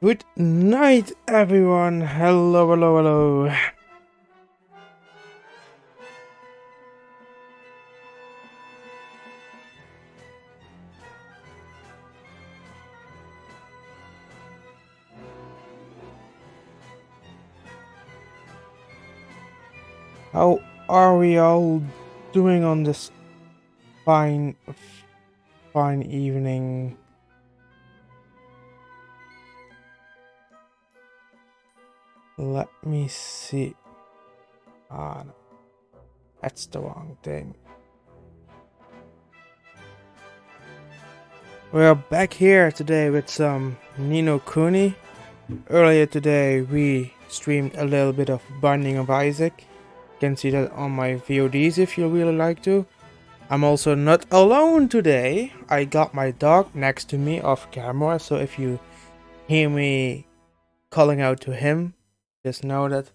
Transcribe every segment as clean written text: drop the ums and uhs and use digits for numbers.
Good night, everyone. Hello, hello, hello. How are we all doing on this fine, fine evening? Let me see. Ah, no, that's the wrong thing. We're back here today with some Nino Kuni. Earlier today, we streamed a little bit of Binding of Isaac. You can see that on my VODs if you really like to. I'm also not alone today. I got my dog next to me off camera, so if you hear me calling out to him, just know that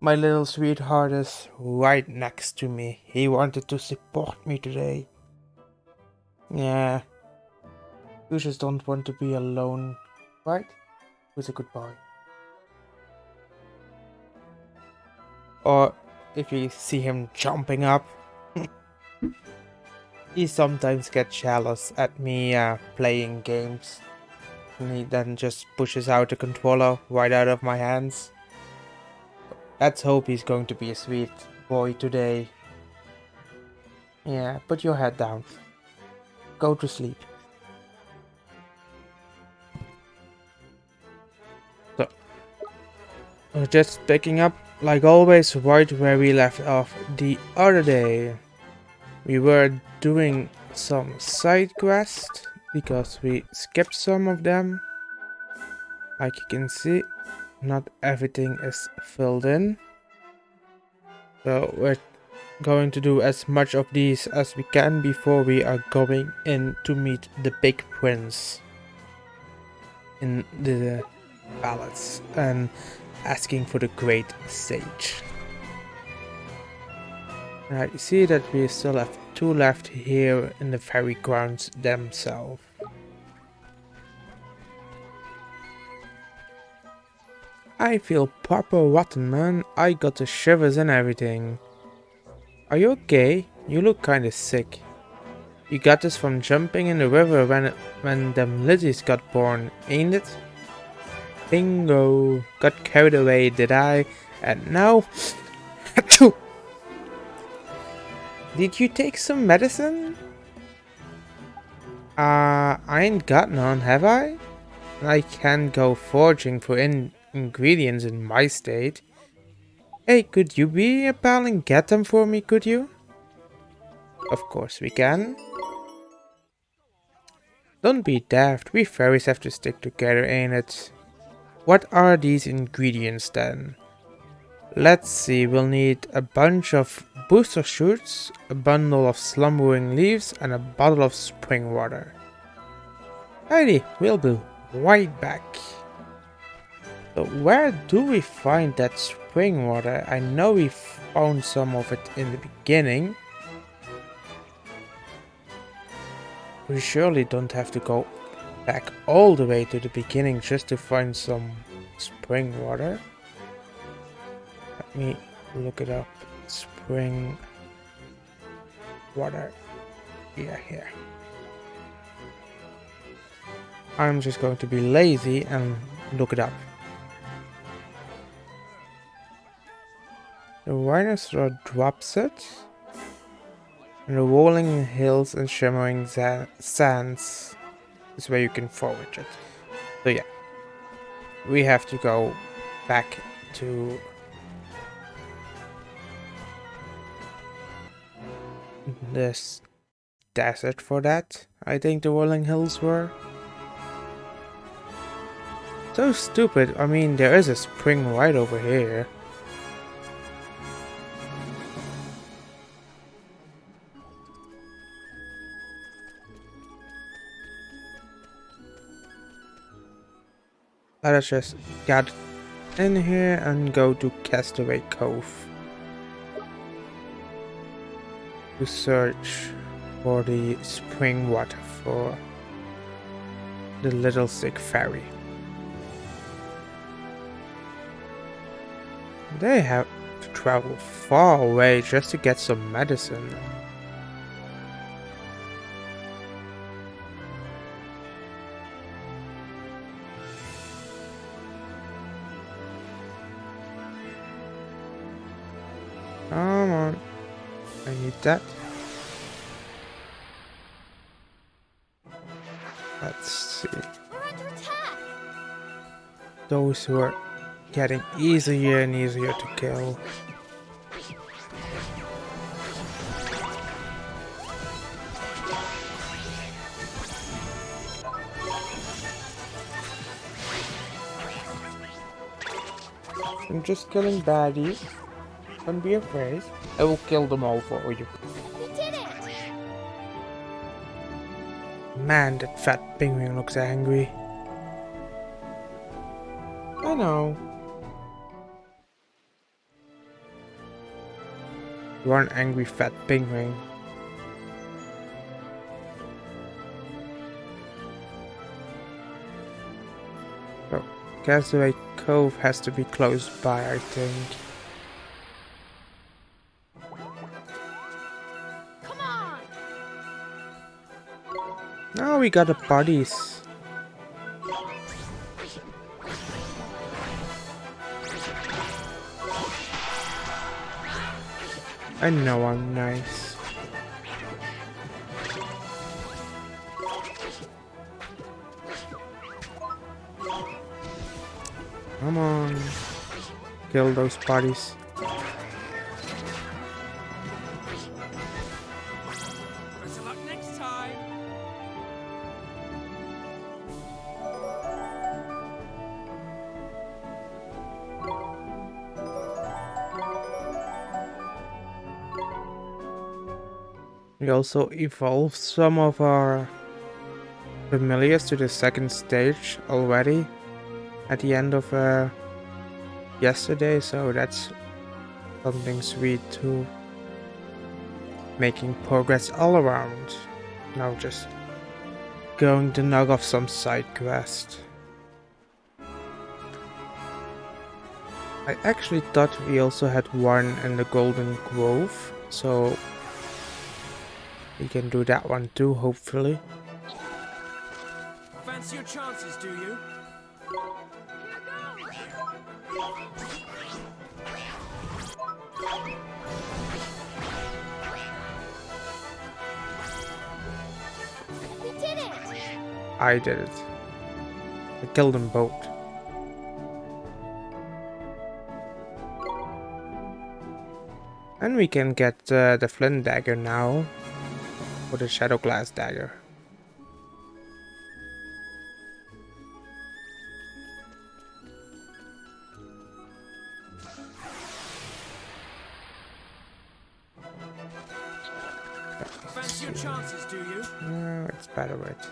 my little sweetheart is right next to me. He wanted to support me today. Yeah, you just don't want to be alone, right? Who's a good boy? Or if you see him jumping up, he sometimes gets jealous at me playing games. And he then just pushes out the controller right out of my hands. Let's hope he's going to be a sweet boy today. Yeah, put your head down. Go to sleep. So, just picking up, like always, right where we left off the other day. We were doing some side quests because we skipped some of them. Like you can see, not everything is filled in. So we're going to do as much of these as we can before we are going in to meet the big prince in the palace and asking for the great sage. Right, you see that we still have 2 left here in the fairy grounds themselves. I feel proper rotten, man. I got the shivers and everything. Are you okay? You look kinda sick. You got this from jumping in the river when them lizards got born, ain't it? Bingo! Got carried away, did I? And now... Did you take some medicine? I ain't got none, have I? I can't go foraging for ingredients in my state. Hey, could you be a pal and get them for me, could you? Of course we can. Don't be daft, we fairies have to stick together, ain't it? What are these ingredients then? Let's see, we'll need a bunch of booster shoots, a bundle of slumbering leaves, and a bottle of spring water. Alrighty, we'll be right back. So where do we find that spring water? I know we found some of it in the beginning. We surely don't have to go back all the way to the beginning just to find some spring water. Let me look it up. Spring water. Yeah, here. I'm just going to be lazy and look it up. The rhinoceros drops it. And the rolling hills and shimmering sands is where you can forage it. So yeah. We have to go back to this desert for that. I think the rolling hills were. So stupid. I mean, there is a spring right over here. Let us just get in here and go to Castaway Cove to search for the spring water for the little sick fairy. They have to travel far away just to get some medicine. Come on. I need that. Let's see. We're under attack. Those who are getting easier and easier to kill. I'm just killing baddies. Don't be afraid. I will kill them all for you. We did it. Man, that fat penguin looks angry. I know. You are an angry fat penguin. So, Castaway Cove has to be close by, I think. Come on. Now we got the buddies. I know I'm nice. Come on. Kill those buddies. Better luck next time. We also evolved some of our familiars to the second stage already at the end of yesterday, so that's something sweet too. Making progress all around. Now just going to knock off some side quest. I actually thought we also had one in the Golden Grove, so we can do that one too, hopefully. Fancy your chances, do you? We did it. I did it. I killed them both. And we can get the flint dagger now. Or the shadow glass dagger. Fancy your chances, do you? No, it's better with.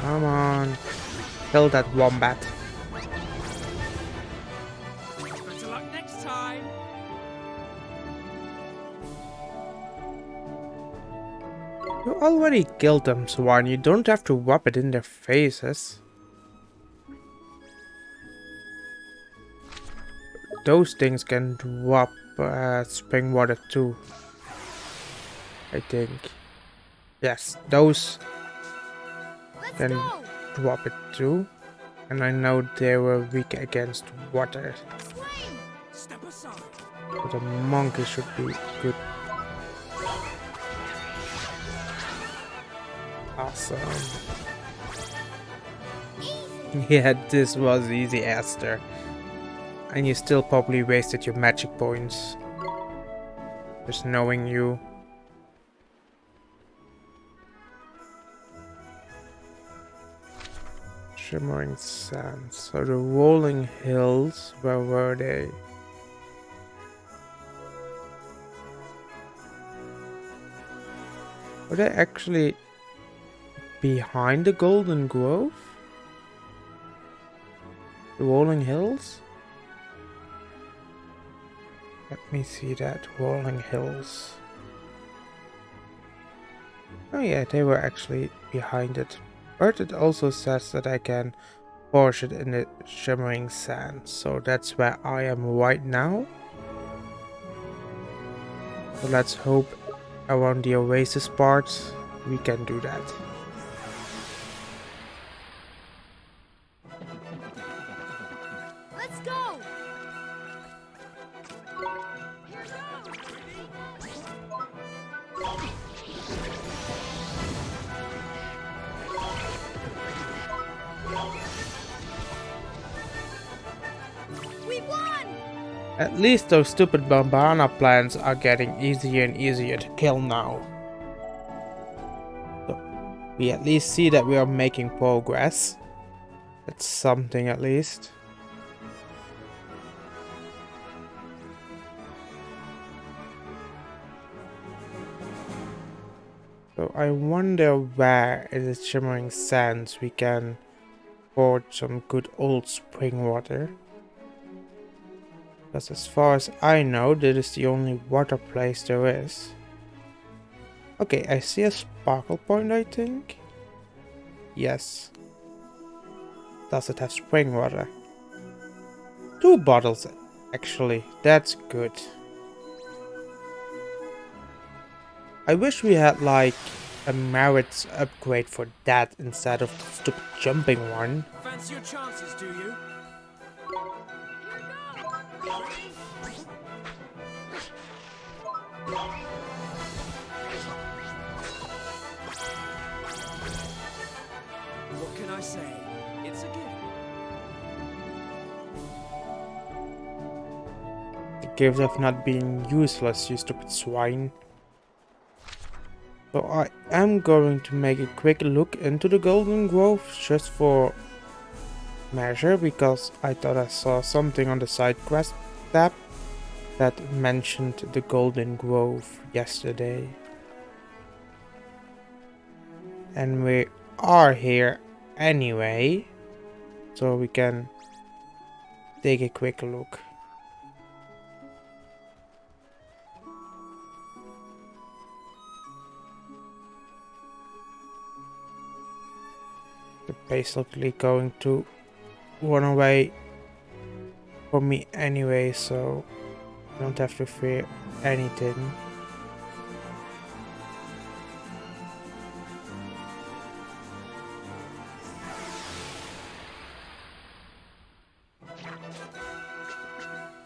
Come on. Kill that wombat. Better luck next time. You already killed them, Swan. You don't have to whop it in their faces. Those things can drop spring water too. I think. Yes, those Let's can go. drop it too. And I know they were weak against water. Flame. Step aside. But a monkey should be good. Awesome. Easy. Yeah, this was easy, Esther. And you still probably wasted your magic points. Just knowing you. Shimmering sands. So the rolling hills, where were they? Were they actually behind the Golden Grove? The rolling hills? Let me see that. Rolling hills. Oh yeah, they were actually behind it. But it also says that I can forge it in the shimmering sand. So that's where I am right now. So let's hope around the oasis part we can do that. Let's go! We won! At least those stupid Bambana plants are getting easier and easier to kill now. So we at least see that we are making progress. That's something at least. So I wonder where in the shimmering sands we can forge some good old spring water. Because as far as I know, that is the only water place there is. Okay, I see a sparkle point, I think. Yes. Does it have spring water? 2 bottles, actually. That's good. I wish we had like a merits upgrade for that instead of the stupid jumping one. Fancy your chances, do you? What can I say? It's a gift. The gifts have not been useless, you stupid swine. So I am going to make a quick look into the Golden Grove just for measure, because I thought I saw something on the side quest tab that mentioned the Golden Grove yesterday. And we are here anyway, so we can take a quick look. The basically going to run away from me anyway, so I don't have to fear anything.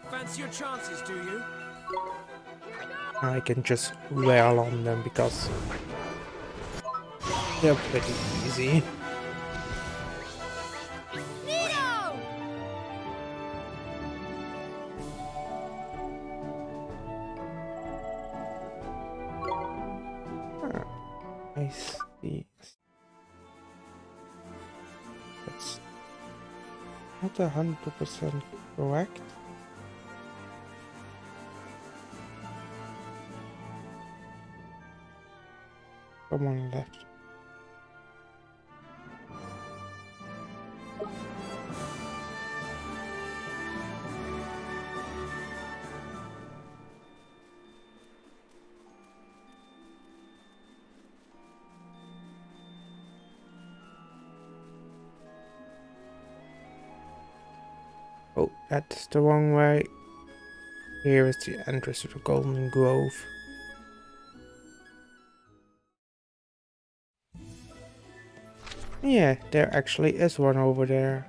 Fancy your chances, do you? I can just wail on them because they're pretty easy. Nino! I see. That's not 100% correct. Someone left. Oh, that's the wrong way. Here is the entrance to the Golden Grove. Yeah, there actually is one over there.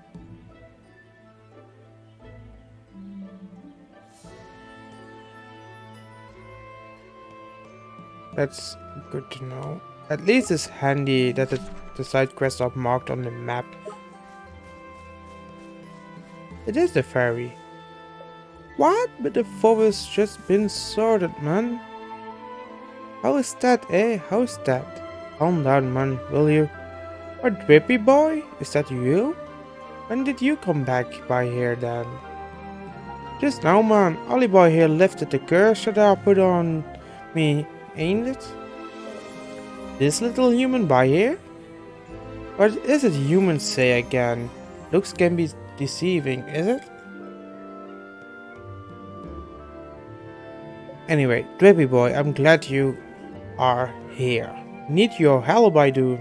That's good to know. At least it's handy that the side quests are marked on the map. It is the ferry. What? But the forest just been sorted, man. How is that, eh? How's that? Calm down, man, will you? Or Drippy boy? Is that you? When did you come back by here then? Just now, man. Ollie boy here lifted the curse that I put on me, ain't it? This little human by here? What is it humans say again? Looks can be deceiving, is it? Anyway, Drippy boy, I'm glad you are here. Need your help, I do.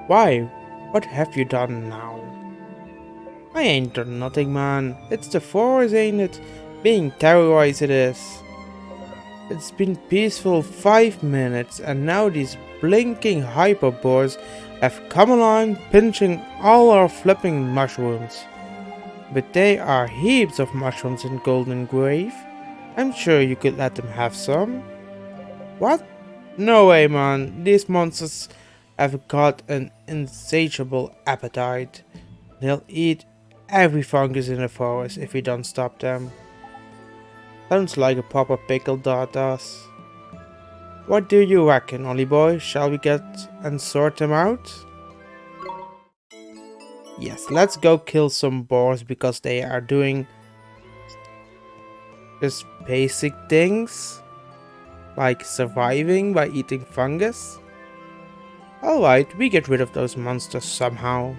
Why? What have you done now? I ain't done nothing, man. It's the forest, ain't it? Being terrorized it is. It's been peaceful 5 minutes and now these blinking hyperbores have come along pinching all our flipping mushrooms. But they are heaps of mushrooms in Golden Grave. I'm sure you could let them have some. What? No way, man. These monsters have got an insatiable appetite. They'll eat every fungus in the forest if we don't stop them. Sounds like a proper pickle dot does. What do you reckon, Ollie boy? Shall we get and sort them out? Yes, let's go kill some boars because they are doing just basic things like surviving by eating fungus. Alright, we get rid of those monsters somehow.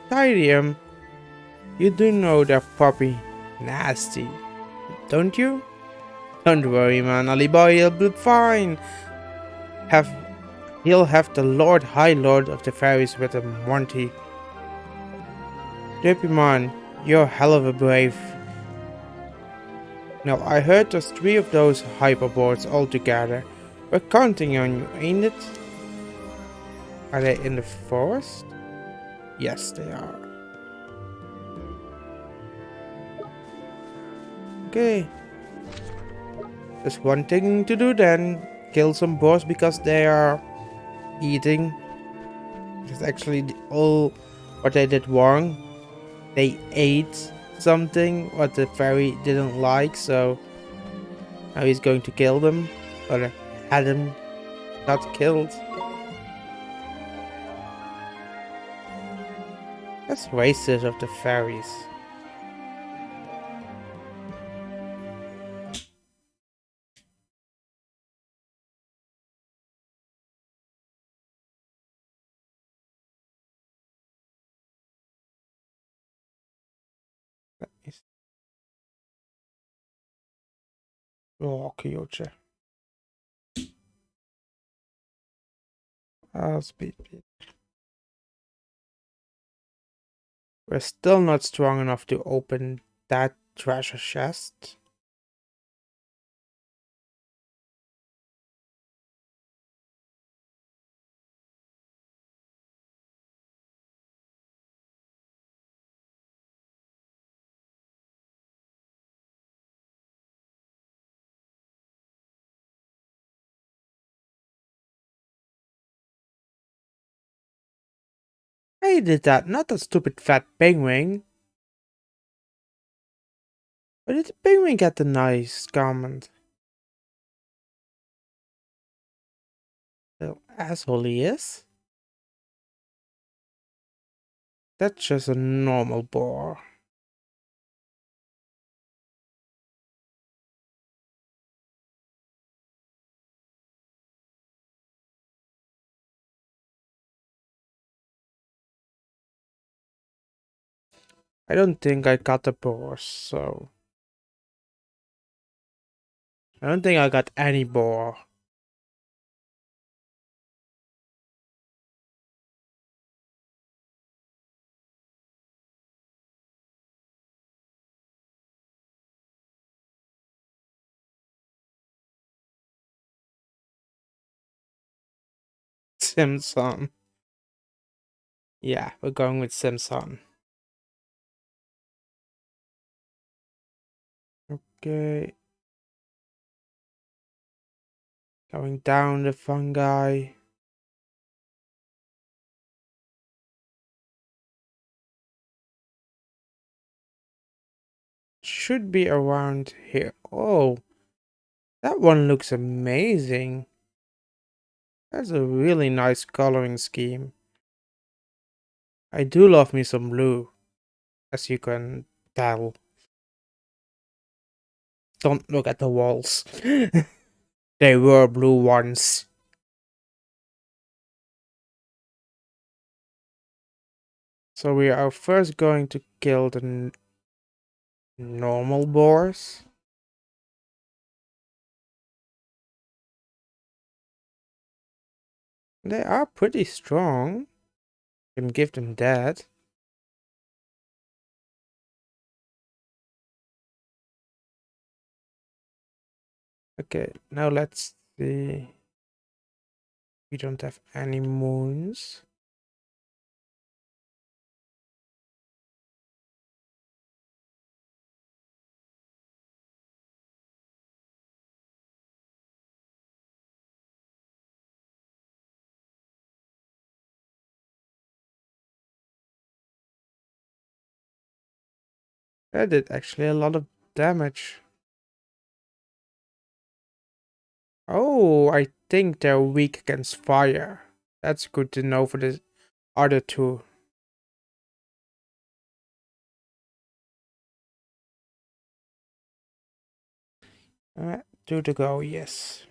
Tidy 'em. You do know they're proper nasty, don't you? Don't worry, man, Ollie boy, he'll be fine. He'll have the High Lord of the Fairies with him, won't he? Drippy man, you're hell of a brave. Now, I heard there's 3 of those hyperboards altogether. We're counting on you, ain't it? Are they in the forest? Yes, they are. Okay. There's one thing to do then. Kill some boars because they are eating. It's actually all what they did wrong. They ate something what the fairy didn't like, so now he's going to kill them. Or had them not killed. That's racist of the fairies. Oh, Kyoche. Speed. We're still not strong enough to open that treasure chest. I did that, not that stupid fat penguin. Where did the penguin get the nice comment? The asshole he is? That's just a normal boar. I don't think I got the boar, so... I don't think I got any boar. Simpson. Yeah, we're going with Simpson. Okay. Going down the fungi. Should be around here. Oh, that one looks amazing. That's a really nice coloring scheme. I do love me some blue, as you can tell. Don't look at the walls. They were blue once. So we are first going to kill the normal boars. They are pretty strong. Can give them that. Okay, now let's see. We don't have any moons. That did actually a lot of damage. Oh, I think they're weak against fire. That's good to know for the other two. Two to go, yes.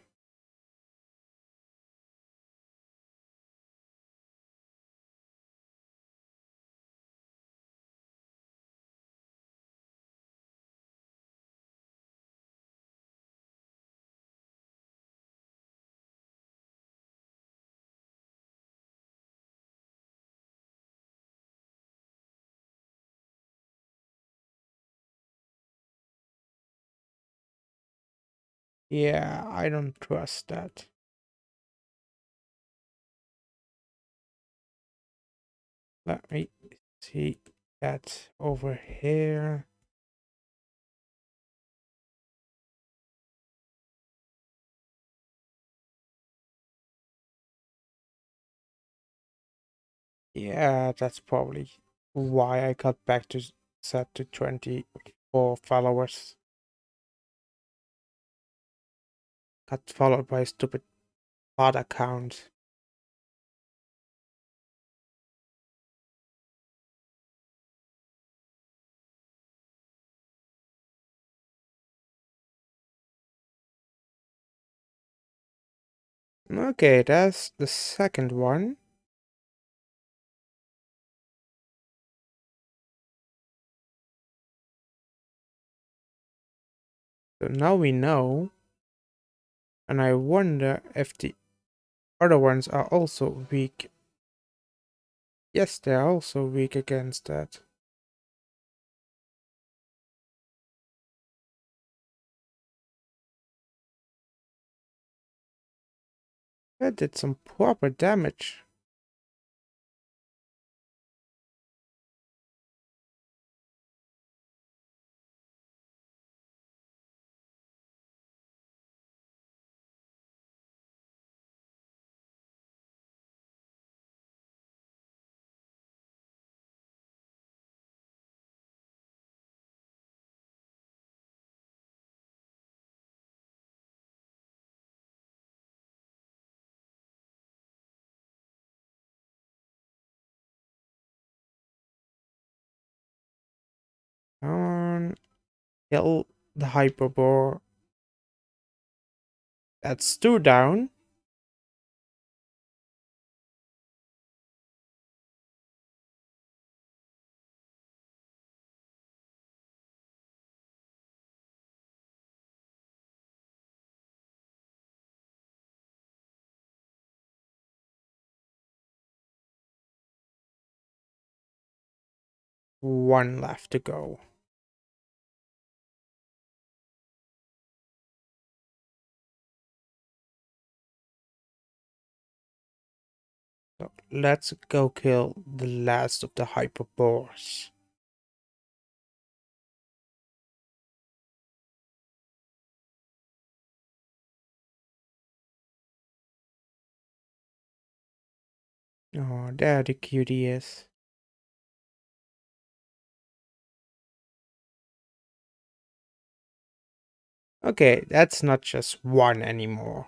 Yeah, I don't trust that. Let me see that over here. Yeah, that's probably why I got back to set to 24 followers. Got followed by a stupid bot account. Okay, that's the second one. So now we know. And I wonder if the other ones are also weak. Yes, they are also weak against that. That did some proper damage. Come on, kill the hyperbore. That's two down. One left to go. So let's go kill the last of the hyperbores. Oh, there the cutie is. Okay, that's not just one anymore.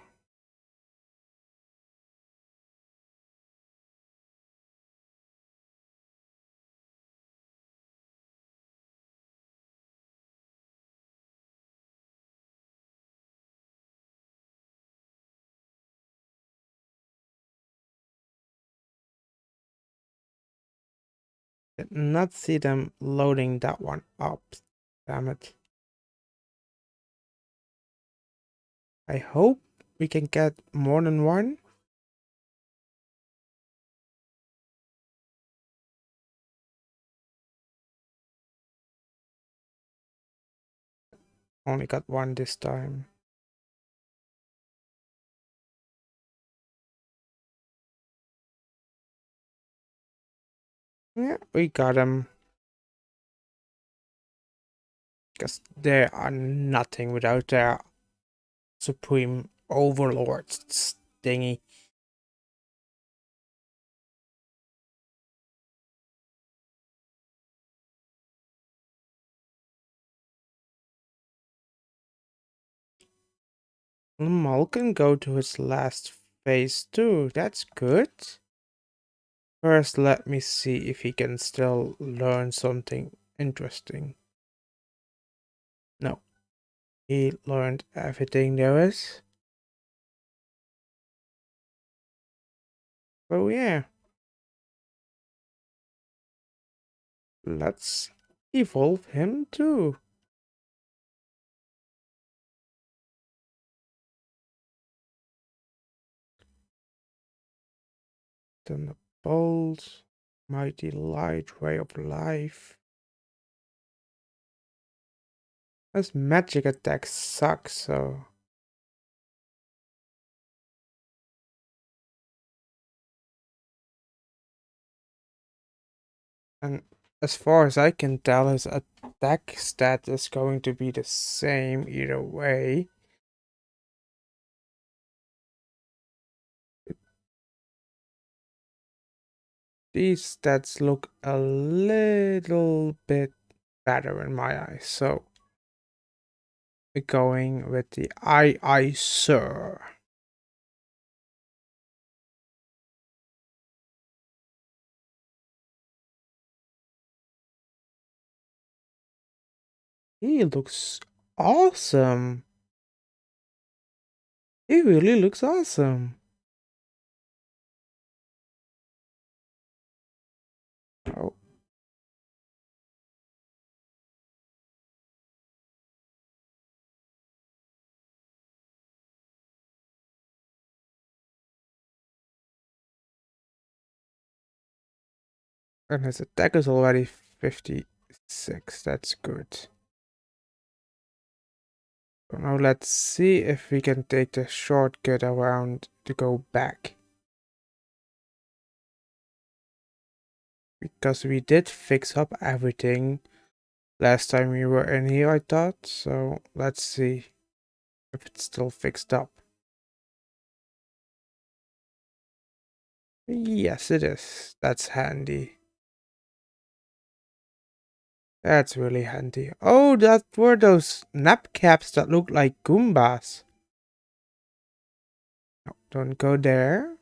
Did not see them loading that one up. Damn it. I hope we can get more than one. Only got one this time. Yeah, we got him. Because they are nothing without their supreme overlord thingy. Mal can go to his last phase too. That's good. First, let me see if he can still learn something interesting. No, he learned everything there is. Oh yeah, let's evolve him too. Thunderbolt, mighty light, ray of life. His magic attacks suck, so. And as far as I can tell, his attack stat is going to be the same either way. These stats look a little bit better in my eyes, so we're going with the I sir. He looks awesome. He really looks awesome. Oh, and his attack is already 56. That's good. So now let's see if we can take the shortcut around to go back. Because we did fix up everything last time we were in here, I thought. So let's see if it's still fixed up. Yes, it is. That's handy. That's really handy. Oh, that were those nap caps that look like Goombas. No, don't go there.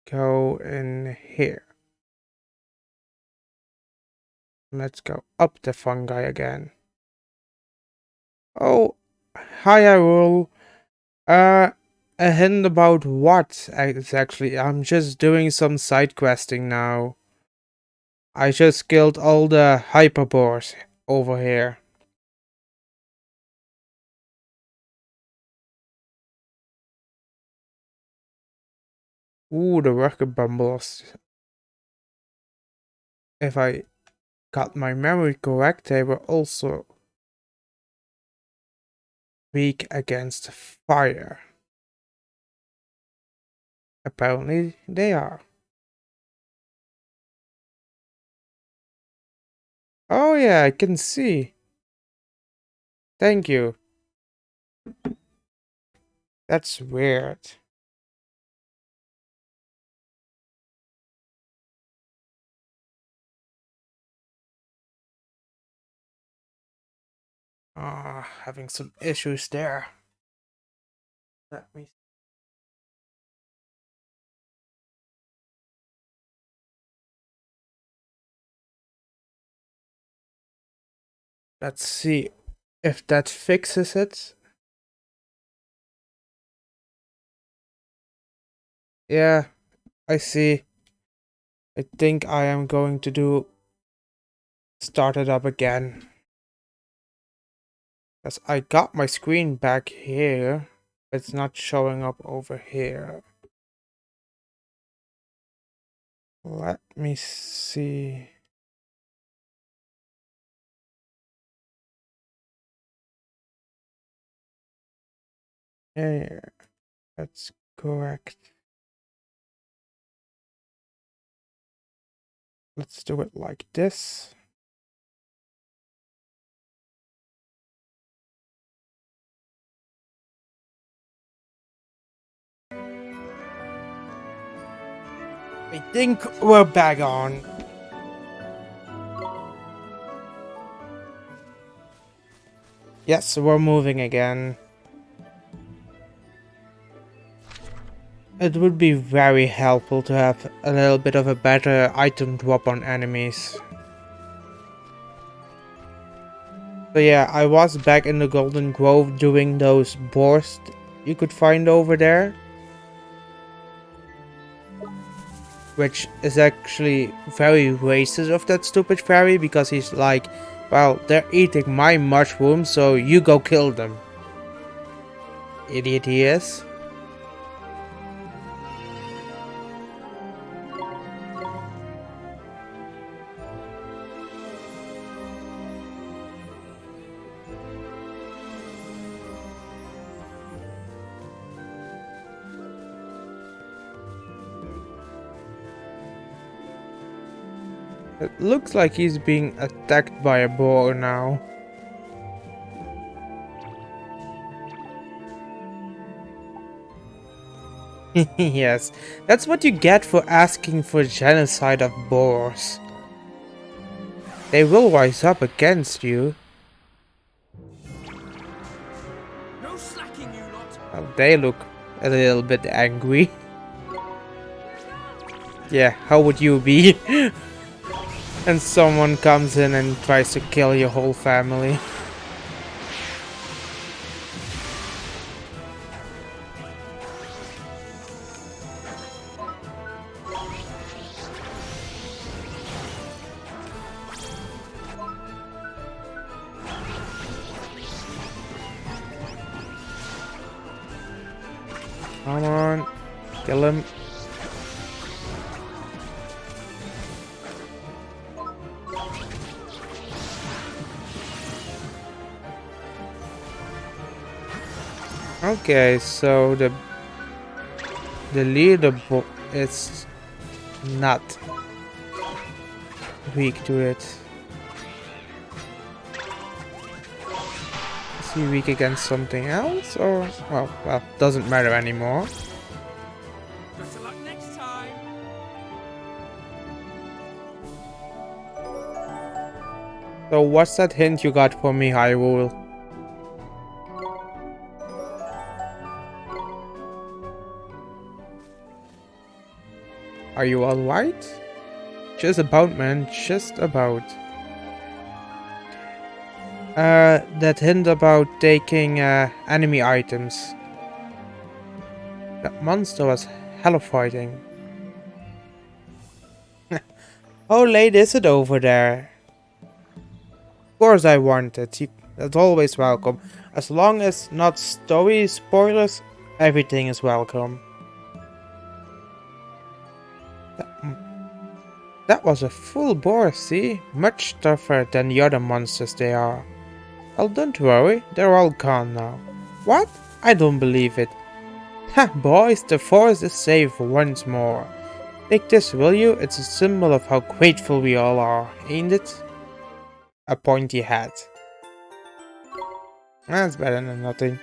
Go in here. Let's go up the fungi again. Oh, hi, Hyrule. Uh, a hint about what exactly? I'm just doing some side questing now. I just killed all the hyperbores over here. Ooh, the worker bumbles. If I got my memory correct, they were also weak against fire. Apparently, they are. Oh yeah, I can see. Thank you. That's weird. Ah, having some issues there. Let me. Let's see if that fixes it. Yeah, I see. I think I am going to do start it up again. Because I got my screen back here. It's not showing up over here. Let me see. Yeah, that's correct. Let's do it like this. I think we're back on. Yes, we're moving again. It would be very helpful to have a little bit of a better item drop on enemies. So yeah, I was back in the Golden Grove doing those boars you could find over there. Which is actually very racist of that stupid fairy, because he's like, well, they're eating my mushrooms, so you go kill them. Idiot he is. It looks like he's being attacked by a boar now. Yes, that's what you get for asking for genocide of boars. They will rise up against you. No slacking, you lot. Well, they look a little bit angry. Yeah, how would you be? And someone comes in and tries to kill your whole family. Come on, kill him. Okay, so the leaderboard is not weak to it. Is he weak against something else, or well, doesn't matter anymore. Better luck next time. So what's that hint you got for me, Hyrule? Are you alright? Just about, man, just about. That hint about taking enemy items. That monster was hella fighting. How late is it over there? Of course I want it. That's always welcome. As long as not story spoilers, everything is welcome. That was a full boar, see? Much tougher than the other monsters they are. Well, don't worry, they're all gone now. What? I don't believe it. Ha, boys, the forest is safe once more. Take this, will you? It's a symbol of how grateful we all are, ain't it? A pointy hat. That's better than nothing.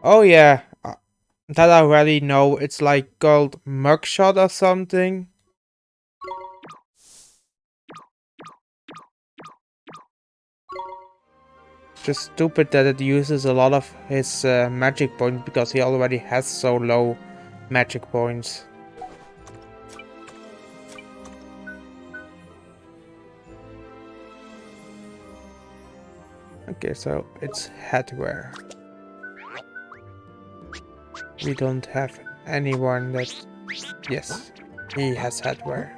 Oh yeah, that I already know. It's like called mugshot or something. Just stupid that it uses a lot of his magic points, because he already has so low magic points. Okay, so it's headwear. We don't have anyone that... Yes, he has headwear.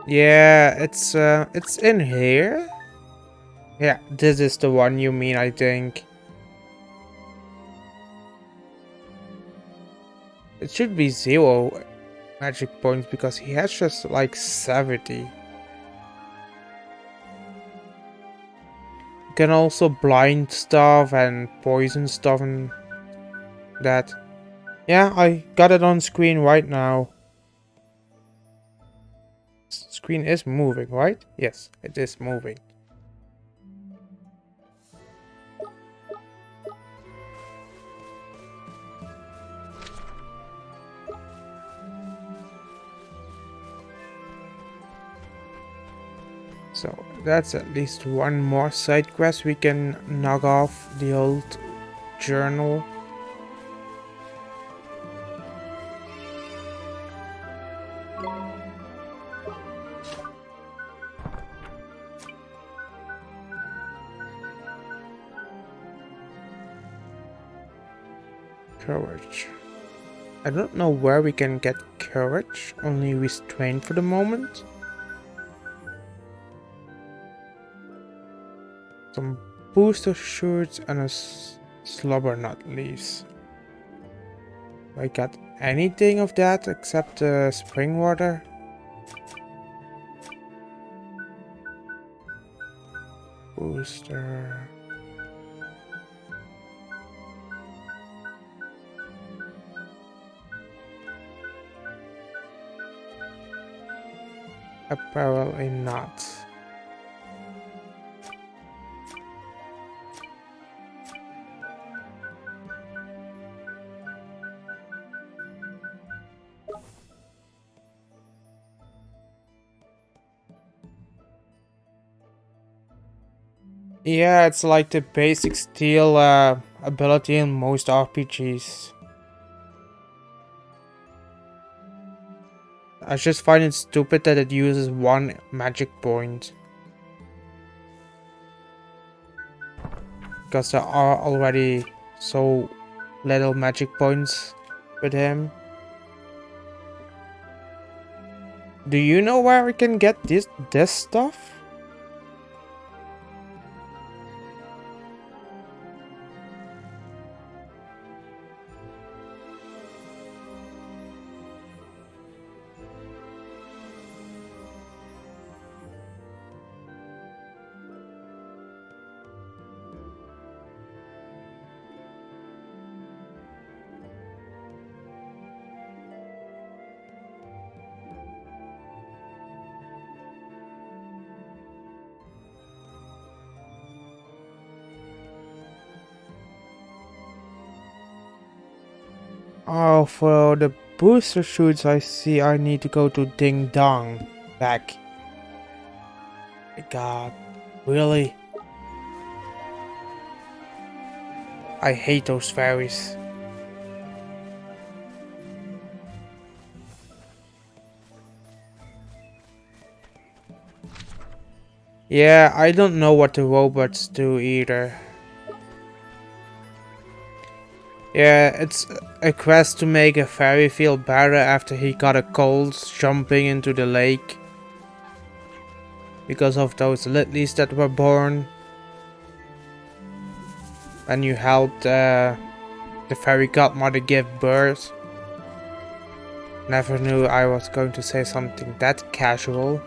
Yeah, it's in here. Yeah, this is the one you mean, I think. It should be 0 magic points, because he has just like 70. can also blind stuff and poison stuff and that. Yeah, I got it on screen right now. Screen is moving, right? Yes, it is moving. So that's at least one more side quest we can knock off the old journal. Courage. I don't know where we can get courage, only restraint for the moment. Some booster shoots and a slobber nut leaves. I got anything of that except spring water? Booster. Apparently not. Yeah, it's like the basic steal ability in most RPGs. I just find it stupid that it uses one magic point. Because there are already so little magic points with him. Do you know where we can get this stuff? Oh, for the booster shoots, I see I need to go to Ding Dong back. God, really? I hate those fairies. Yeah, I don't know what the robots do either. Yeah, it's a quest to make a fairy feel better after he got a cold jumping into the lake. Because of those littlies that were born. And you helped the fairy godmother give birth. Never knew I was going to say something that casual.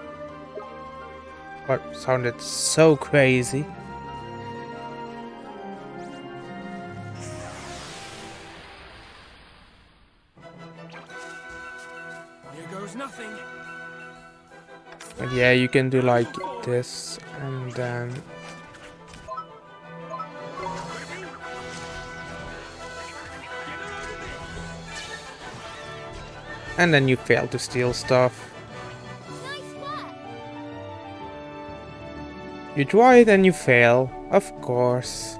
But sounded so crazy. Here goes nothing. But yeah, you can do like this and then... And then you fail to steal stuff. Nice work. You try it and you fail, of course.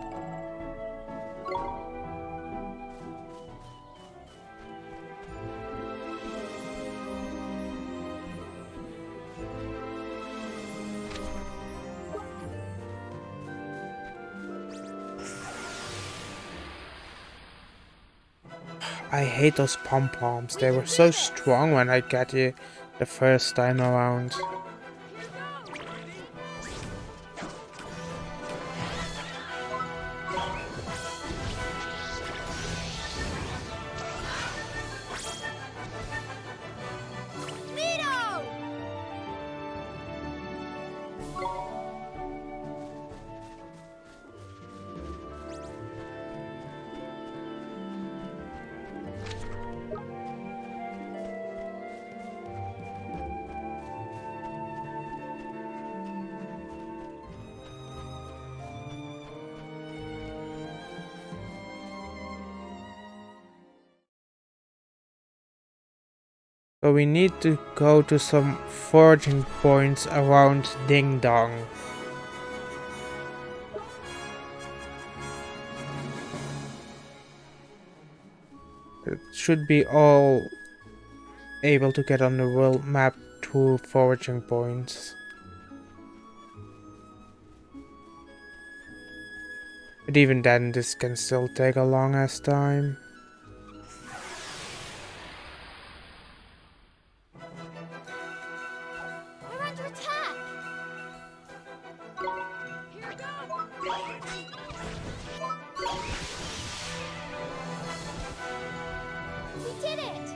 I hate those pom-poms. They were so strong when I got it the first time around. Mito! So we need to go to some foraging points around Ding Dong. It should be all able to get on the world map through foraging points. But even then, this can still take a long ass time. We're under attack! Here goes! We did it!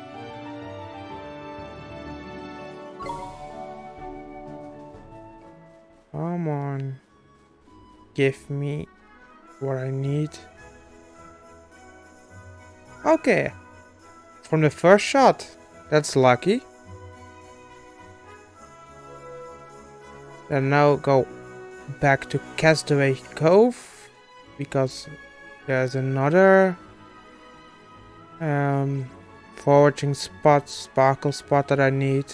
Come on. Give me what I need. Okay. From the first shot. That's lucky. Then now go back to Castaway Cove. Because there's another foraging spot, sparkle spot that I need.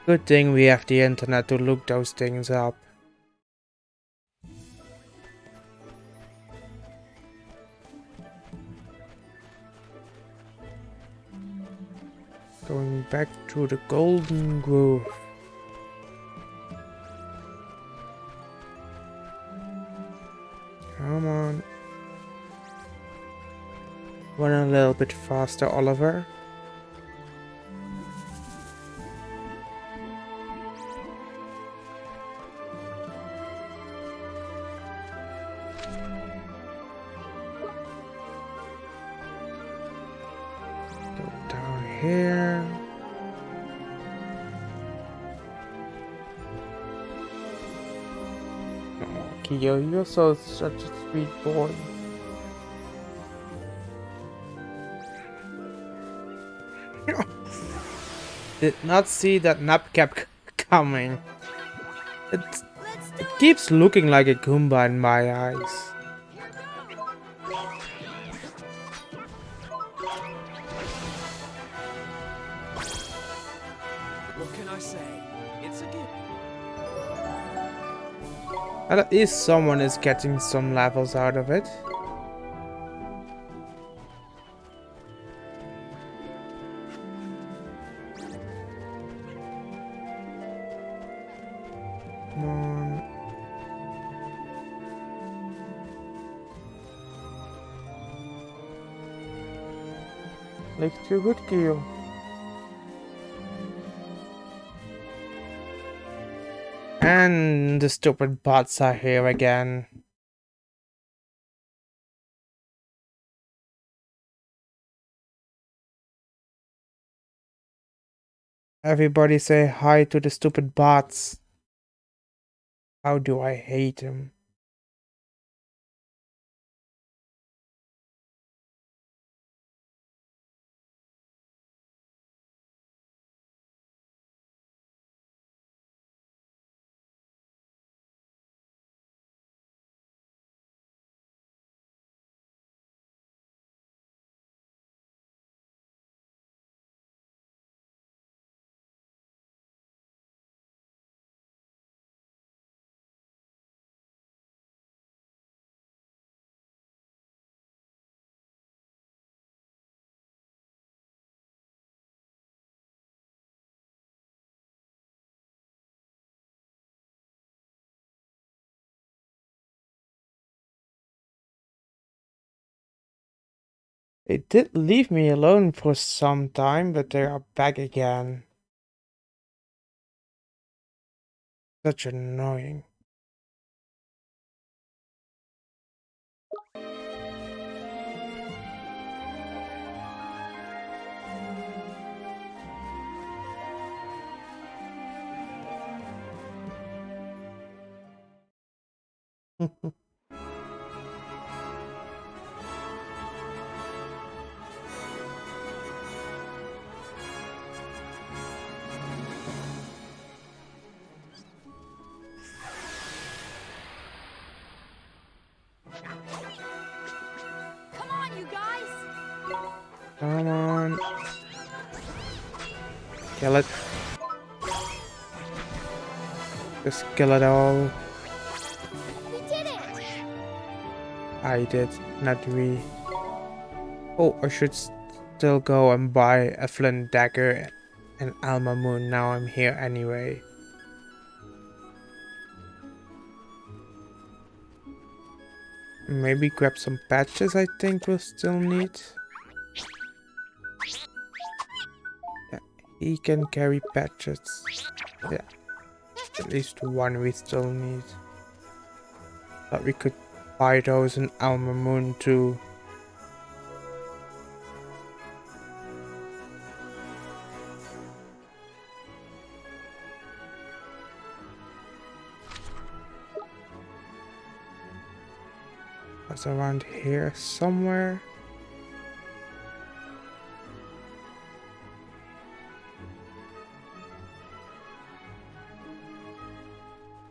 Good thing we have the internet to look those things up. Going back to the Golden Grove. Come on. Run a little bit faster, Oliver. Go down here. Oh, Kyo, you're such a sweet boy. Did not see that Napcap coming. It keeps looking like a Goomba in my eyes. What can I say? It's a gift. At least someone is getting some levels out of it. Come on. Ligt je goed, Kyo? And the stupid bots are here again. Everybody say hi to the stupid bots. How do I hate them? They did leave me alone for some time, but they are back again. Such annoying. Come on, Come on. Kill it. Just kill it all. We did it! I did, not we. Oh, I should still go and buy a flint dagger and Alma Moon now I'm here anyway. Maybe grab some patches I think we'll still need. Yeah, he can carry patches. Yeah, at least one we still need. But we could buy those in Alma Moon too. It's around here somewhere.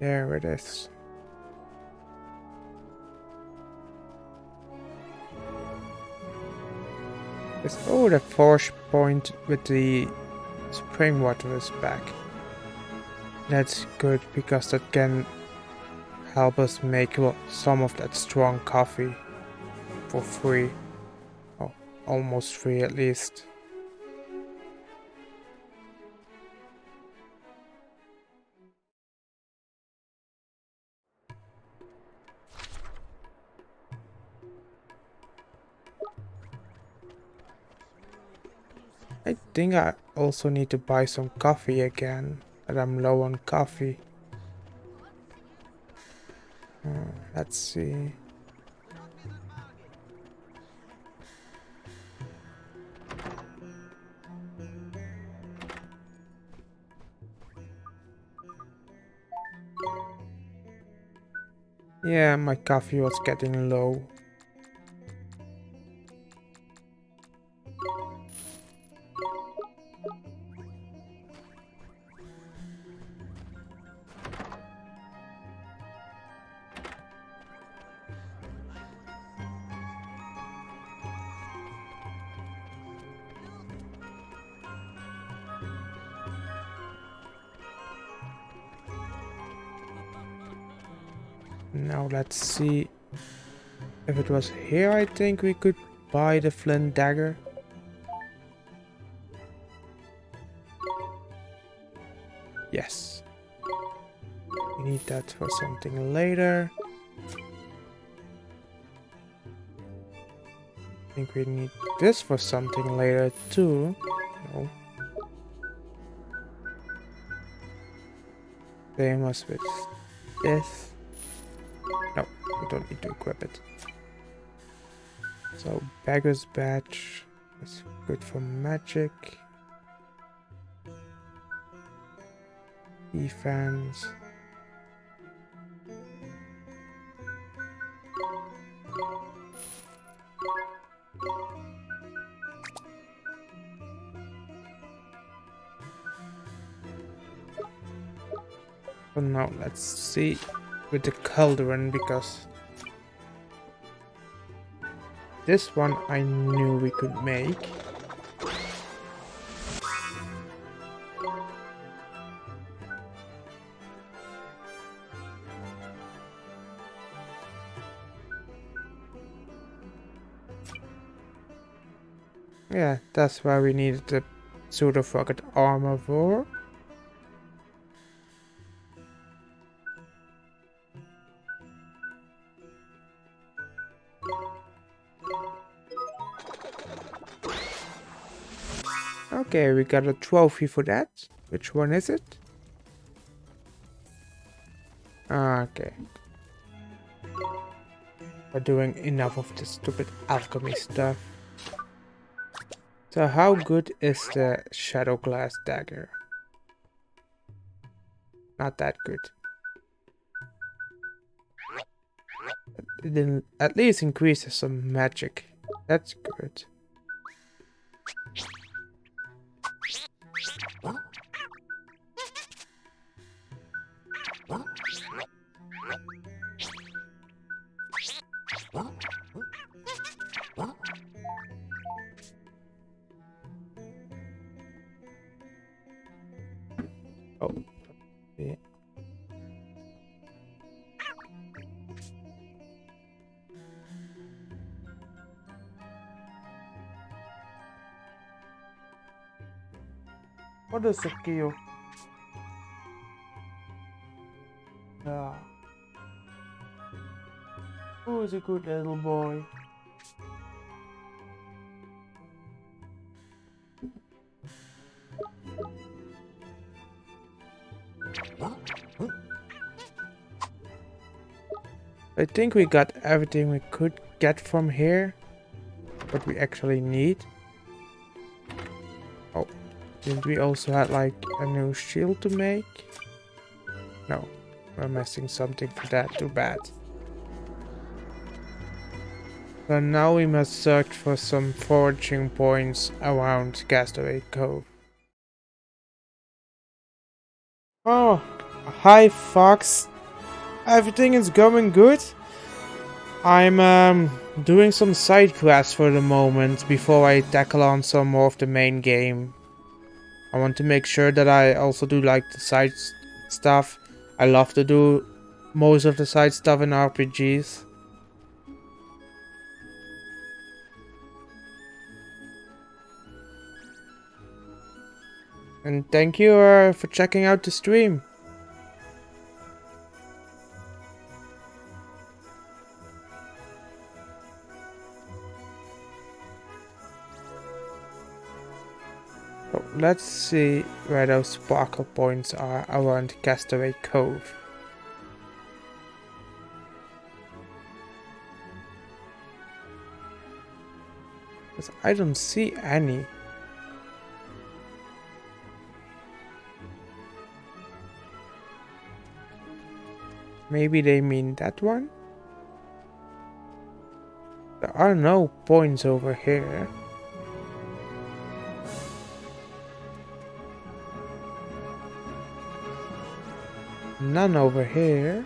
There it is. Oh, the force point with the spring water is back. That's good because that can help us make some of that strong coffee for free. Oh, almost free at least. I think I also need to buy some coffee again, but I'm low on coffee. Let's see. Yeah, my coffee was getting low. Now let's see. If it was here, I think we could buy the flint dagger. Yes. We need that for something later. I think we need this for something later too. No. Same as with this. No, we don't need to equip it. So, Beggar's Badge is good for magic. Defense. So now let's see with the cauldron, because this one I knew we could make. Yeah, that's why we needed the suit of rocket armor for. Okay, we got a trophy for that. Which one is it? Okay. We're doing enough of this stupid alchemy stuff. So how good is the shadow glass dagger? Not that good. It didn't at least increases some magic. That's good. Oh, yeah. What is a kill? Yeah. Who is a good little boy? I think we got everything we could get from here. What we actually need. Oh, didn't we also have like a new shield to make? No, we're missing something for that. Too bad. So now we must search for some foraging points around Castaway Cove. Oh, hi Fox. Everything is going good. I'm doing some side quests for the moment before I tackle on some more of the main game. I want to make sure that I also do like the side stuff. I love to do most of the side stuff in RPGs. And thank you for checking out the stream. So let's see where those sparkle points are around Castaway Cove. Because I don't see any. Maybe they mean that one? There are no points over here. None over here.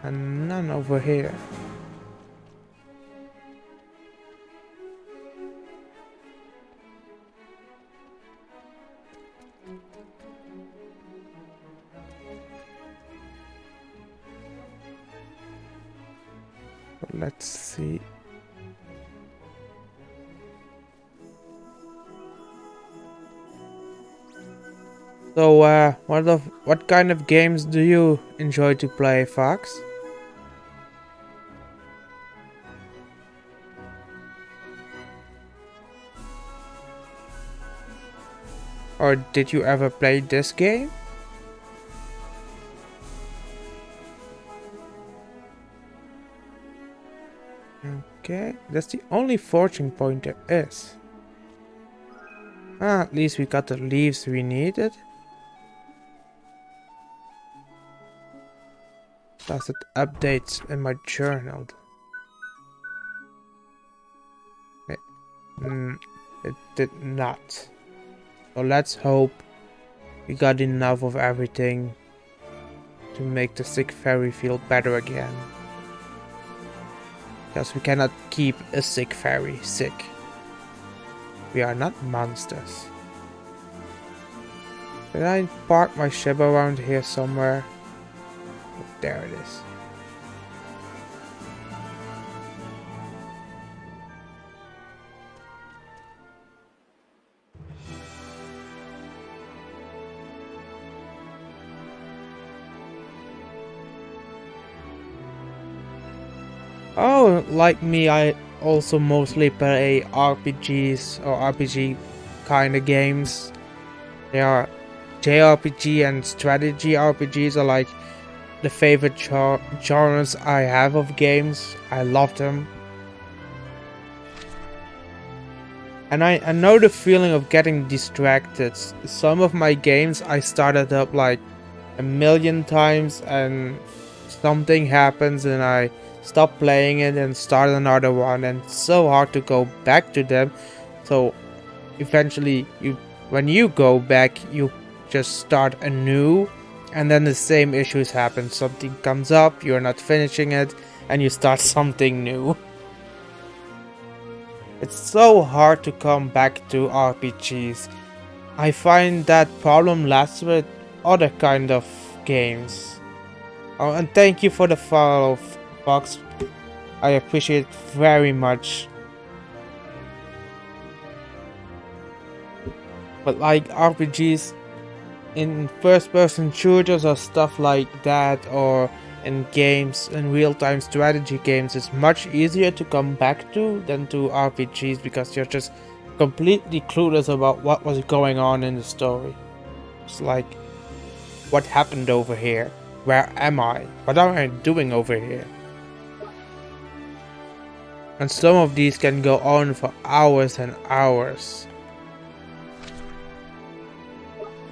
And none over here. Let's see. So, what kind of games do you enjoy to play, Fox? Or did you ever play this game? Okay, that's the only fortune point there is. Ah, at least we got the leaves we needed. Does it updates in my journal? It did not. So let's hope we got enough of everything to make the sick fairy feel better again. Because we cannot keep a sick fairy sick. We are not monsters. Did I park my ship around here somewhere? There it is. Oh, like me, I also mostly play RPGs or RPG kind of games. They are JRPG and strategy RPGs are like the favorite genres I have of games. I love them. And I know the feeling of getting distracted. Some of my games I started up like a million times and something happens and I stop playing it and start another one, and it's so hard to go back to them. So eventually when you go back you just start anew, and then the same issues happen. Something comes up, you're not finishing it, and you start something new. It's so hard to come back to RPGs. I find that problem less with other kind of games. Oh, and thank you for the follow, Fox. I appreciate it very much. But like RPGs in first-person shooters or stuff like that, or in games, in real-time strategy games, it's much easier to come back to than to RPGs because you're just completely clueless about what was going on in the story. It's like, what happened over here? Where am I? What am I doing over here? And some of these can go on for hours and hours.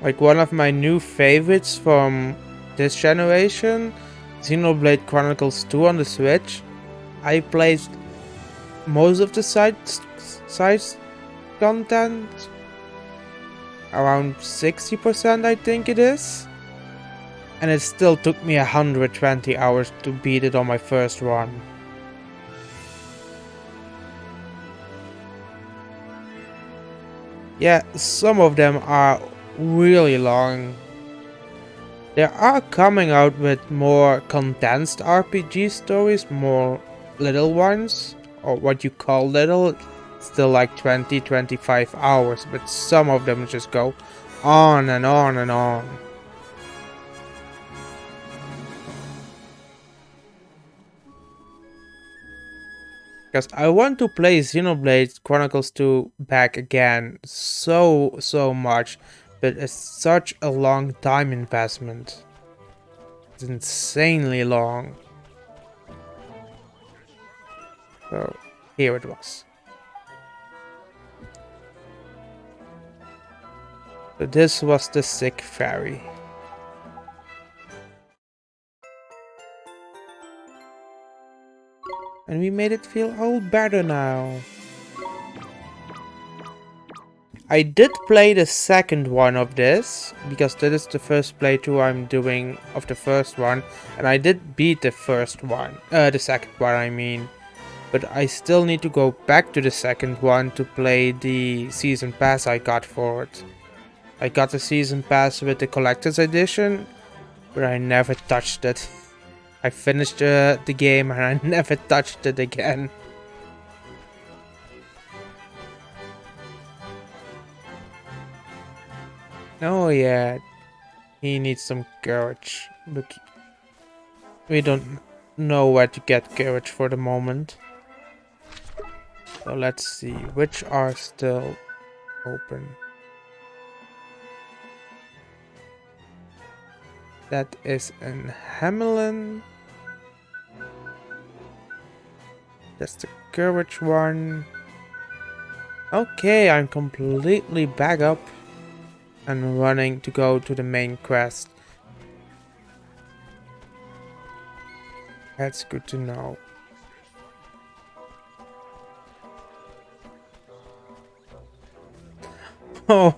Like one of my new favorites from this generation, Xenoblade Chronicles 2 on the Switch. I played most of the side content, around 60% I think it is. And it still took me 120 hours to beat it on my first run. Yeah, some of them are really long. They are coming out with more condensed RPG stories, more little ones, or what you call little, still like 20-25 hours, but some of them just go on and on and on. Because I want to play Xenoblade Chronicles 2 back again so much, but it's such a long time investment. It's insanely long. So here it was. So this was the sick fairy. And we made it feel all better now. I did play the second one of this, because that is the first playthrough I'm doing of the first one. And I did beat the first one, the second one I mean. But I still need to go back to the second one to play the season pass I got for it. I got the season pass with the collector's edition, but I never touched it. I finished the game and I never touched it again. Oh yeah, he needs some courage, but we don't know where to get courage for the moment. So let's see, which are still open. That is in Hamelin. That's the courage one. Okay, I'm completely back up and running to go to the main quest. That's good to know. Oh,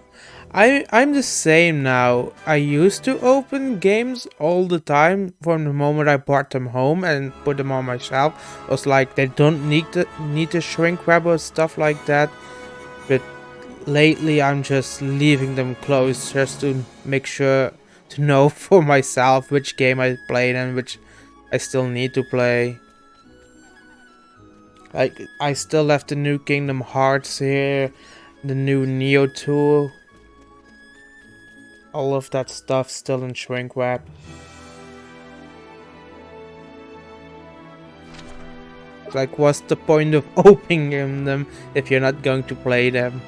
I'm the same now. I used to open games all the time from the moment I brought them home and put them on my shelf. I was like, they don't need to shrink wrap or stuff like that. But lately I'm just leaving them closed just to make sure to know for myself which game I played and which I still need to play. Like, I still left the new Kingdom Hearts here, the new Neo 2. All of that stuff still in shrink wrap. Like, what's the point of opening them if you're not going to play them?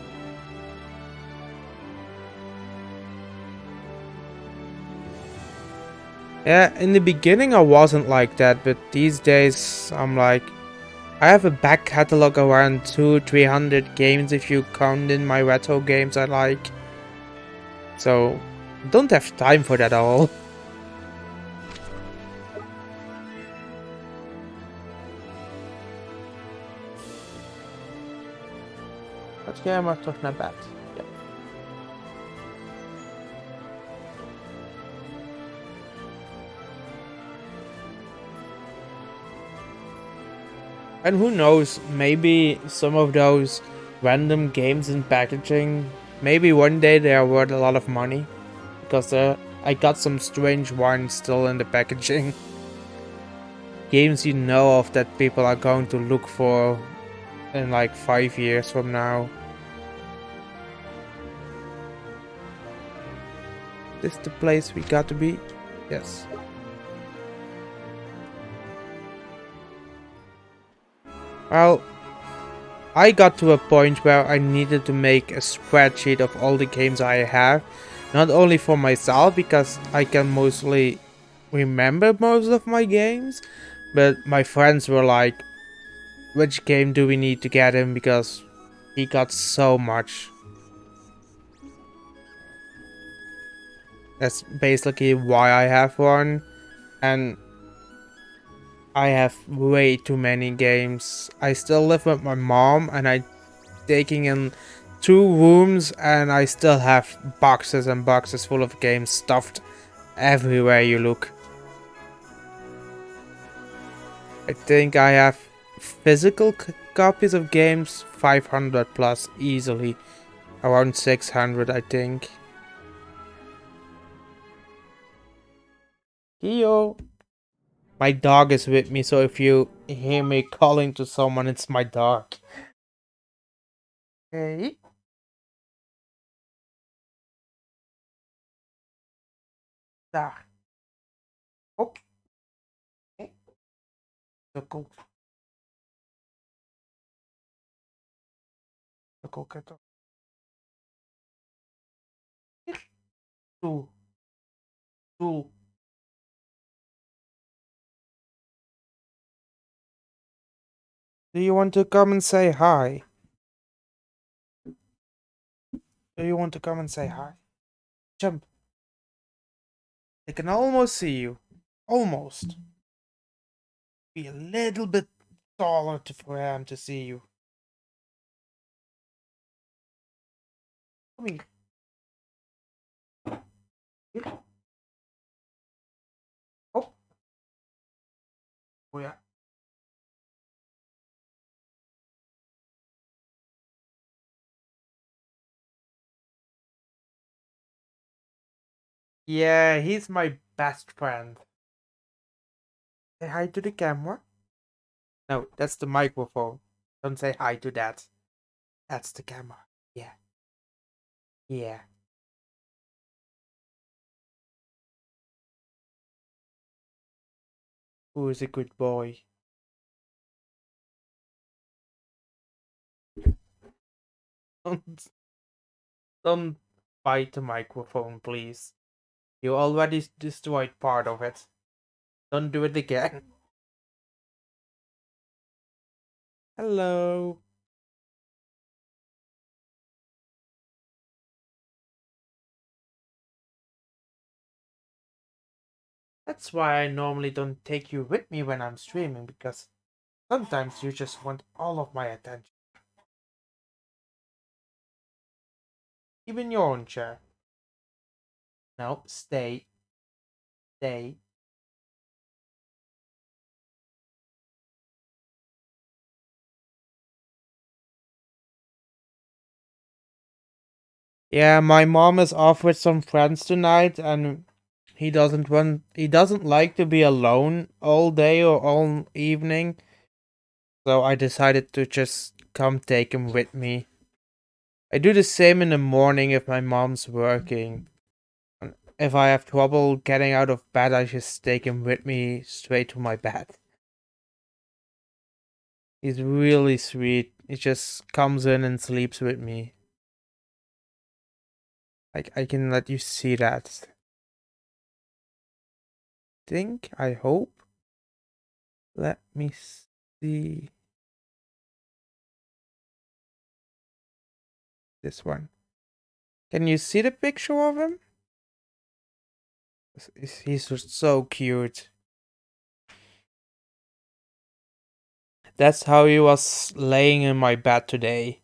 Yeah, in the beginning I wasn't like that, but these days I'm like, I have a back catalog around 200-300 games if you count in my retro games I like. So, don't have time for that all. Dat maar terug naar bed. Ja. And who knows, maybe some of those random games in packaging, maybe one day they are worth a lot of money. Because I got some strange ones still in the packaging. Games you know of that people are going to look for in like 5 years from now. This the place we got to be? Yes. Well, I got to a point where I needed to make a spreadsheet of all the games I have. Not only for myself, because I can mostly remember most of my games, but my friends were like, which game do we need to get him, because he got so much. That's basically why I have one, and I have way too many games. I still live with my mom, and I taking in 2 rooms, and I still have boxes and boxes full of games stuffed everywhere you look. I think I have physical copies of games 500 plus easily. Around 600, I think. Kyo. My dog is with me, so if you hear me calling to someone, it's my dog. Hey. Daar. Op. Sukkel. Sukkelketter. Stoel. Stoel. Do you want to come and say hi? Do you want to come and say hi? Jump. I can almost see you. Almost. Be a little bit taller for him to see you. Come here. Here. Oh. Oh yeah. Yeah, he's my best friend. Say hi to the camera. No, that's the microphone. Don't say hi to that. That's the camera. Yeah. Yeah. Who is a good boy? Don't, don't bite the microphone, please. You already destroyed part of it. Don't do it again. Hello. That's why I normally don't take you with me when I'm streaming, because sometimes you just want all of my attention. Even your own chair. No, stay. Stay. Yeah, my mom is off with some friends tonight, and he doesn't like to be alone all day or all evening. So I decided to just come take him with me. I do the same in the morning if my mom's working. If I have trouble getting out of bed, I just take him with me straight to my bed. He's really sweet. He just comes in and sleeps with me. I can let you see that. I hope. Let me see this one. Can you see the picture of him? He's just so cute. That's how he was laying in my bed today.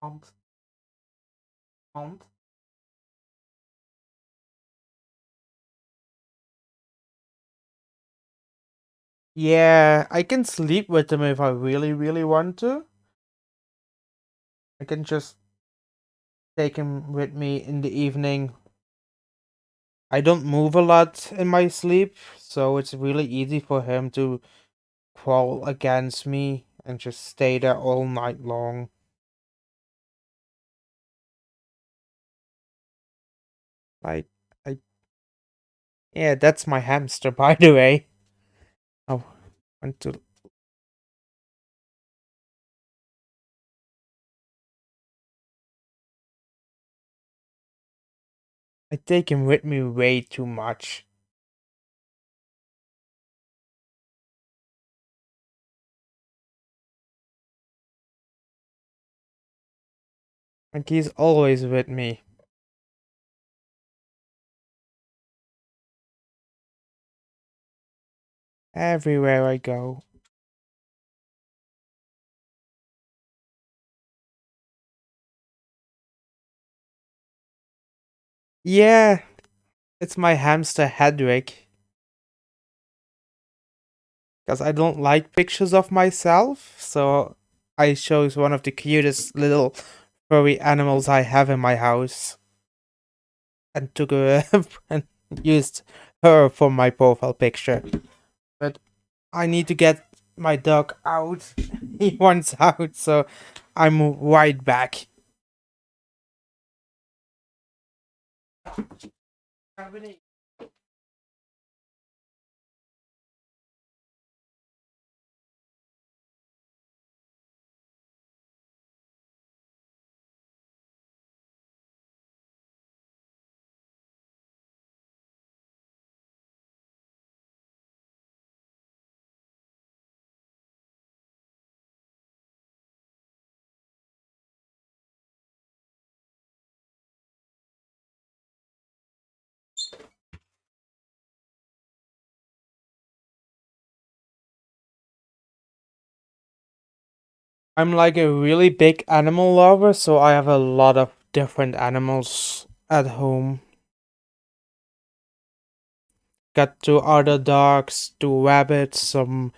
Pumped. Pumped. Yeah, I can sleep with him if I really, really want to. I can just take him with me in the evening. I don't move a lot in my sleep, so it's really easy for him to crawl against me and just stay there all night long. Like, I yeah, that's my hamster, by the way. I want to. I take him with me way too much. Like he's always with me. Everywhere I go. Yeah, it's my hamster Hedwig. Because I don't like pictures of myself, so I chose one of the cutest little furry animals I have in my house and took her and used her for my profile picture. But I need to get my dog out. He wants out, so I'm right back. I'm like a really big animal lover, so I have a lot of different animals at home. Got two other dogs, two rabbits, some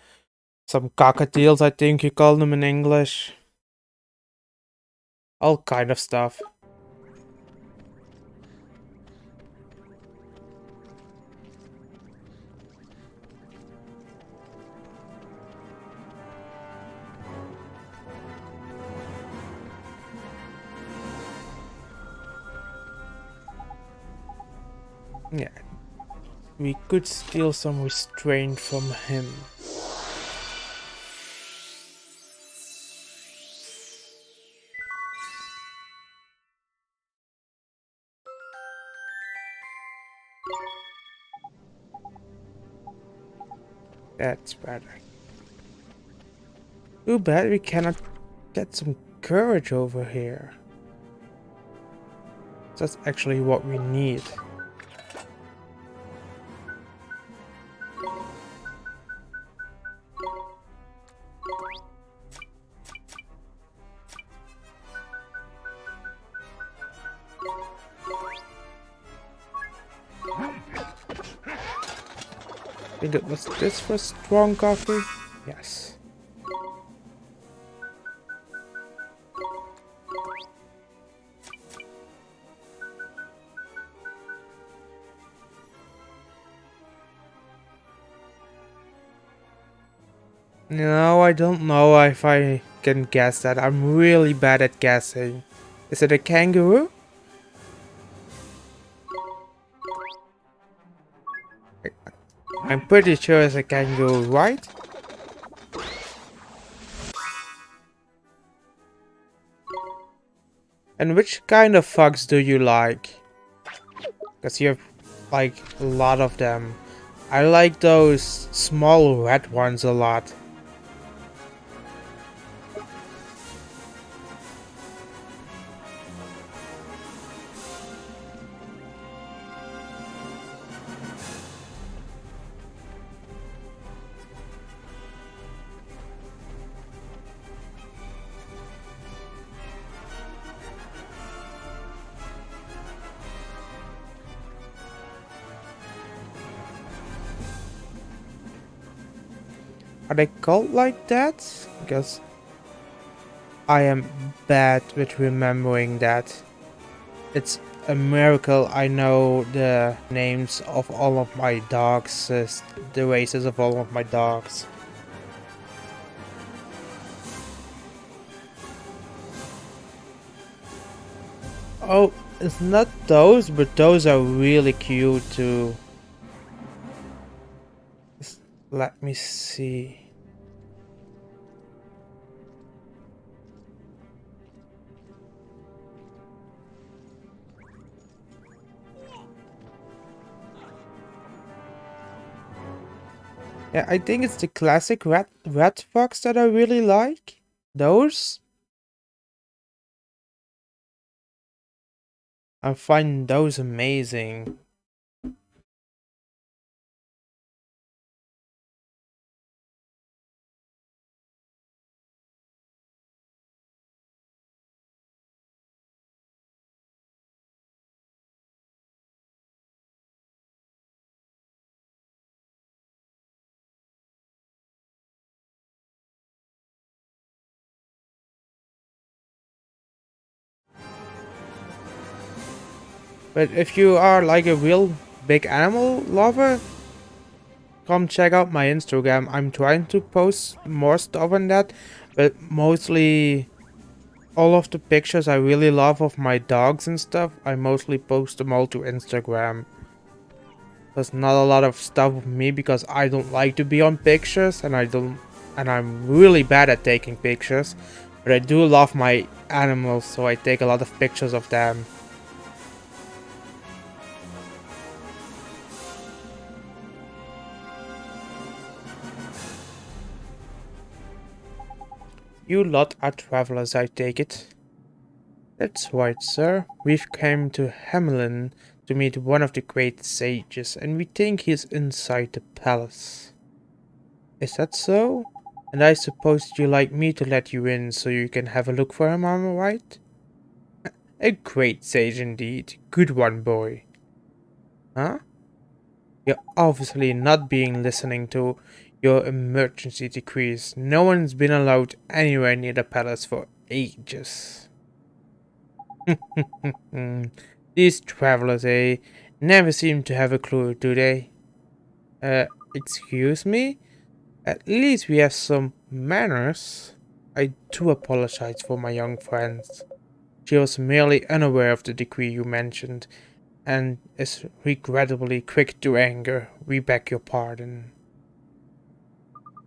cockatiels, I think you call them in English. All kind of stuff. Yeah, we could steal some restraint from him. That's better. Too bad we cannot get some courage over here. That's actually what we need. I think it was this for strong coffee? Yes. No, I don't know if I can guess that. I'm really bad at guessing. Is it a kangaroo? I'm pretty sure it's a kangaroo, right? And which kind of fox do you like? Because you have like a lot of them. I like those small red ones a lot. Are they called like that? Because I am bad with remembering that. It's a miracle I know the names of all of my dogs, the races of all of my dogs. Oh, it's not those, but those are really cute too. Let me see. Yeah, I think it's the classic red fox that I really like. Those. I find those amazing. But if you are like a real big animal lover, come check out my Instagram. I'm trying to post more stuff on that, but mostly all of the pictures I really love of my dogs and stuff, I mostly post them all to Instagram. There's not a lot of stuff of me because I don't like to be on pictures and I'm really bad at taking pictures. But I do love my animals, so I take a lot of pictures of them. You lot are travelers, I take it. That's right, sir. We've come to Hamelin to meet one of the great sages, and we think he's inside the palace. Is that so? And I suppose you'd like me to let you in so you can have a look for him, am I right? A great sage indeed. Good one, boy. Huh? You're obviously not being listening to your emergency decrees. No one's been allowed anywhere near the palace for ages. These travelers, never seem to have a clue, do they? Excuse me? At least we have some manners. I do apologize for my young friends. She was merely unaware of the decree you mentioned, and is regrettably quick to anger. We beg your pardon.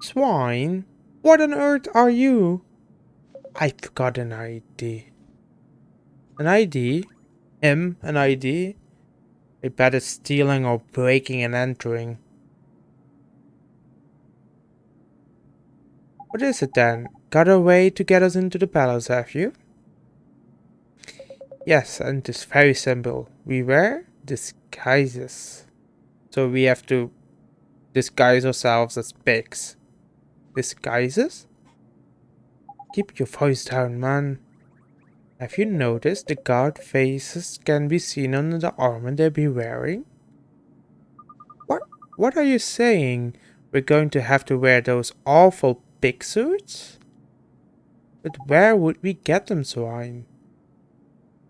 Swine? What on earth are you? I've got an ID. An ID? Him? An ID? I bet it's stealing or breaking and entering. What is it then? Got a way to get us into the palace, have you? Yes, and it's very simple. We wear disguises. So we have to disguise ourselves as pigs. Disguises? Keep your voice down, man. Have you noticed the guard faces can be seen under the armor they be wearing? What are you saying? We're going to have to wear those awful pig suits? But where would we get them, swine?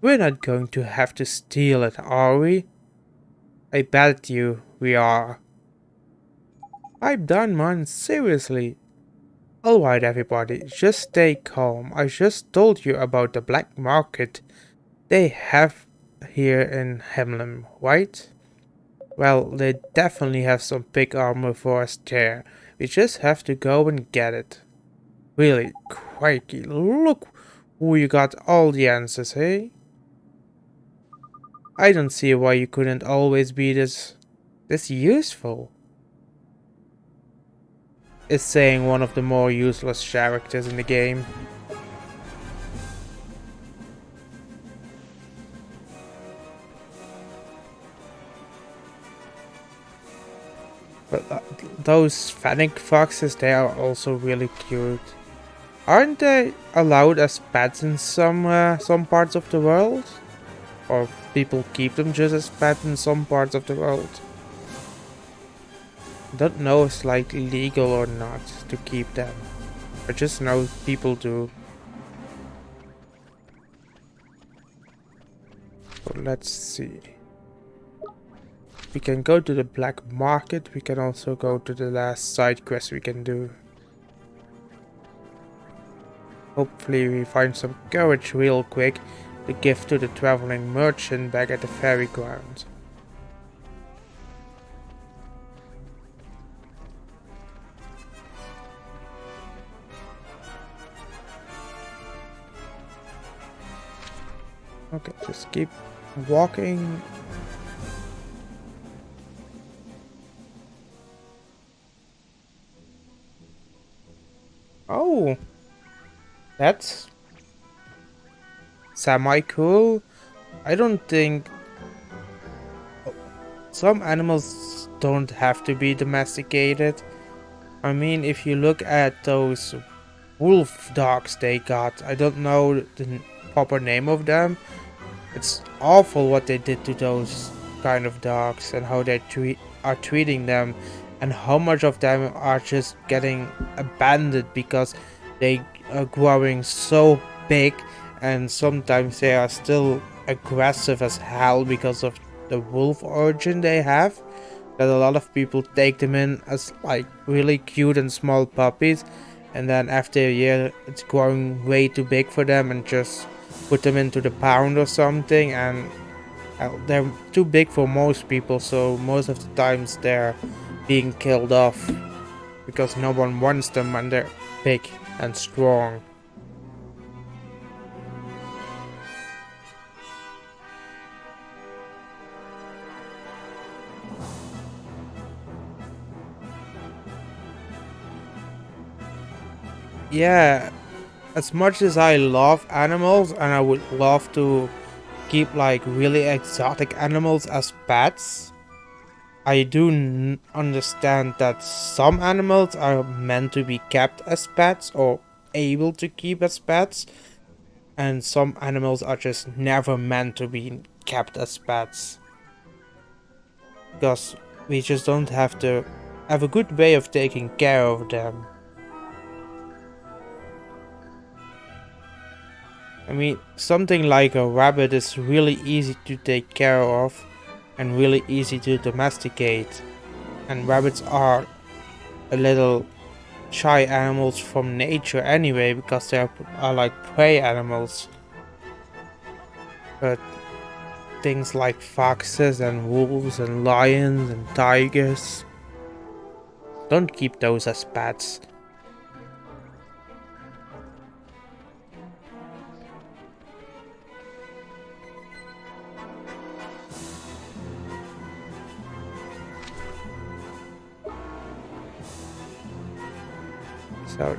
We're not going to have to steal it, are we? I bet you we are. I'm done, man, seriously. Alright, everybody, just stay calm. I just told you about the black market they have here in Hemlem, right? Well, they definitely have some big armor for us there. We just have to go and get it. Really, crikey, look who you got all the answers, eh? I don't see why you couldn't always be this useful. Is saying one of the more useless characters in the game. But those fennec foxes, they are also really cute. Aren't they allowed as pets in some parts of the world? Or people keep them just as pets in some parts of the world? Don't know if it's like legal or not to keep them. I just know people do. So let's see. We can go to the black market. We can also go to the last side quest we can do. Hopefully we find some courage real quick to give to the traveling merchant back at the ferry ground. Okay, just keep walking. Oh, that's semi-cool. I don't think some animals don't have to be domesticated. I mean, if you look at those wolf dogs they got, I don't know the proper name of them. It's awful what they did to those kind of dogs and how they are treating them, and how much of them are just getting abandoned because they are growing so big, and sometimes they are still aggressive as hell because of the wolf origin they have, that a lot of people take them in as like really cute and small puppies, and then after a year it's growing way too big for them and just put them into the pound or something, and they're too big for most people, so most of the times they're being killed off because no one wants them when they're big and strong. Yeah, as much as I love animals and I would love to keep like really exotic animals as pets, I do understand that some animals are meant to be kept as pets or able to keep as pets, and some animals are just never meant to be kept as pets. Because we just don't have a good way of taking care of them. I mean, something like a rabbit is really easy to take care of and really easy to domesticate. And rabbits are a little shy animals from nature anyway, because they are like prey animals. But things like foxes and wolves and lions and tigers, don't keep those as pets. So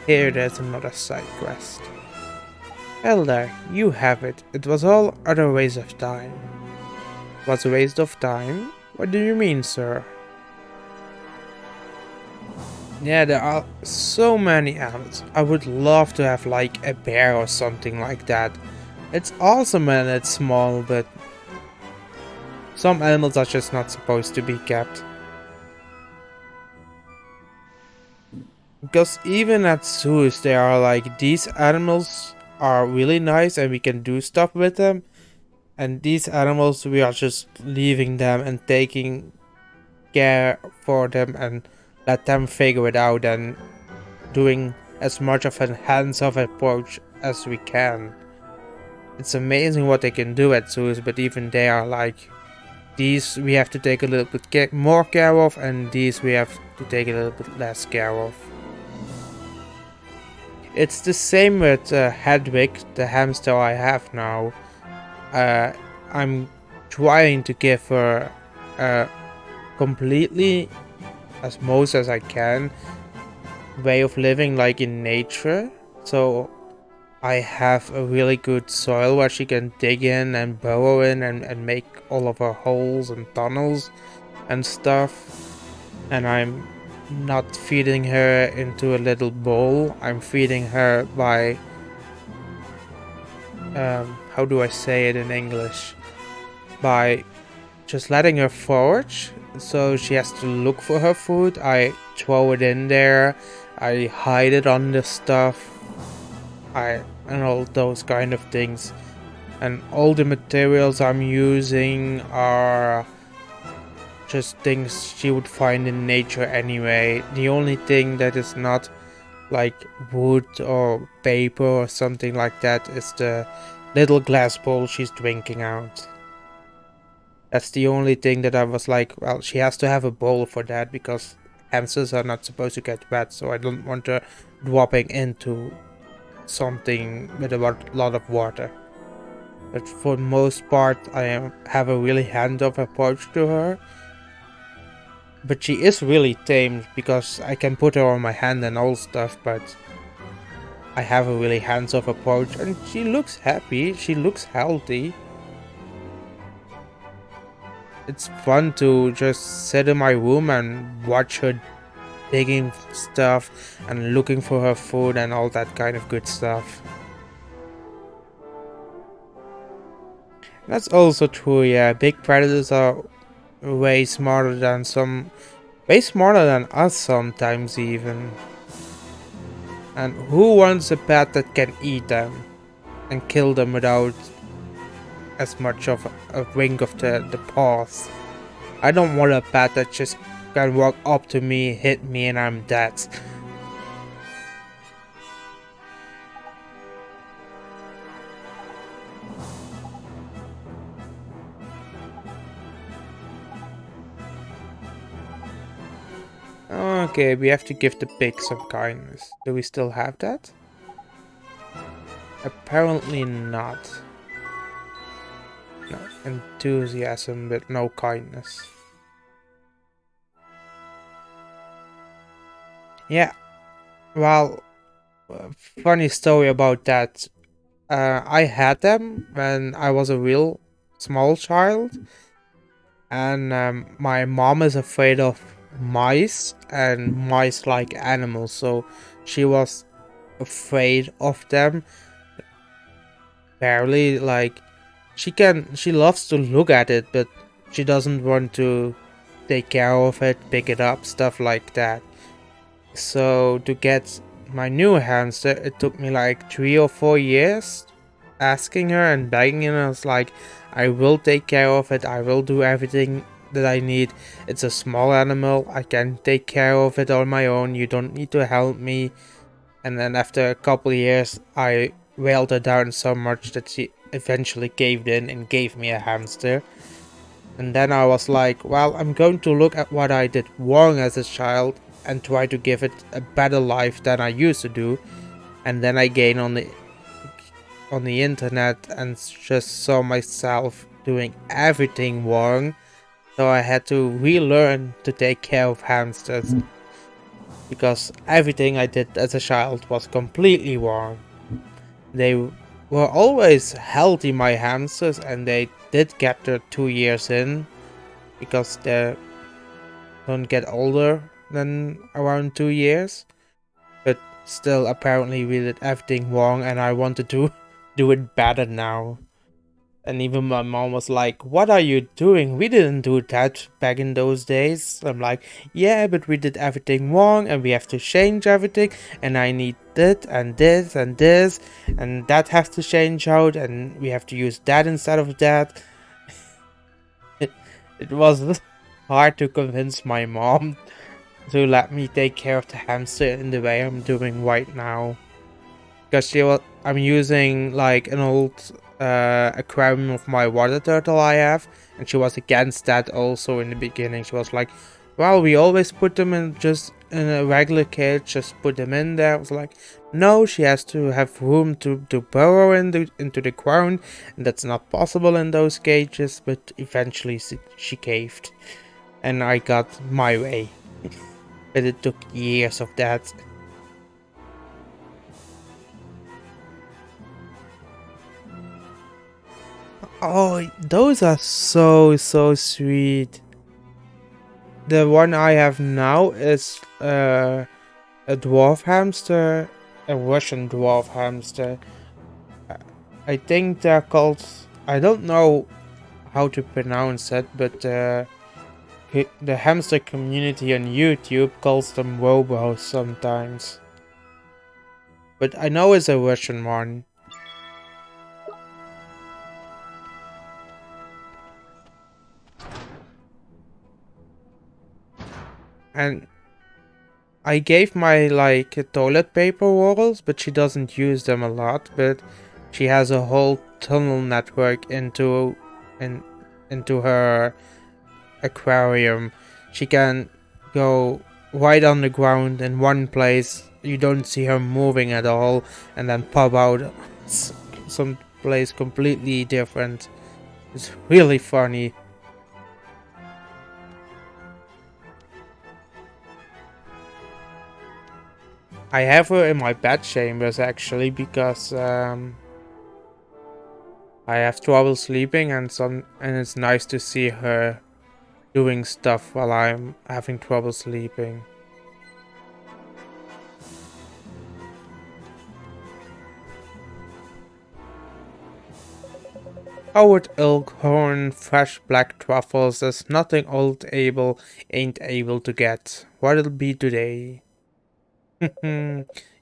there's another side quest. Elder, you have it. It was all utter waste of time. Was a waste of time? What do you mean, sir? Yeah, there are so many animals. I would love to have like a bear or something like that. It's awesome when it's small, but some animals are just not supposed to be kept. Because even at zoos, they are like, these animals are really nice and we can do stuff with them. And these animals, we are just leaving them and taking care for them and let them figure it out and doing as much of a hands-off approach as we can. It's amazing what they can do at zoos, but even they are like, these we have to take a little bit more care of, and these we have to take a little bit less care of. It's the same with Hedwig, the hamster I have now. I'm trying to give her completely, as most as I can, way of living like in nature. So I have a really good soil where she can dig in and burrow in and make all of her holes and tunnels and stuff. And I'm not feeding her into a little bowl. I'm feeding her by how do I say it in English? By just letting her forage so she has to look for her food. I throw it in there, I hide it under stuff, and all those kind of things. And all the materials I'm using are just things she would find in nature anyway. The only thing that is not like wood or paper or something like that is the little glass bowl she's drinking out. That's the only thing that I was like, well, she has to have a bowl for that because hamsters are not supposed to get wet, so I don't want her dropping into something with a lot of water. But for the most part, have a really hands-off approach to her. But she is really tamed because I can put her on my hand and all stuff, but I have a really hands-off approach and she looks happy, she looks healthy. It's fun to just sit in my room and watch her digging stuff and looking for her food and all that kind of good stuff. That's also true, yeah. Big predators are way smarter than way smarter than us sometimes even. And who wants a pet that can eat them and kill them without as much of a wink of the paws? I don't want a pet that just can walk up to me, hit me, and I'm dead. Okay, we have to give the pig some kindness. Do we still have that? Apparently not. No, enthusiasm but no kindness. Yeah, well, funny story about that. I had them when I was a real small child, and my mom is afraid of mice and mice like animals, so she was afraid of them. Barely, like she loves to look at it, but she doesn't want to take care of it, pick it up, stuff like that. So to get my new hamster, it took me like 3 or 4 years asking her and begging her. I was like, I will take care of it, I will do everything that I need. It's a small animal, I can take care of it on my own, you don't need to help me. And then after a couple of years, I wailed her down so much that she eventually caved in and gave me a hamster. And then I was like, well, I'm going to look at what I did wrong as a child and try to give it a better life than I used to do. And then I gained on the internet and just saw myself doing everything wrong. So I had to relearn to take care of hamsters. Because everything I did as a child was completely wrong. They were always healthy, my hamsters, and they did get their 2 years in. Because they don't get older than around 2 years. But still, apparently we did everything wrong and I wanted to do it better now. And even my mom was like, what are you doing? We didn't do that back in those days. I'm like, yeah, but we did everything wrong and we have to change everything. And I need that and this and this. And that has to change out and we have to use that instead of that. It was hard to convince my mom to let me take care of the hamster in the way I'm doing right now. Because I'm using like an old aquarium of my water turtle I have, and she was against that also in the beginning. She was like, well, we always put them in just in a regular cage, just put them in there. I was like, no, she has to have room to burrow into the ground, and that's not possible in those cages. But eventually she caved and I got my way. But it took years of that. Oh, those are so sweet. The one I have now is a dwarf hamster, a Russian dwarf hamster. Uh, I think they're called, I don't know how to pronounce it, but the hamster community on YouTube calls them robos sometimes. But I know it's a Russian one. And I gave my toilet paper rolls, but she doesn't use them a lot. But she has a whole tunnel network into her aquarium. She can go right on the ground in one place. You don't see her moving at all, and then pop out some place completely different. It's really funny. I have her in my bed chambers actually because I have trouble sleeping, and it's nice to see her doing stuff while I'm having trouble sleeping. Howard Elkhorn, fresh black truffles, there's nothing ain't able to get. What'll be today?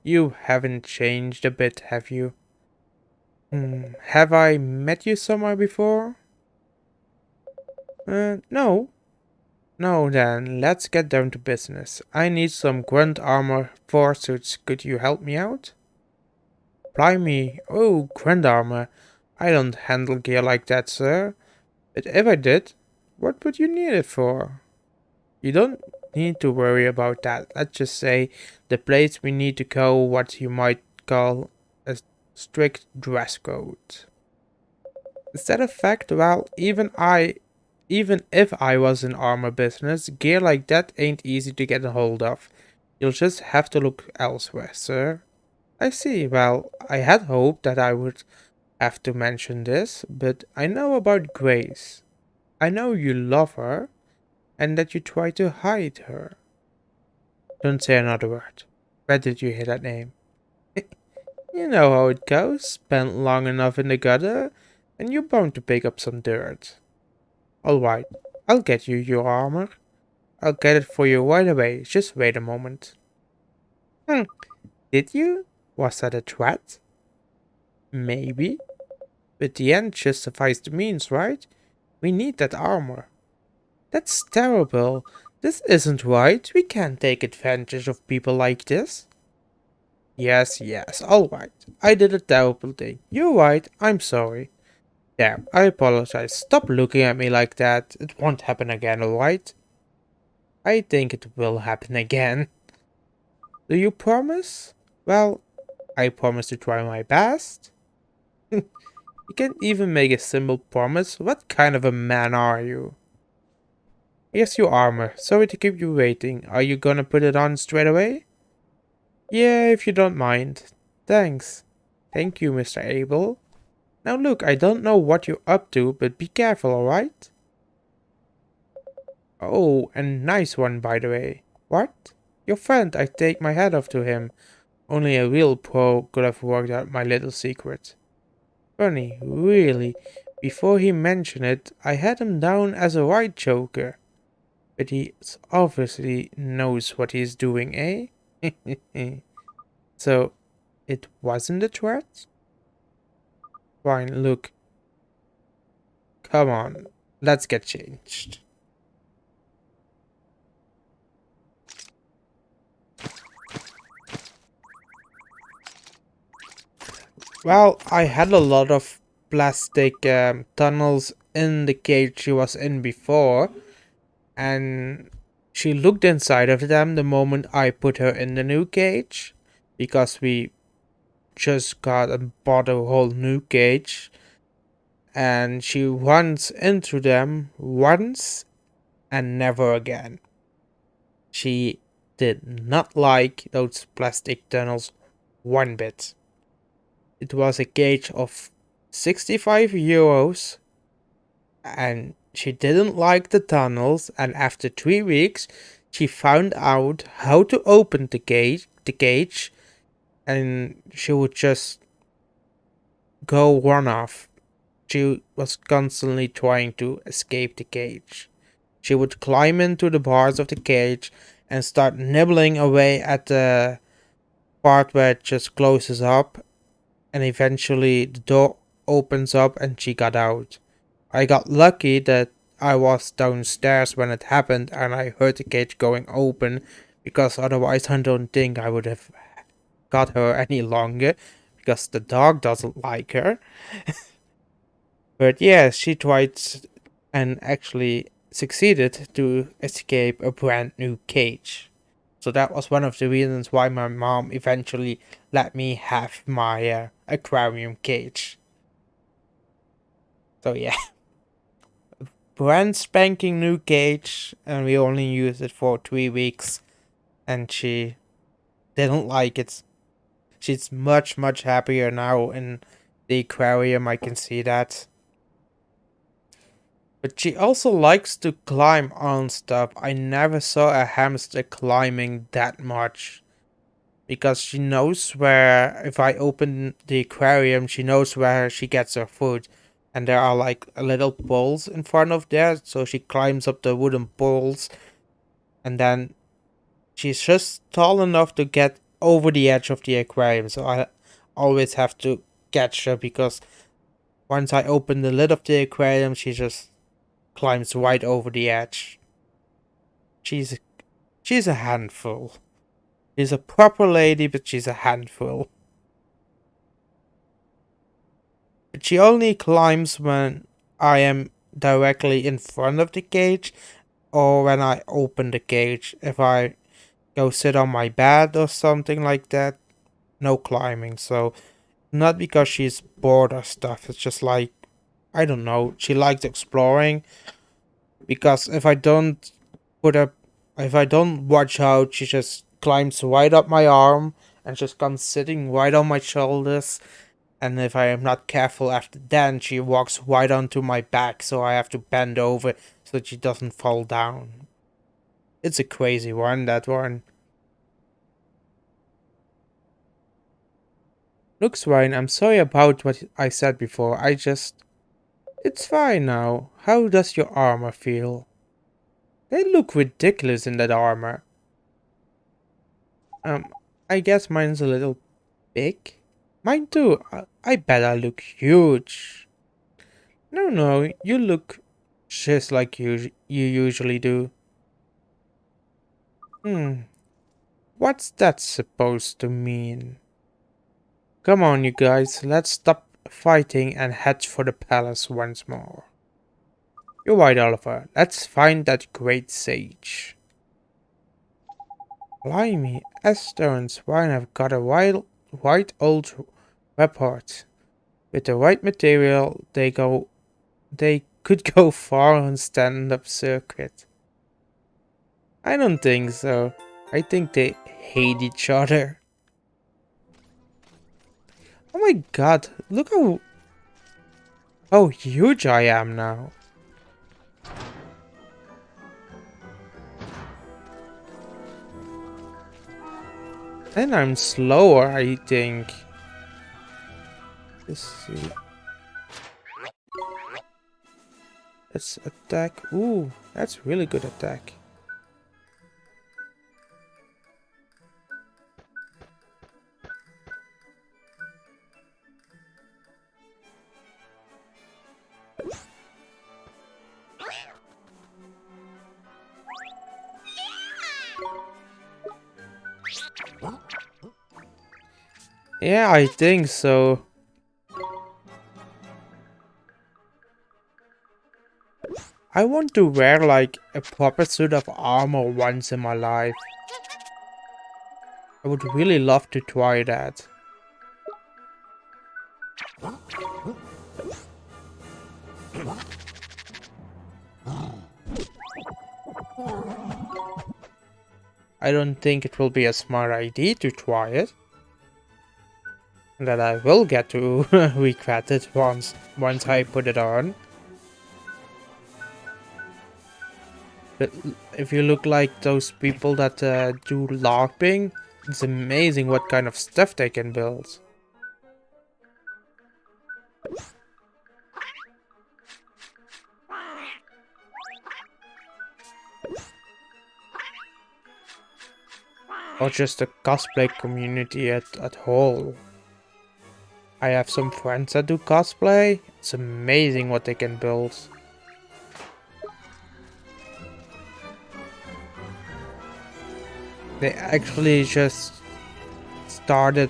You haven't changed a bit, have you? Have I met you somewhere before? No. No then, let's get down to business. I need some grunt armor forsuits. Could you help me out? Blimey, oh, grunt armor. I don't handle gear like that, sir. But if I did, what would you need it for? You don't need to worry about that. Let's just say the place we need to go what you might call a strict dress code. Is that a fact? Well, even if I was in armor business, gear like that ain't easy to get a hold of. You'll just have to look elsewhere, sir. I see. Well, I had hoped that I would have to mention this, but I know about Grace. I know you love her, and that you try to hide her. Don't say another word. Where did you hear that name? You know how it goes. Spent long enough in the gutter, and you're bound to pick up some dirt. Alright, I'll get you your armor. I'll get it for you right away. Just wait a moment. Did you? Was that a threat? Maybe. But the end justifies the means, right? We need that armor. That's terrible. This isn't right. We can't take advantage of people like this. Yes, alright. I did a terrible thing. You're right, I'm sorry. There, I apologize. Stop looking at me like that. It won't happen again, alright? I think it will happen again. Do you promise? Well, I promise to try my best. You can't even make a simple promise. What kind of a man are you? Here's your armor. Sorry to keep you waiting. Are you gonna put it on straight away? Yeah, if you don't mind. Thanks. Thank you, Mr. Abel. Now look, I don't know what you're up to, but be careful, alright? Oh, a nice one, by the way. What? Your friend, I take my hat off to him. Only a real pro could have worked out my little secret. Funny, really. Before he mentioned it, I had him down as a right joker. But he obviously knows what he's doing, eh? So, it wasn't a threat? Fine, look. Come on, let's get changed. Well, I had a lot of plastic tunnels in the cage she was in before, and she looked inside of them the moment I put her in the new cage, because we just got and bought a whole new cage, and she runs into them once and never again. She did not like those plastic tunnels one bit. It was a cage of 65 euros, and she didn't like the tunnels, and after 3 weeks she found out how to open the cage, and she would just go run off. She was constantly trying to escape the cage. she would climb into the bars of the cage and start nibbling away at the part where it just closes up, and eventually the door opens up and she got out. I got lucky that I was downstairs when it happened and I heard the cage going open, because otherwise I don't think I would have got her any longer, because the dog doesn't like her. But yeah, she tried and actually succeeded to escape a brand new cage. So that was one of the reasons why my mom eventually let me have my aquarium cage. So yeah, brand spanking new cage, and we only used it for 3 weeks, and she didn't like it. She's much happier now in the aquarium, I can see that. But she also likes to climb on stuff. I never saw a hamster climbing that much. Because she knows where, if I open the aquarium, she knows where she gets her food. And there are like little poles in front of there. So she climbs up the wooden poles. And then she's just tall enough to get over the edge of the aquarium. So I always have to catch her, because once I open the lid of the aquarium, she just climbs right over the edge. She's she's a handful. She's a proper lady, but she's a handful. But she only climbs when I am directly in front of the cage, or when I open the cage. If I go sit on my bed or something like that, no climbing. So not because she's bored or stuff. It's just like, I don't know, she likes exploring. Because if I don't watch out, she just climbs right up my arm and just comes sitting right on my shoulders. And if I am not careful after then, she walks right onto my back, so I have to bend over so that she doesn't fall down. It's a crazy one, that one. Looks fine, I'm sorry about what I said before, It's fine now. How does your armor feel? They look ridiculous in that armor. I guess mine's a little big. Mine too. I bet I look huge. No, you look just like you usually do. What's that supposed to mean? Come on, you guys, let's stop fighting and head for the palace once more. You're right, Oliver. Let's find that great sage. Blimey, Esther and Swine have got a white old report. With the right material, they could go far on stand-up circuit. I don't think so. I think they hate each other. Oh my god, look how huge I am now. And I'm slower, I think. Let's see. Let's attack. Ooh, that's really good attack. Yeah, I think so. I want to wear like a proper suit of armor once in my life. I would really love to try that. I don't think it will be a smart idea to try it. And that I will get to regret it once I put it on. But if you look like those people that do LARPing, it's amazing what kind of stuff they can build. or just the cosplay community at whole. I have some friends that do cosplay. It's amazing what they can build. They actually just started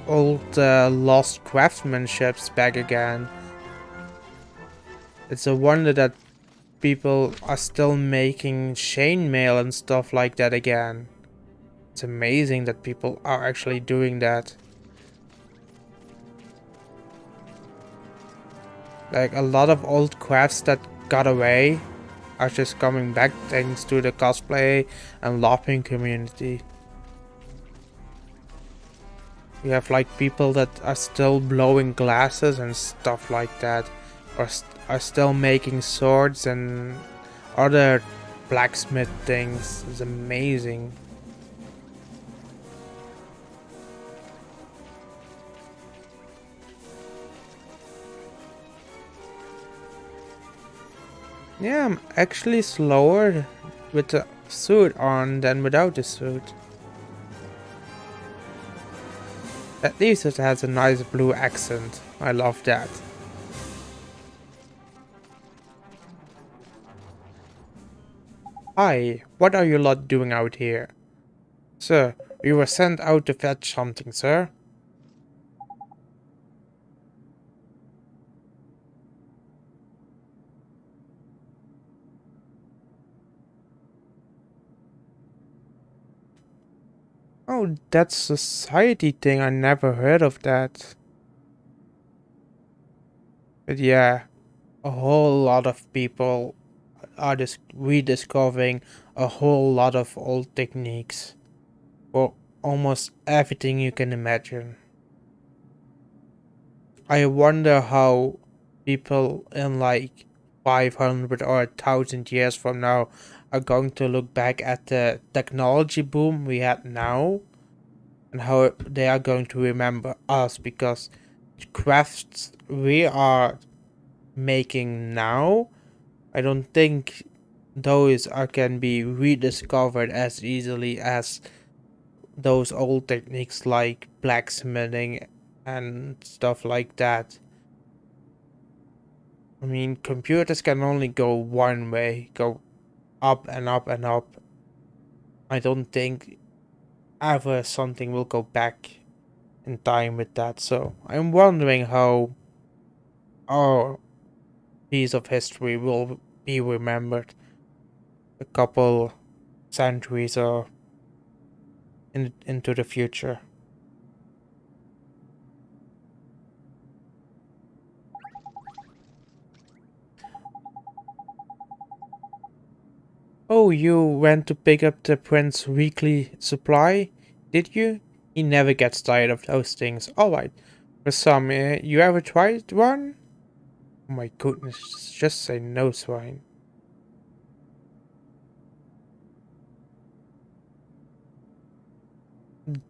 old lost craftsmanships back again. It's a wonder that people are still making chainmail and stuff like that again. It's amazing that people are actually doing that. Like a lot of old crafts that got away are just coming back thanks to the cosplay and LARPing community. You have like people that are still blowing glasses and stuff like that, or are still making swords and other blacksmith things. It's amazing. Yeah, I'm actually slower with the suit on than without the suit. At least it has a nice blue accent. I love that. Hi, what are you lot doing out here? Sir, we were sent out to fetch something, sir. Oh, that's society thing. I never heard of that. But yeah, a whole lot of people are just rediscovering a whole lot of old techniques for almost everything you can imagine. I wonder how people in like 500 or 1,000 years from now are going to look back at the technology boom we had now and how they are going to remember us, because crafts we are making now, I don't think those can be rediscovered as easily as those old techniques like blacksmithing and stuff like that. I mean, computers can only go one way, go up and up and up. I don't think ever something will go back in time with that. So I'm wondering how our piece of history will be remembered a couple centuries or into the future. Oh, you went to pick up the prince's weekly supply, did you? He never gets tired of those things. Alright. For some, you ever tried one? Oh my goodness, just say no, swine.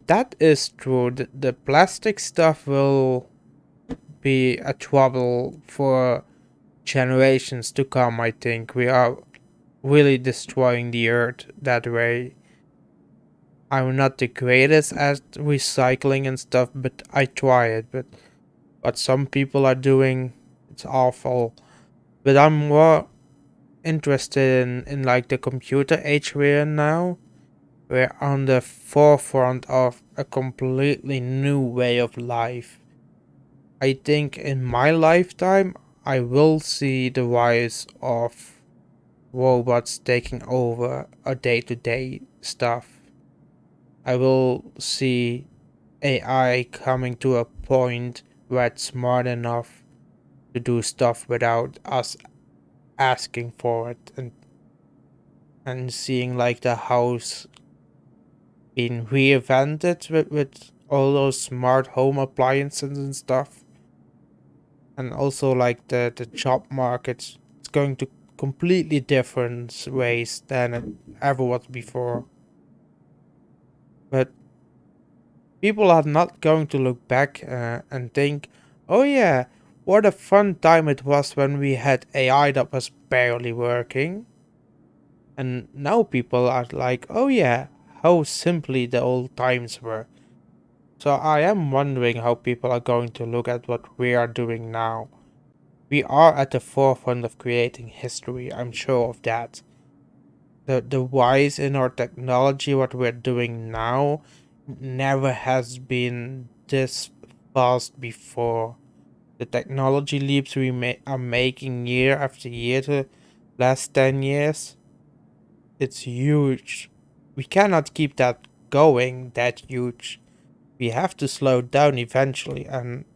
That is true. The plastic stuff will be a trouble for generations to come, I think. We are really destroying the earth that way. I'm not the greatest at recycling and stuff, but I try it. But what some people are doing, it's awful. But I'm more interested in like the computer age we're in now. We're on the forefront of a completely new way of life. I think in my lifetime, I will see the rise of robots taking over our day-to-day stuff. I will see AI coming to a point where it's smart enough to do stuff without us asking for it, and seeing like the house being reinvented with all those smart home appliances and stuff. And also like the job market, it's going to completely different ways than it ever was before. But people are not going to look back and think, oh yeah, what a fun time it was when we had AI that was barely working. And now people are like, oh yeah, how simply the old times were. So I am wondering how people are going to look at what we are doing now. We are at the forefront of creating history, I'm sure of that. The rise in our technology, what we're doing now, never has been this fast before. The technology leaps we are making year after year to last 10 years, it's huge. We cannot keep that going that huge. We have to slow down eventually, and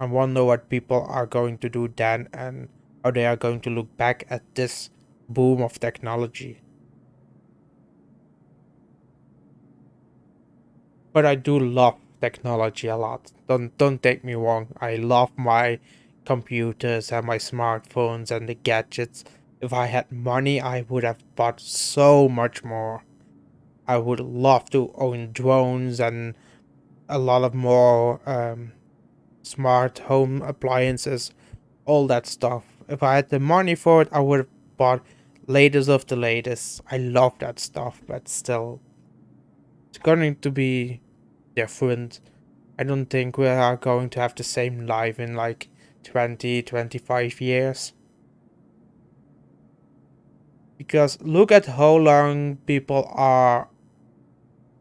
I wonder what people are going to do then and how they are going to look back at this boom of technology. But I do love technology a lot. Don't take me wrong. I love my computers and my smartphones and the gadgets. If I had money, I would have bought so much more. I would love to own drones and a lot of more smart home appliances, all that stuff. If I had the money for it, I would have bought latest of the latest. I love that stuff, but still, it's going to be different. I don't think we are going to have the same life in like 20, 25 years. Because look at how long people are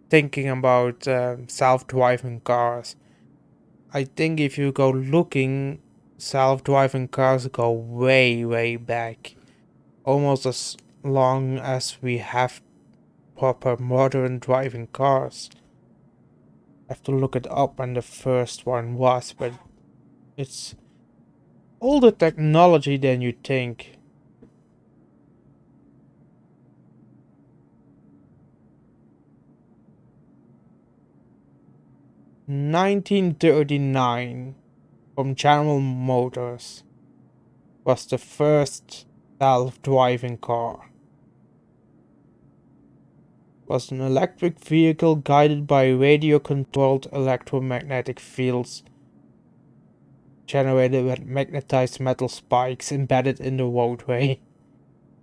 thinking about self-driving cars. I think if you go looking, self-driving cars go way, way back. Almost as long as we have proper modern driving cars. I have to look it up when the first one was, but it's older technology than you think. 1939 from General Motors was the first self-driving car. It was an electric vehicle guided by radio-controlled electromagnetic fields generated with magnetized metal spikes embedded in the roadway.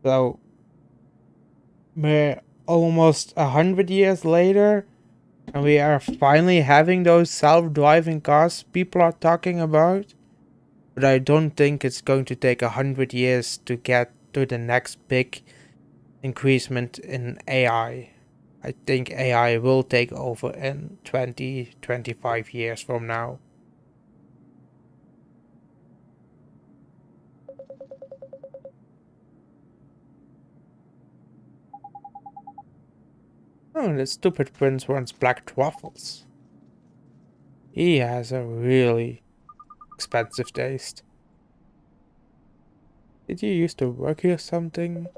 So we're almost 100 years later, and we are finally having those self-driving cars people are talking about. But I don't think it's going to take 100 years to get to the next big increasement in AI. I think AI will take over in 20, 25 years from now. Oh, the stupid prince wants black truffles. He has a really expensive taste. Did you used to work here or something?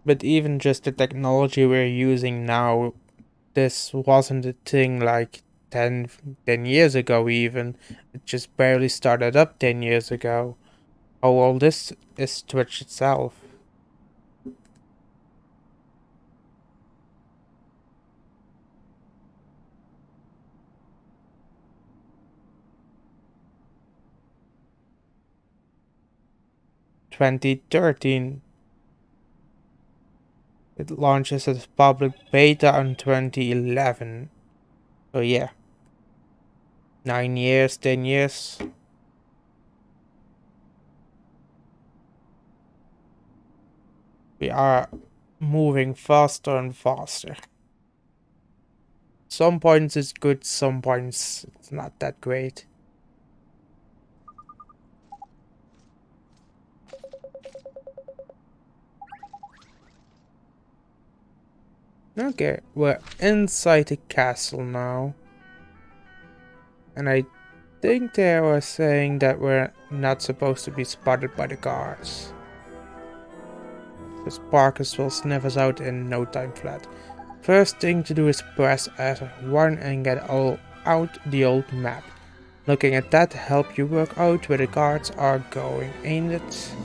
But even just the technology we're using now, this wasn't a thing like 10 years ago even. It just barely started up 10 years ago. How old is Twitch itself? "2013". It launches as public beta in 2011. So yeah, 9 years, 10 years. We are moving faster and faster. Some points it's good, some points it's not that great. Okay, we're inside the castle now. And I think they were saying that we're not supposed to be spotted by the guards. Because Parkers will sniff us out in no time flat. First thing to do is press R1 and get out the old map. Looking at that help you work out where the guards are going, ain't it?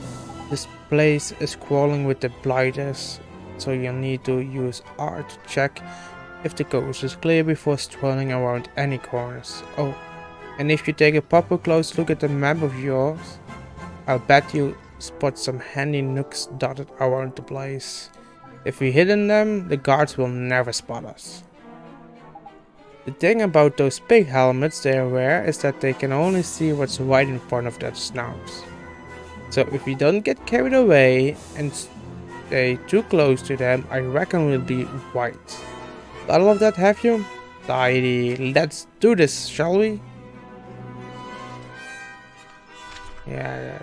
This place is crawling with the blighters, so you'll need to use R to check if the coast is clear before strolling around any corners. Oh, and if you take a proper close look at the map of yours, I'll bet you spot some handy nooks dotted around the place. If we hidden them, the guards will never spot us. The thing about those big helmets they wear is that they can only see what's right in front of their snouts. So if we don't get carried away and stay too close to them, I reckon we'll be right. Got all of that, have you? Tidy. Let's do this, shall we? Yeah.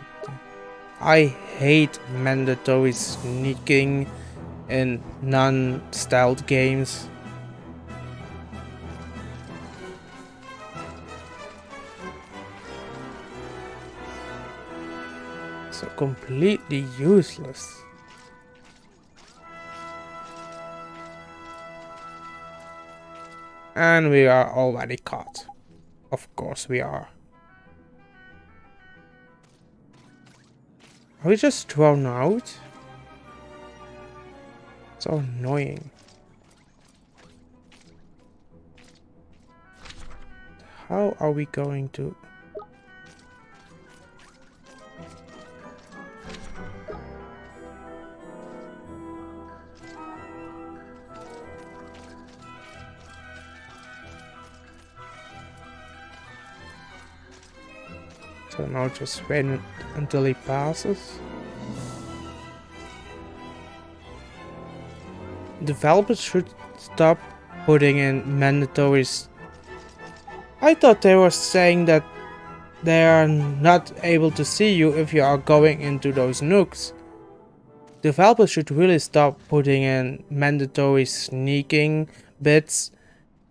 I hate mandatory sneaking in non-stealth games. So completely useless. And we are already caught. Of course we are. Are we just thrown out? So annoying. How are we going to... So now just wait until he passes. Developers should stop putting in mandatory... I thought they were saying that they are not able to see you if you are going into those nooks. Developers should really stop putting in mandatory sneaking bits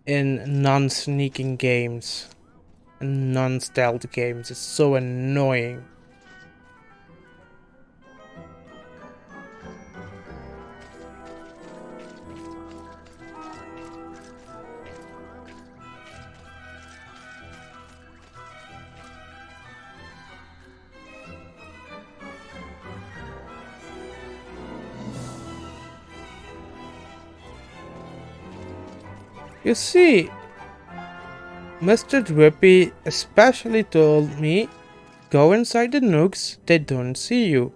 in non-sneaking games. Non-stealth games. It's so annoying. You see, Mr. Drippy especially told me, go inside the nooks, they don't see you.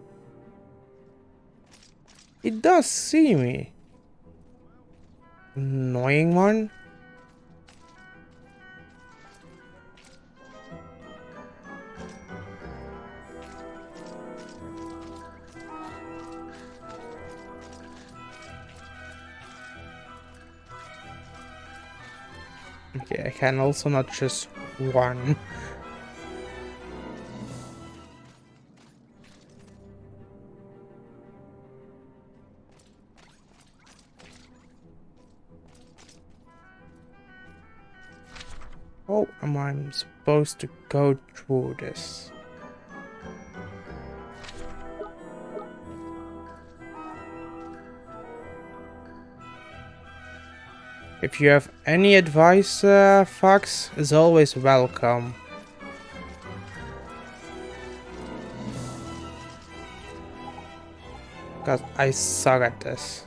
He does see me. Annoying one. Okay, I can also not just run. How am I supposed to go through this? If you have any advice, Fox, is always welcome. Because I suck at this.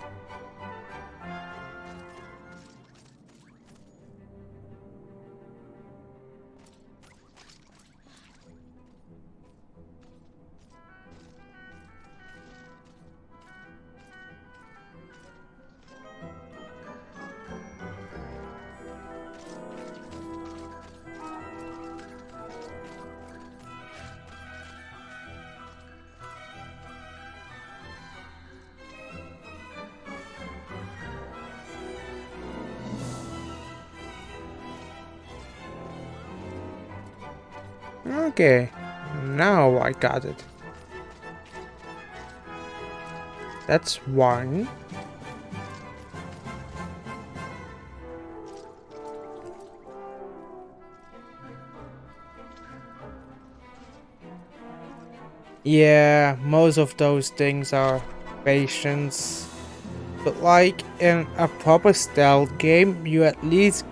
Okay, now I got it. That's one. Yeah, most of those things are patience. But like in a proper stealth game, you at least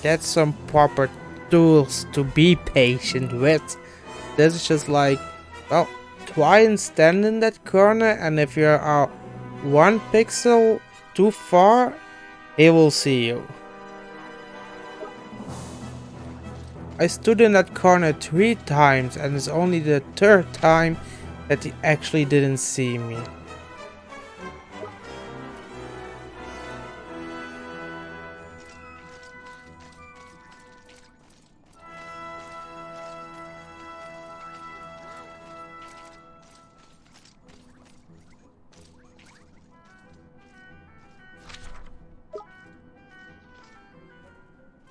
get some proper tools to be patient with. This is just like, well, try and stand in that corner, and if you are 1 pixel too far, he will see you. I stood in that corner 3 times, and it's only the 3rd time that he actually didn't see me.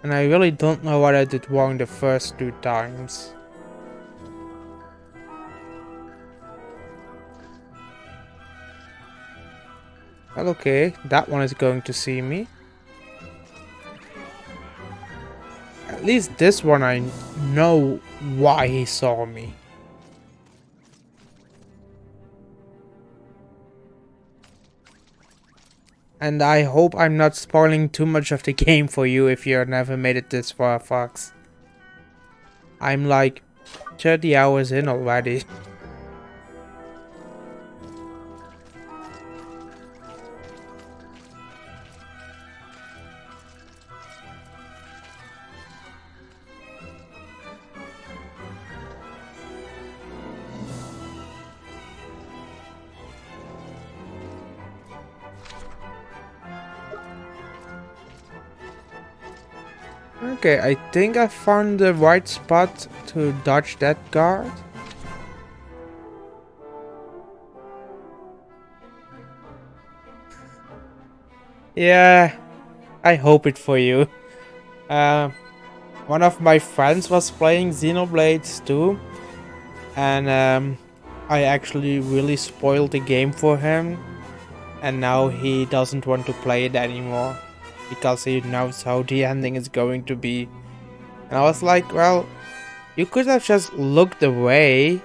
And I really don't know what I did wrong the first 2 times. Well, okay, that one is going to see me. At least this one I know why he saw me. And I hope I'm not spoiling too much of the game for you if you've never made it this far, Fox. I'm like 30 hours in already. Okay, I think I found the right spot to dodge that guard. Yeah, I hope it for you. One of my friends was playing Xenoblades 2, and I actually really spoiled the game for him, and now he doesn't want to play it anymore because he knows how the ending is going to be. And I was like, well, you could have just looked away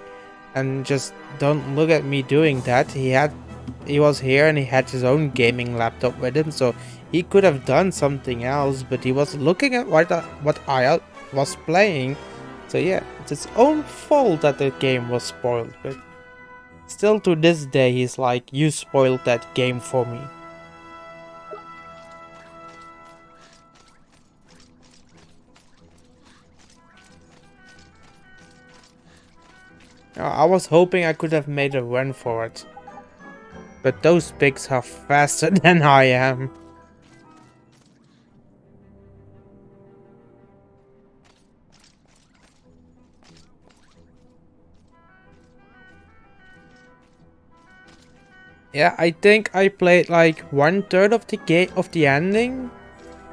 and just don't look at me doing that. He was here and he had his own gaming laptop with him, so he could have done something else, but he was looking at what I was playing. So yeah, it's his own fault that the game was spoiled, but still to this day he's like, you spoiled that game for me. I was hoping I could have made a run for it, but those pigs are faster than I am. Yeah, I think I played like 1/3 of the ending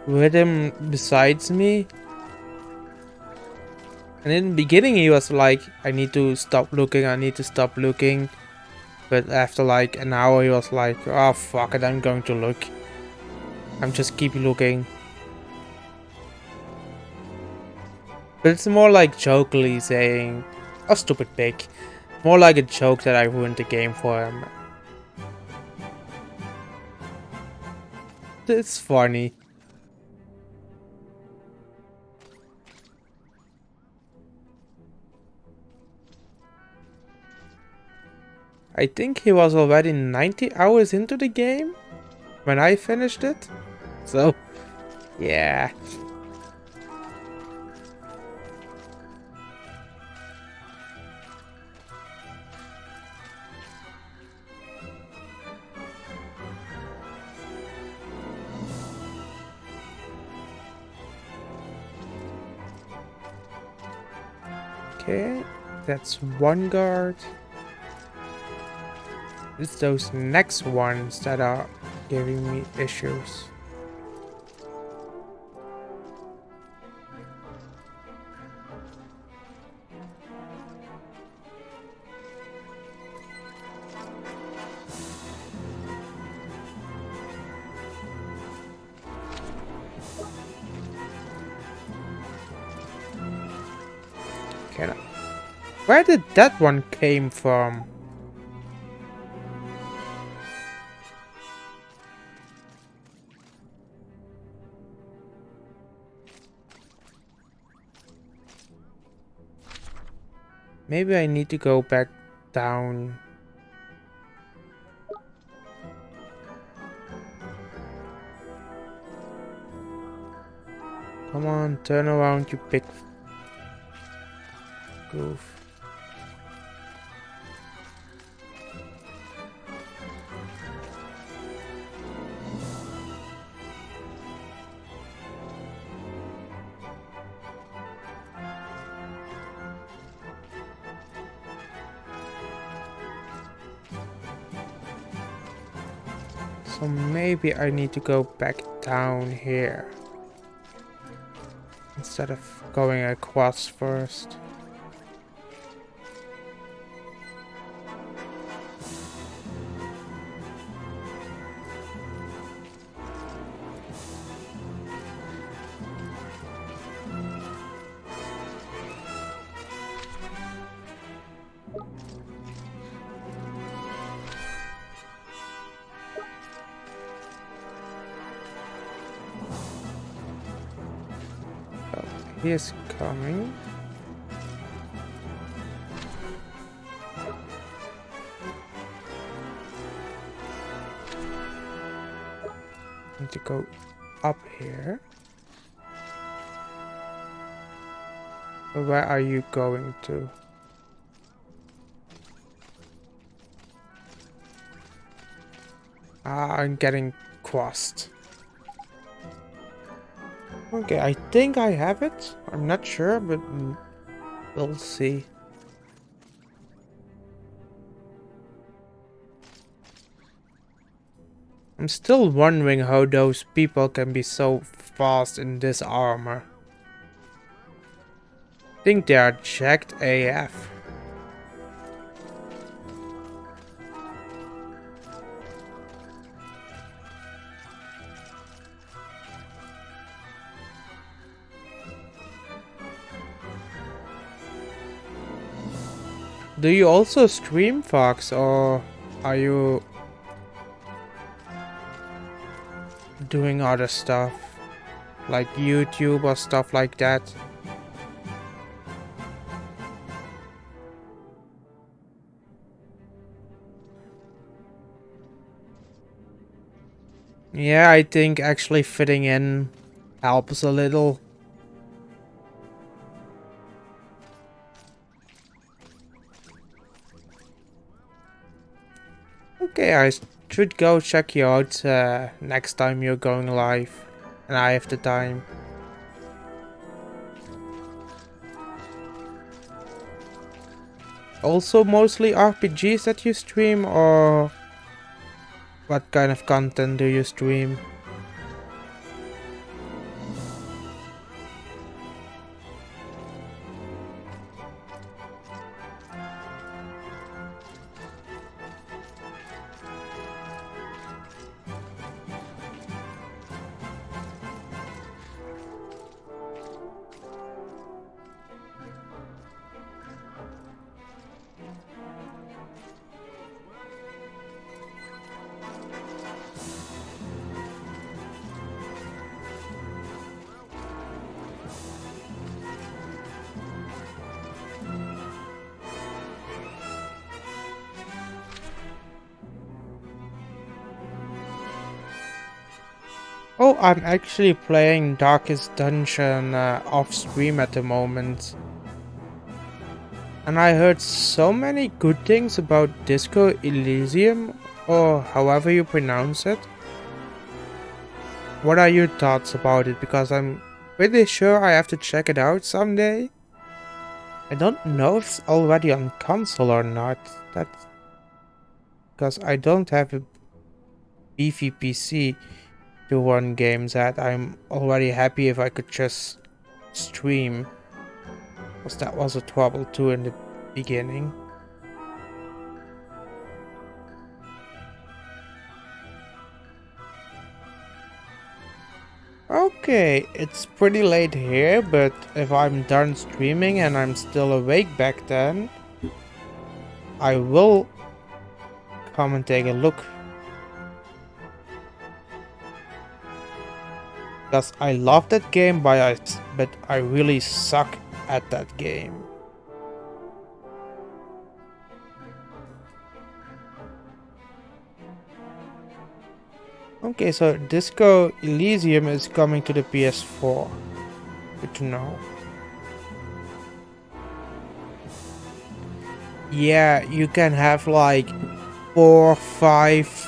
with him besides me. And in the beginning he was like, I need to stop looking, I need to stop looking. But after like an hour he was like, oh fuck it, I'm going to look. I'm just keep looking. But it's more like jokingly saying, oh stupid pig. More like a joke that I ruined the game for him. It's funny. I think he was already 90 hours into the game when I finished it. So, yeah. Okay, that's one guard. It's those next ones that are giving me issues. Okay, where did that one came from? Maybe I need to go back down. Come on, turn around, you big goof. So maybe I need to go back down here instead of going across first. He is coming. Need to go up here. Where are you going to? I'm getting crossed. Okay, I think I have it. I'm not sure, but we'll see. I'm still wondering how those people can be so fast in this armor. I think they are jacked AF. Do you also stream, Fox, or are you doing other stuff like YouTube or stuff like that? Yeah, I think actually fitting in helps a little. Okay, I should go check you out next time you're going live and I have the time. Also mostly RPGs that you stream, or what kind of content do you stream? Oh, I'm actually playing Darkest Dungeon off stream at the moment. And I heard so many good things about Disco Elysium, or however you pronounce it. What are your thoughts about it? Because I'm pretty sure I have to check it out someday. I don't know if it's already on console or not. That's because I don't have a beefy PC to run games at. I'm already happy if I could just stream, because that was a trouble too in the beginning. Okay, it's pretty late here, but if I'm done streaming and I'm still awake back then, I will come and take a look. Because I love that game, but I really suck at that game. Okay, so Disco Elysium is coming to the PS4. Good to know. Yeah, you can have like 4 or 5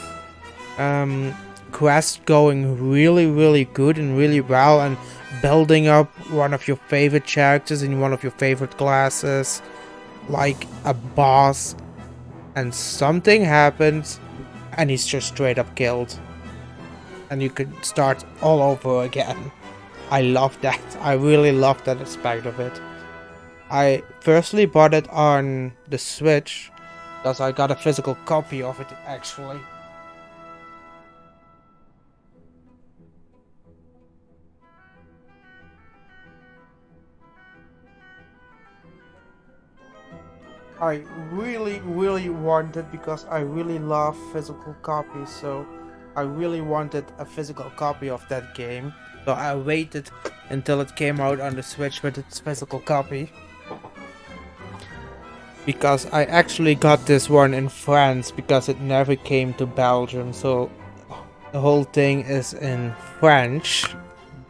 quests going really good and really well, and building up one of your favorite characters in one of your favorite classes, like a boss, and something happens and he's just straight up killed. and you can start all over again. I love that. I really love that aspect of it. I firstly bought it on the Switch because I got a physical copy of it actually. I really wanted, because I really love physical copies, so I really wanted a physical copy of that game. So I waited until it came out on the Switch with its physical copy. Because I actually got this one in France because it never came to Belgium, so the whole thing is in French,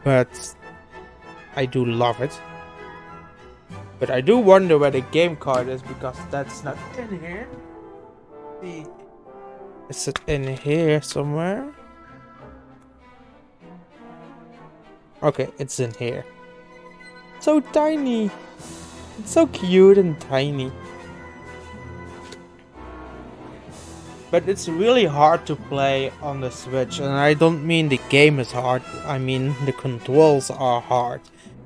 but I do love it. But I do wonder where the game card is, because that's not in here. See, is it in here somewhere? Okay, it's in here. So tiny. It's so cute and tiny. But it's really hard to play on the Switch, and I don't mean the game is hard, I mean the controls are hard.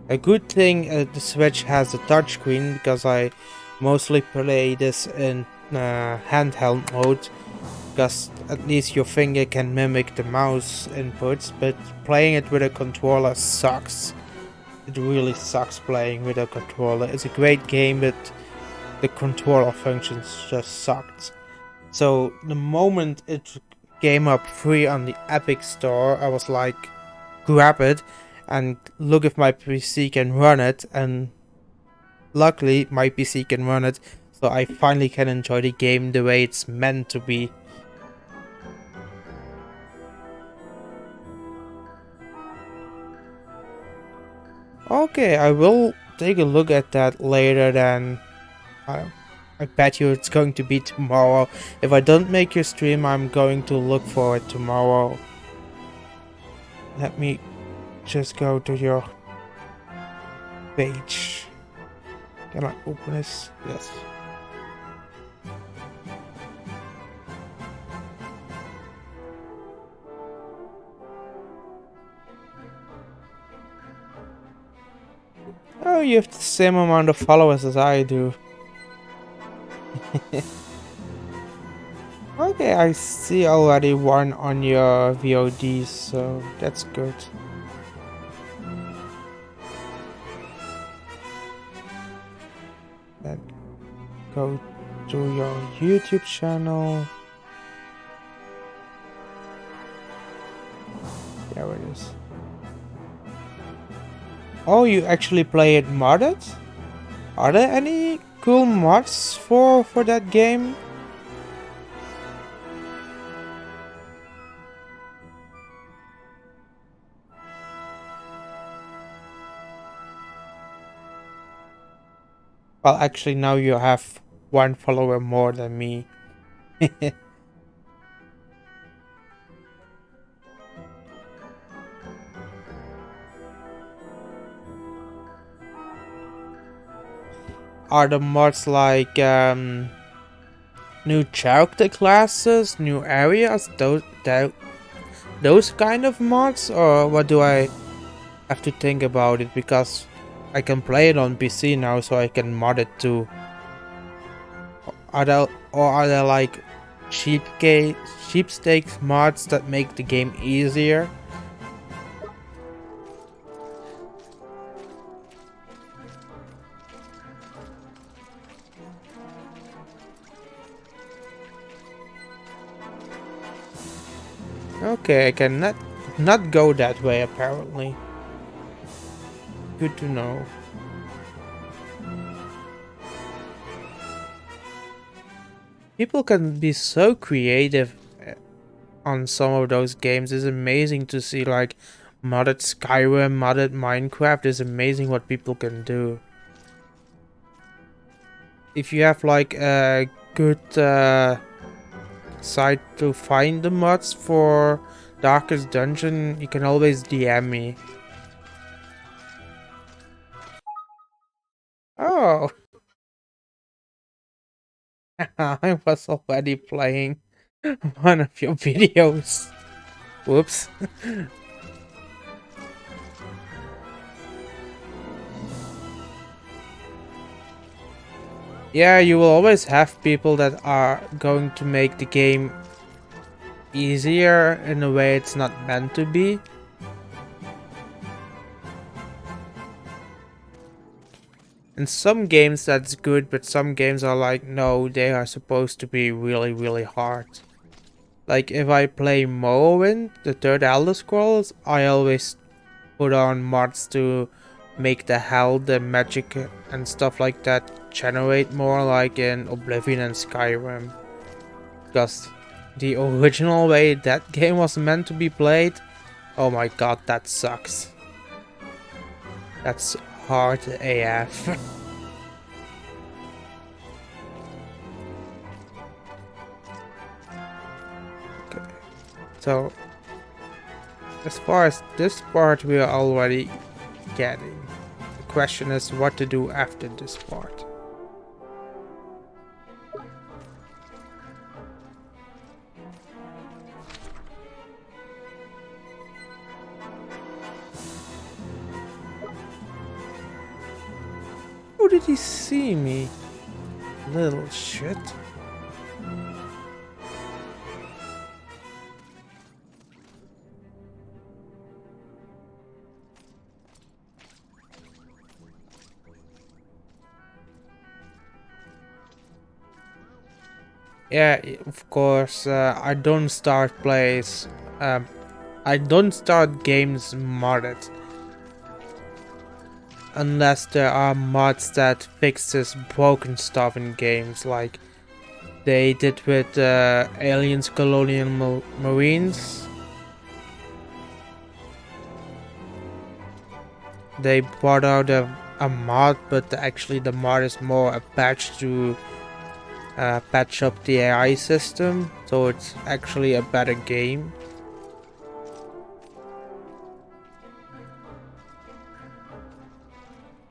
A good thing the Switch has a touchscreen, because I mostly play this in handheld mode, because at least your finger can mimic the mouse inputs, but playing it with a controller sucks. It really sucks playing with a controller. It's a great game, but the controller functions just sucked. So the moment it came up free on the Epic Store, I was like, grab it and look if my PC can run it, and luckily my PC can run it, so I finally can enjoy the game the way it's meant to be. Okay, I will take a look at that later then. I bet you it's going to be tomorrow. If I don't make your stream, I'm going to look for it tomorrow. Let me just go to your page. Can I open this? Yes. Oh, you have the same amount of followers as I do. Okay, I see already one on your VOD, so that's good. Then go to your YouTube channel. There it is. Oh, you actually play it modded? Are there any cool mods for that game? Well, actually, now you have one follower more than me. Are the mods like new character classes, new areas, those kind of mods, or what do I have to think about it? Because I can play it on PC now, so I can mod it too. Are there like cheapstakes mods that make the game easier? Okay, I can not go that way apparently. Good to know. People can be so creative on some of those games. It's amazing to see, like, modded Skyrim, modded Minecraft. It's amazing what people can do. If you have like a good site to find the mods for Darkest Dungeon, you can always DM me. Oh, I was already playing one of your videos. Whoops. Yeah, you will always have people that are going to make the game easier in a way it's not meant to be. In some games that's good, but some games are like, no, they are supposed to be really, really hard. Like if I play Morrowind, the third Elder Scrolls, I always put on mods to make the hell, the magic and stuff like that generate more like in Oblivion and Skyrim. Because the original way that game was meant to be played, oh my god, that sucks. That's hard AF. Okay. So, as far as this part we are already getting. The question is what to do after this part. How did he see me? Little shit. Yeah, of course, I don't start plays. I don't start games modded. Unless there are mods that fixes broken stuff in games, like they did with Aliens Colonial Marines. They brought out a mod, but actually the mod is more a patch to patch up the AI system, so it's actually a better game.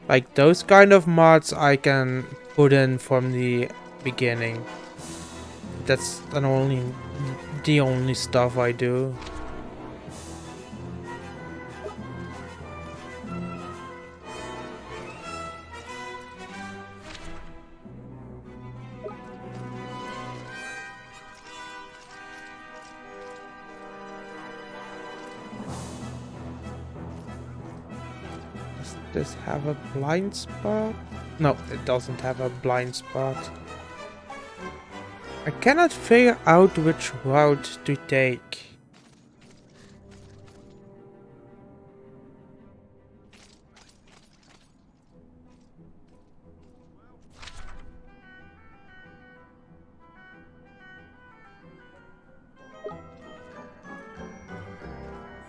Like those kind of mods I can put in from the beginning. That's the only stuff I do. Does this have a blind spot? No, it doesn't have a blind spot. I cannot figure out which route to take.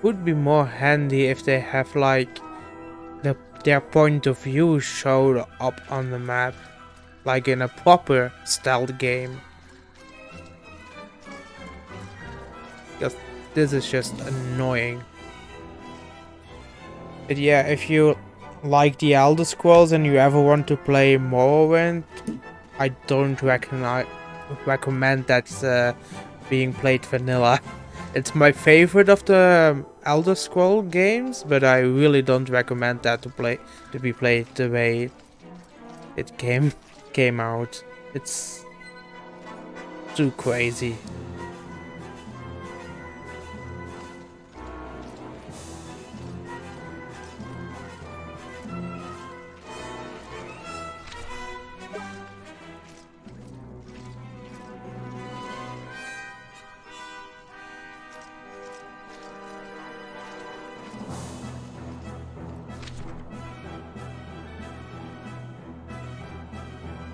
Would be more handy if they have like their point of view showed up on the map, like in a proper stealth game. Because this is just annoying. But yeah, if you like the Elder Scrolls and you ever want to play Morrowind, I don't recommend that being played vanilla. It's my favorite of the Elder Scroll games, but I really don't recommend that to be played the way it came out. It's too crazy.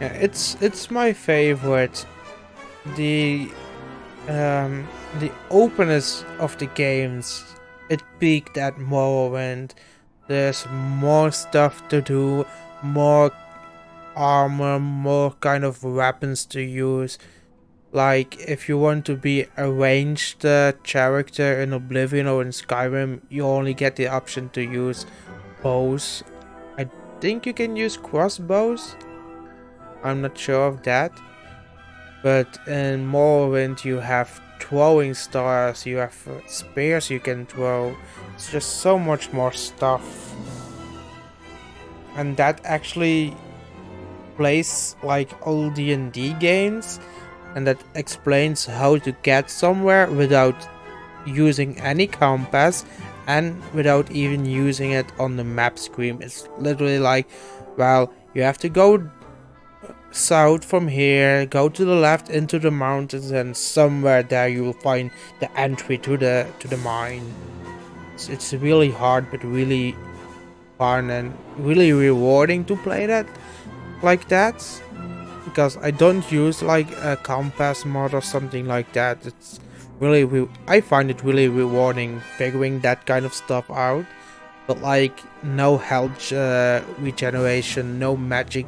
Yeah, it's my favorite. The openness of the games, it peaked at Morrowind. There's more stuff to do, more armor, more kind of weapons to use. Like if you want to be a ranged character in Oblivion or in Skyrim, you only get the option to use bows. I think you can use crossbows. I'm not sure of that. But in Morrowind you have throwing stars, you have spears you can throw. It's just so much more stuff. And that actually plays like all D&D games, and that explains how to get somewhere without using any compass and without even using it on the map screen. It's literally like, well, you have to go south from here, go to the left into the mountains, and somewhere there you will find the entry to the mine. It's really hard but really fun and really rewarding to play that like that, because I don't use like a compass mod or something like that. It's really I find it really rewarding figuring that kind of stuff out. But like no health regeneration, no magic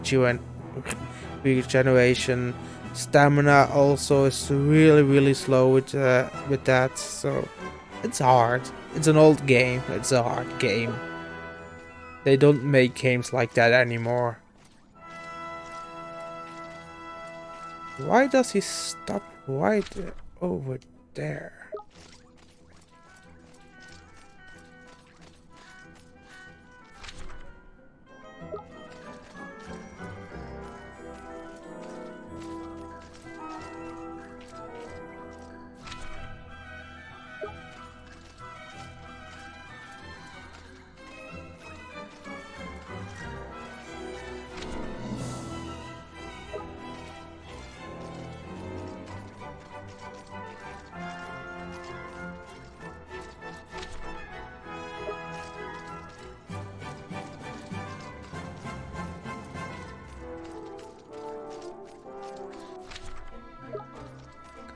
regeneration, stamina also is really slow with that. So it's hard. It's an old game. It's a hard game. They don't make games like that anymore. Why does he stop right over there?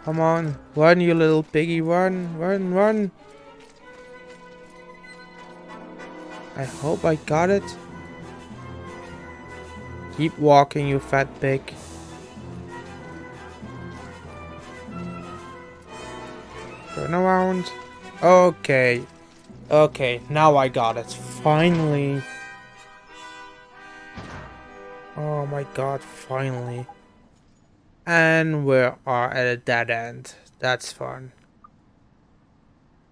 Come on, run, you little piggy, run, run, run. I hope I got it. Keep walking, you fat pig. Turn around. Okay. Okay, now I got it. Finally. Oh my god, finally. And we are at a dead end. That's fun.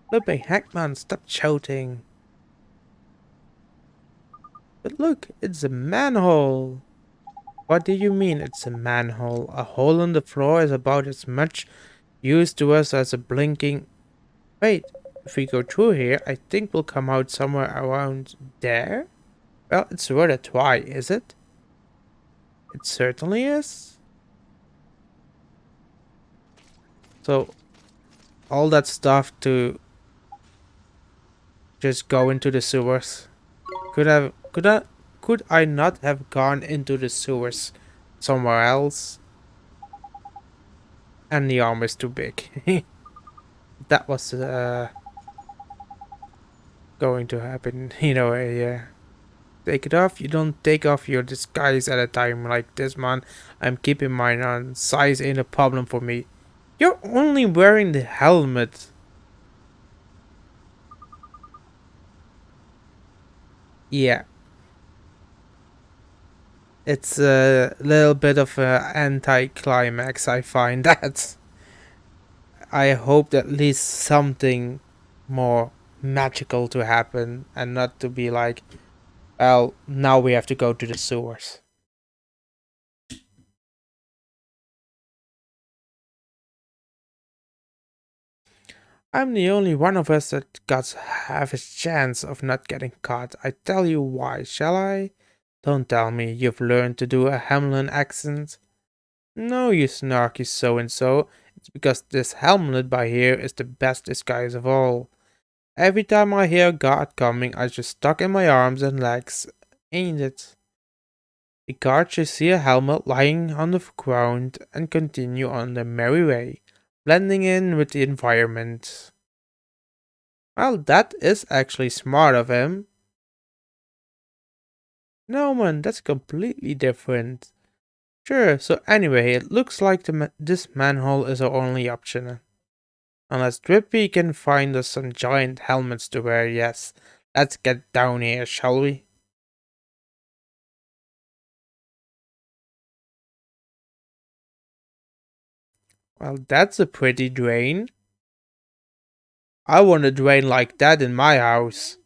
Flipping heck, man, stop shouting. But look, it's a manhole. What do you mean it's a manhole? A hole in the floor is about as much use to us as a blinking... Wait, if we go through here, I think we'll come out somewhere around there? Well, it's worth a try, is it? It certainly is. So, all that stuff to just go into the sewers. Could I not have gone into the sewers somewhere else? And the arm is too big. That was going to happen, yeah. Take it off. You don't take off your disguise at a time like this, man. I'm keeping mine on. Size ain't a problem for me. You're only wearing the helmet. Yeah. It's a little bit of an anti-climax, I find that. I hoped at least something more magical to happen and not to be like, well, now we have to go to the sewers. I'm the only one of us that got half a chance of not getting caught. I tell you why, shall I? Don't tell me you've learned to do a Hamlin accent. No, you snarky so-and-so. It's because this helmet by here is the best disguise of all. Every time I hear a guard coming, I just tuck in my arms and legs. Ain't it? The guards just see a helmet lying on the ground and continue on their merry way, blending in with the environment. Well, that is actually smart of him. No man, that's completely different. Sure, so anyway, it looks like this manhole is our only option. Unless Drippy can find us some giant helmets to wear, yes. Let's get down here, shall we? Well, that's a pretty drain. I want a drain like that in my house.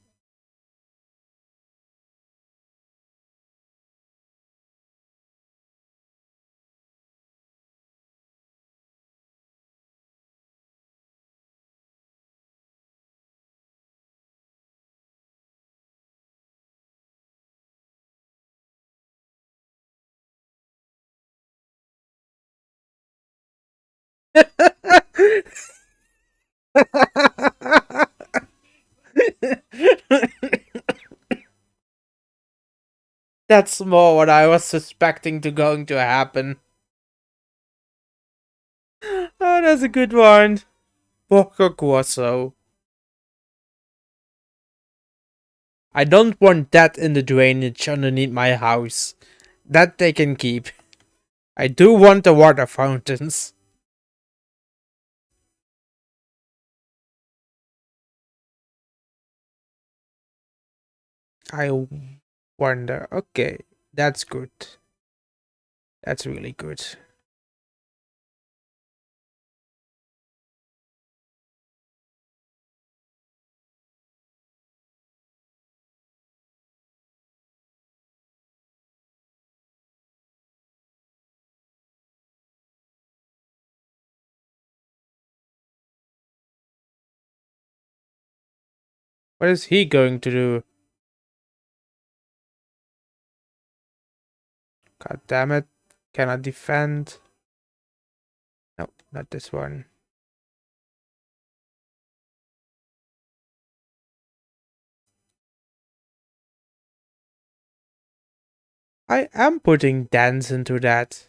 That's more what I was suspecting to going to happen. Oh, that's a good one. Poco Corso. I don't want that in the drainage underneath my house. That they can keep. I do want the water fountains. I wonder. Okay, that's good. That's really good. What is he going to do? God damn it. Cannot defend. No, not this one. I am putting dance into that.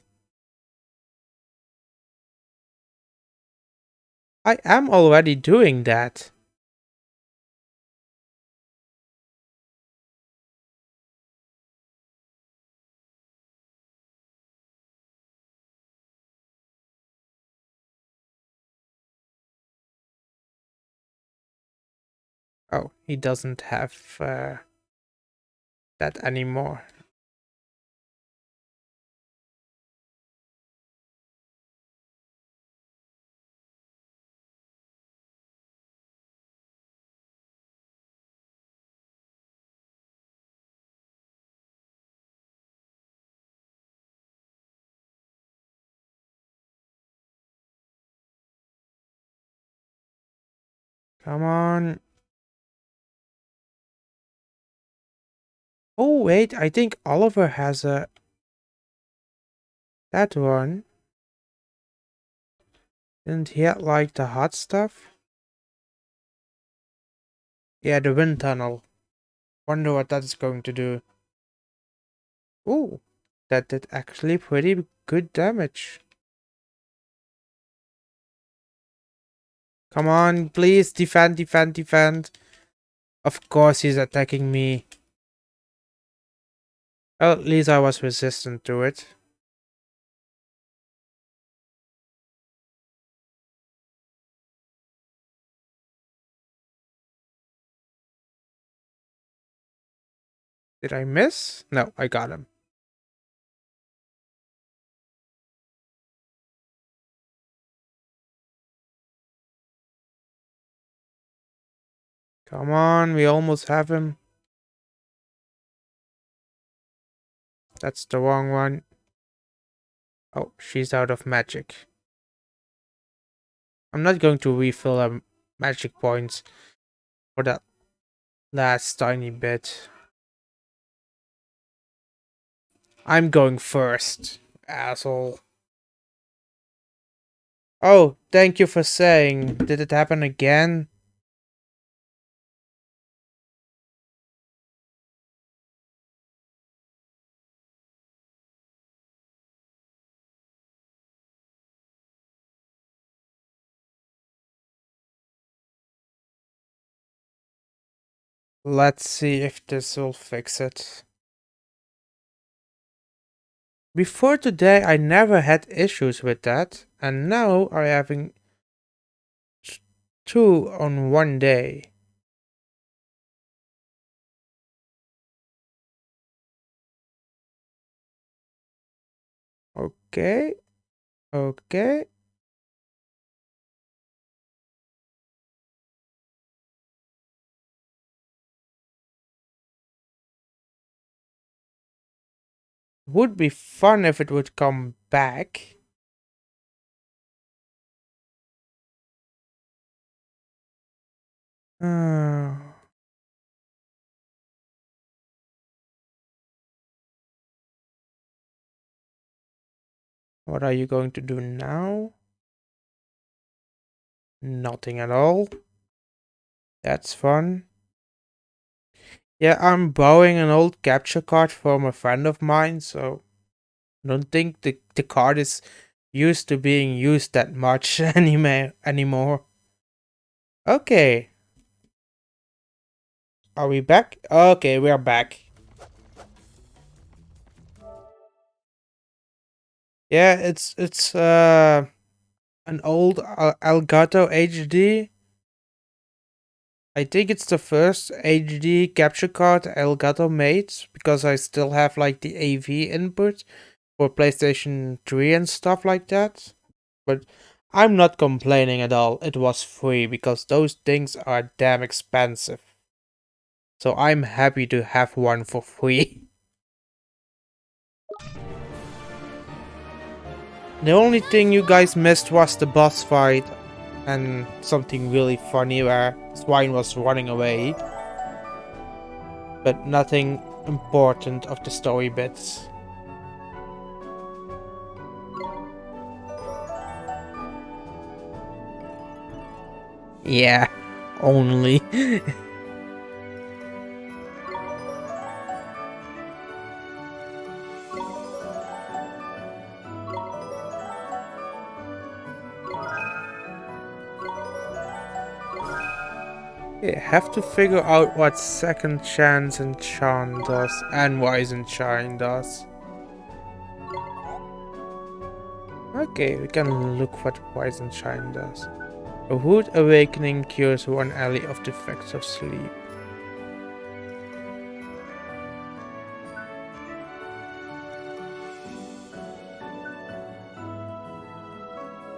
I am already doing that. Oh, he doesn't have that anymore. Come on. Oh, wait, I think Oliver has a... That one. Didn't he have, like, the hot stuff? Yeah, the wind tunnel. Wonder what that's going to do. Ooh, that did actually pretty good damage. Come on, please, defend, defend, defend. Of course he's attacking me. Well, at least I was resistant to it. Did I miss? No, I got him. Come on, we almost have him. That's the wrong one. Oh, she's out of magic. I'm not going to refill her magic points for that last tiny bit. I'm going first, asshole. Oh, thank you for saying. Did it happen again? Let's see if this will fix it. Before today, I never had issues with that, and now I'm having two on one day. Okay, okay. Would be fun if it would come back. Uh, what are you going to do now? Nothing at all. That's fun. Yeah, I'm borrowing an old capture card from a friend of mine, so I don't think the card is used to being used that much anymore. Okay. Are we back? Okay, we are back. Yeah, it's an old Elgato HD. I think it's the first HD capture card Elgato made because I still have like the AV input for PlayStation 3 and stuff like that. But I'm not complaining at all. It was free because those things are damn expensive. So I'm happy to have one for free. The only thing you guys missed was the boss fight and something really funny where Swine was running away. But nothing important of the story bits. Yeah, only. You have to figure out what Second Chance Enchant does and Wise Enchant does. Okay, we can look what Wise Enchant does. A Rude Awakening cures one ally of the effects of sleep.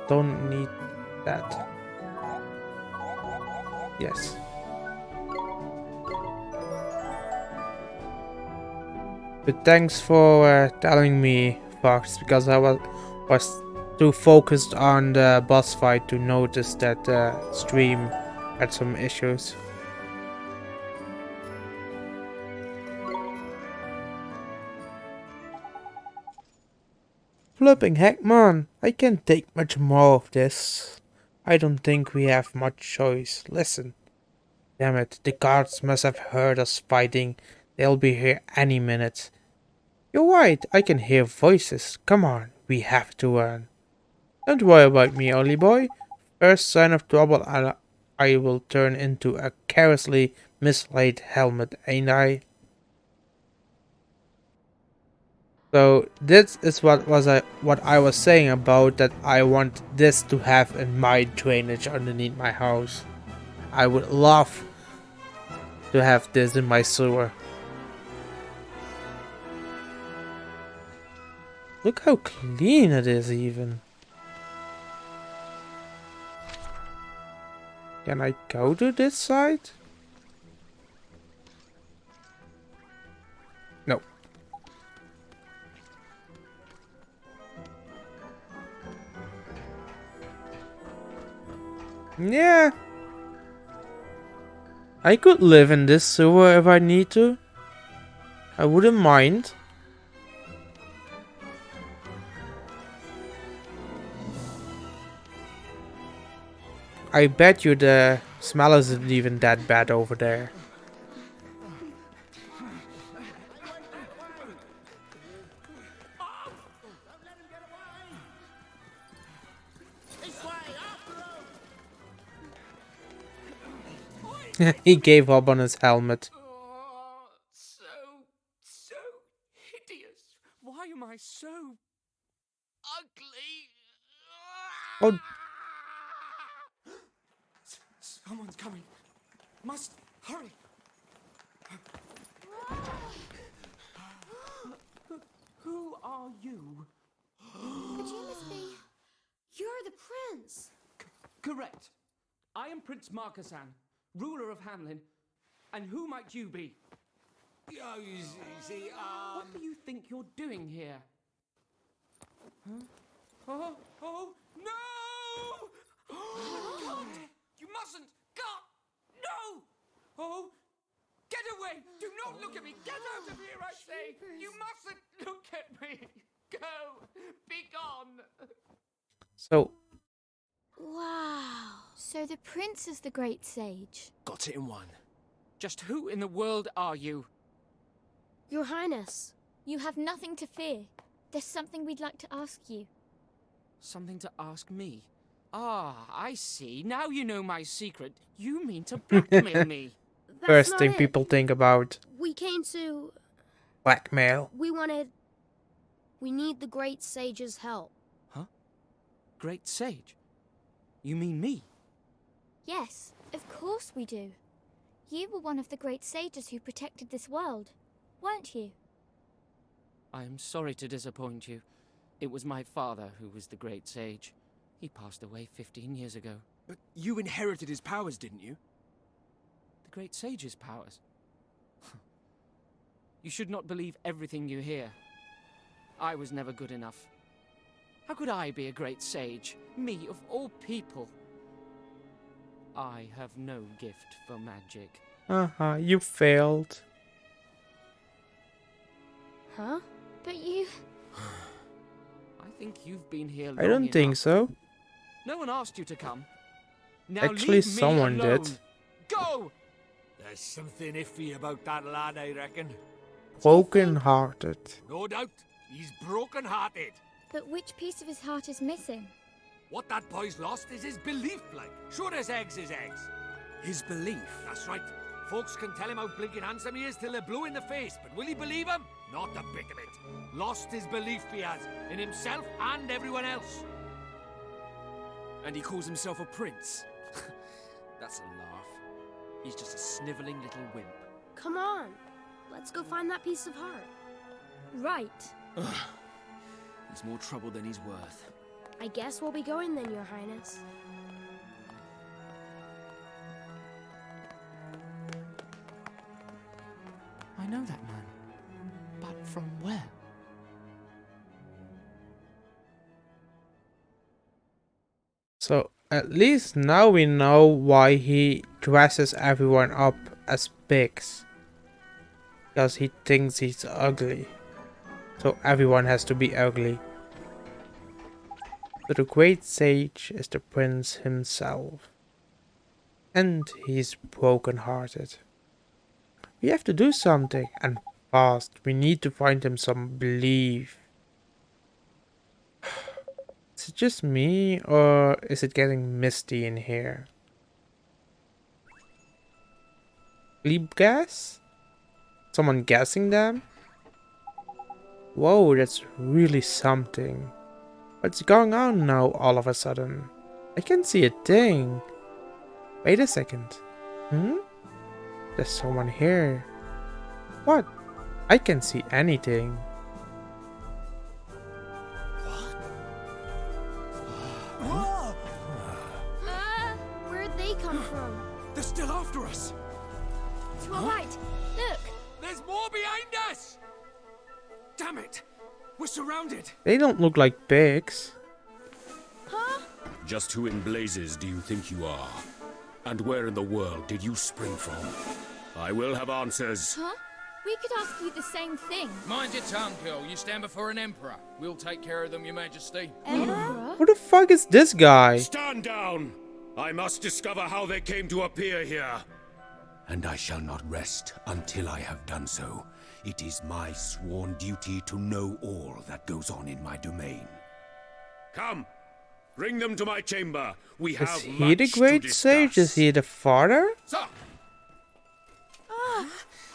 Don't need that. Yes. But thanks for telling me, Fox, because I was too focused on the boss fight to notice that the stream had some issues. Flipping heck, man, I can't take much more of this. I don't think we have much choice. Listen. Damn it, the guards must have heard us fighting. They'll be here any minute. You're right, I can hear voices. Come on, we have to run. Don't worry about me, Ollie boy. First sign of trouble, I will turn into a carelessly mislaid helmet, ain't I? So this is what I was saying about that I want this to have in my drainage underneath my house. I would love to have this in my sewer. Look how clean it is even. Can I go to this side? No. Yeah. I could live in this sewer if I need to. I wouldn't mind. I bet you the smell isn't even that bad over there. He gave up on his helmet. Oh, so hideous. Why am I so ugly? Oh, Someone's coming. Must hurry. Who are you? But you must be. You're the prince. Correct. I am Prince Marcussan, ruler of Hamlin. And who might you be? Oh, you see, What do you think you're doing here? Huh? Oh, no! God! You mustn't! God! No! Oh! Get away! Do not look at me! Get out of here, I say! You mustn't look at me! Go! Be gone! So, Wow. So the prince is the great sage. got it in one. Just who in the world are you? Your Highness. You have nothing to fear. There's something we'd like to ask you. Something to ask me? Ah, I see. Now you know my secret. You mean to blackmail me? That's first not thing it. people think about We came to... blackmail. We need the great sage's help. Huh? Great sage? You mean me? Yes, of course we do. You were one of the great sages who protected this world, weren't you? I am sorry to disappoint you. It was my father who was the great sage. He passed away 15 years ago. But you inherited his powers, didn't you? The great sage's powers. You should not believe everything you hear. I was never good enough. How could I be a great sage? Me, of all people. I have no gift for magic. You failed. Huh? But you... I think you've been here long I don't think enough. so. No one asked you to come. Now Actually, leave me someone alone. did. Go! There's something iffy about that lad, I reckon. Broken hearted. No doubt, he's broken-hearted. But which piece of his heart is missing? What that boy's lost is his belief, like. Sure as eggs is eggs. His belief? That's right. Folks can tell him how blinking handsome he is till they're blue in the face, but will he believe him? Not a bit of it. Lost his belief he has, in himself and everyone else. And he calls himself a prince? That's a laugh. He's just a snivelling little wimp. Come on. Let's go find that piece of heart. Right. He's more trouble than he's worth. I guess we'll be going then, Your Highness. I know that man. But from where? So at least now we know why he dresses everyone up as pigs. Because he thinks he's ugly. So everyone has to be ugly. So the great sage is the prince himself. And he's broken-hearted. We have to do something, and fast. We need to find him some belief. Is it just me, or is it getting misty in here? Sleep gas? Someone gassing them? Whoa, that's really something. What's going on now all of a sudden? I can see a thing. Wait a second. There's someone here. What? I can see anything. Where'd they come from? They're still after us. To our right. Look. There's more behind us! Damn it! We're surrounded. They don't look like pigs. Huh? Just who in blazes do you think you are? And where in the world did you spring from? I will have answers. Huh? We could ask you the same thing. Mind your tongue, girl. You stand before an emperor. We'll take care of them, your majesty. Emperor? Who the fuck is this guy? Stand down! I must discover how they came to appear here. And I shall not rest until I have done so. It is my sworn duty to know all that goes on in my domain. Come! Bring them to my chamber. We Is have he much the to great sage? Is discuss. he the father? Sir!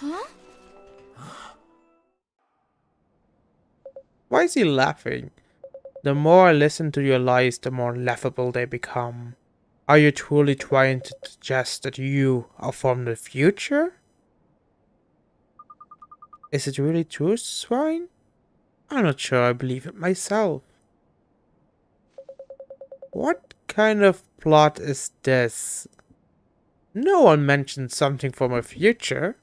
Huh? Why is he laughing? The more I listen to your lies, the more laughable they become. Are you truly trying to suggest that you are from the future? Is it really true, swine? I'm not sure I believe it myself. What kind of plot is this? No one mentioned something from a future.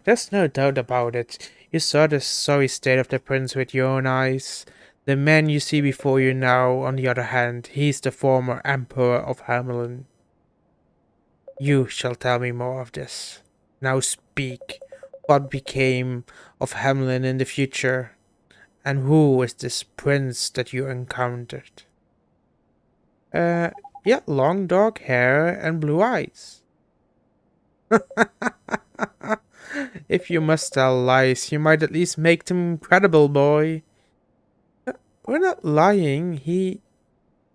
There's no doubt about it. You saw the sorry state of the prince with your own eyes. The man you see before you now, on the other hand, he's the former emperor of Hamelin. You shall tell me more of this. Now speak. What became of Hamelin in the future? And who is this prince that you encountered? Uh, yeah, long dark hair and blue eyes. If you must tell lies, you might at least make them credible, boy. We're not lying.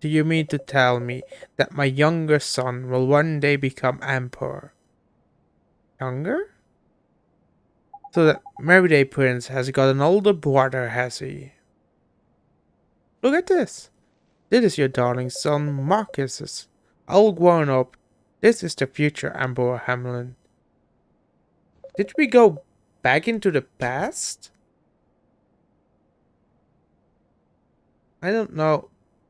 Do you mean to tell me that my younger son will one day become emperor? Younger? So that Meriday Prince has got an older brother, has he? Look at this. This is your darling son Marcus's. All grown up. This is the future Emperor Hamlin. Did we go back into the past? I don't know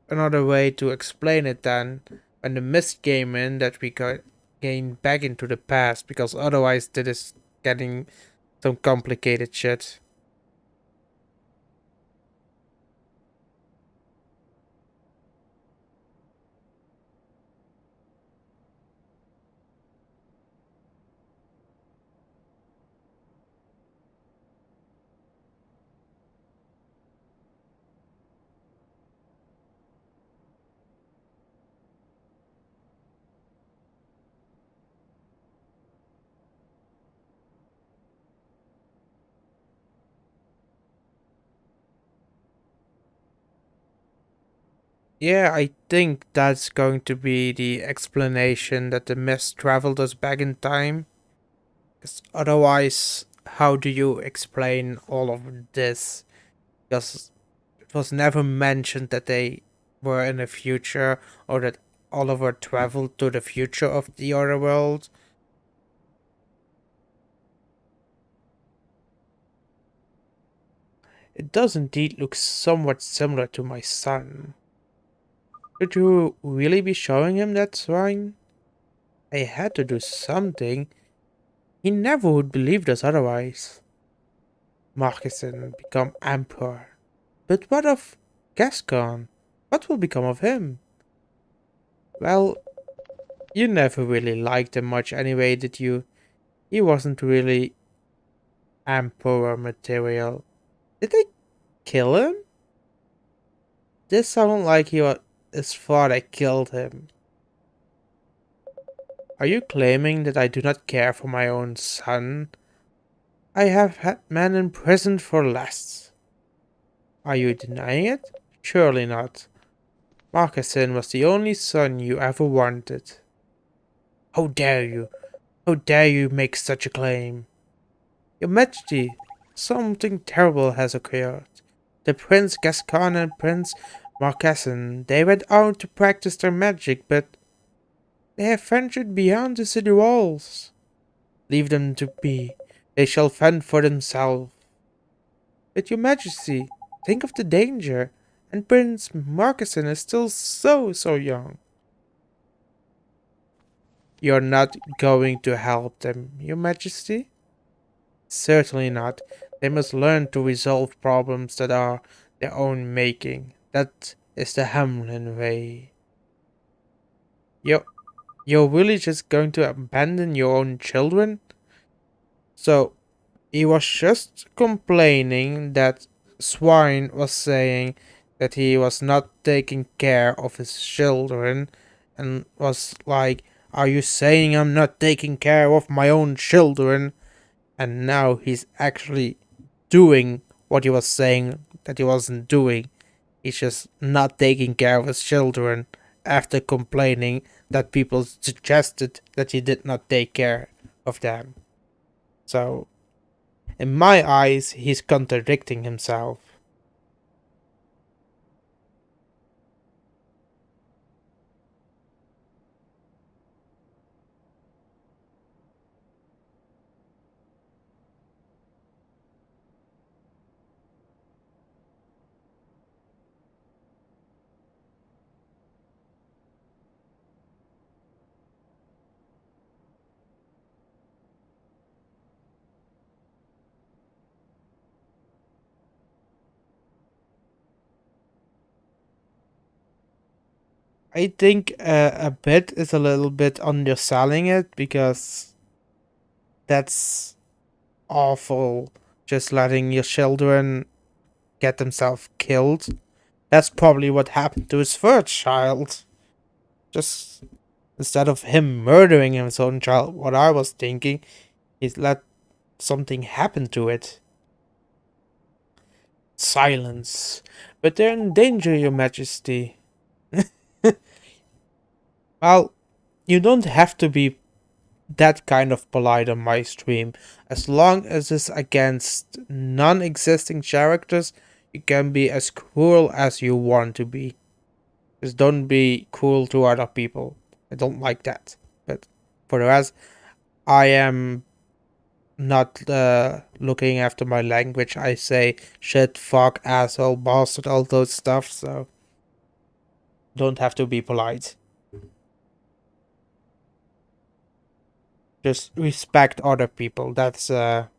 another way to explain it than when the mist came in that we got gained back into the past, because otherwise this is getting some complicated shit. Yeah, I think that's going to be the explanation that the mist traveled us back in time. Because otherwise, how do you explain all of this? Because it was never mentioned that they were in the future or that Oliver traveled to the future of the other world. It does indeed look somewhat similar to my son. Should you really be showing him that shrine? I had to do something. He never would believe us otherwise. Marquesan become emperor. But what of Gascon? What will become of him? Well, you never really liked him much anyway, did you? He wasn't really emperor material. Did they kill him? This sounded like his father killed him. Are you claiming that I do not care for my own son? I have had men imprisoned for less. Are you denying it? Surely not. Marcusson was the only son you ever wanted. How dare you? How dare you make such a claim? Your Majesty, something terrible has occurred. The Prince Gascon and Prince Marquesson, they went out to practice their magic, but they have ventured beyond the city walls. Leave them to be. They shall fend for themselves. But your Majesty, think of the danger. And Prince Marquesson is still so young. You're not going to help them, your Majesty? Certainly not. They must learn to resolve problems that are their own making. That is the Hamlin way. You're really just going to abandon your own children? So, he was just complaining that Swine was saying that he was not taking care of his children, and was like, are you saying I'm not taking care of my own children? And now he's actually doing what he was saying that he wasn't doing. He's just not taking care of his children after complaining that people suggested that he did not take care of them. So, in my eyes, he's contradicting himself. I think a bit is a little bit underselling it because that's awful. Just letting your children get themselves killed. That's probably what happened to his third child. Just instead of him murdering his own child, what I was thinking is let something happen to it. Silence. But they're in danger, your majesty. Well, you don't have to be that kind of polite on my stream. As long as it's against non-existing characters, you can be as cruel as you want to be. Just don't be cruel to other people. I don't like that. But for the rest, I am not looking after my language. I say shit, fuck, asshole, bastard, all those stuff, so don't have to be polite. Just respect other people. That's a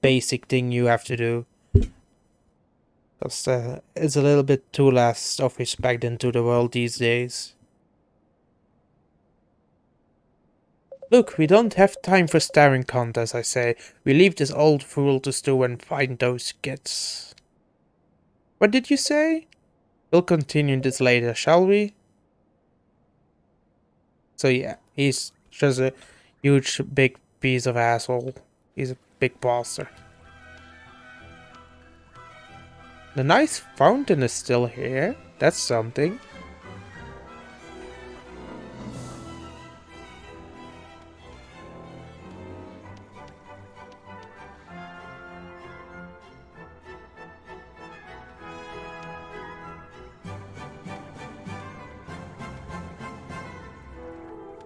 basic thing you have to do. Because it's a little bit too less of respect into the world these days. Look, we don't have time for staring contests, I say. We leave this old fool to stew and find those kids. What did you say? We'll continue this later, shall we? So yeah, he's just a huge, big piece of asshole. He's a big bastard. The nice fountain is still here. That's something.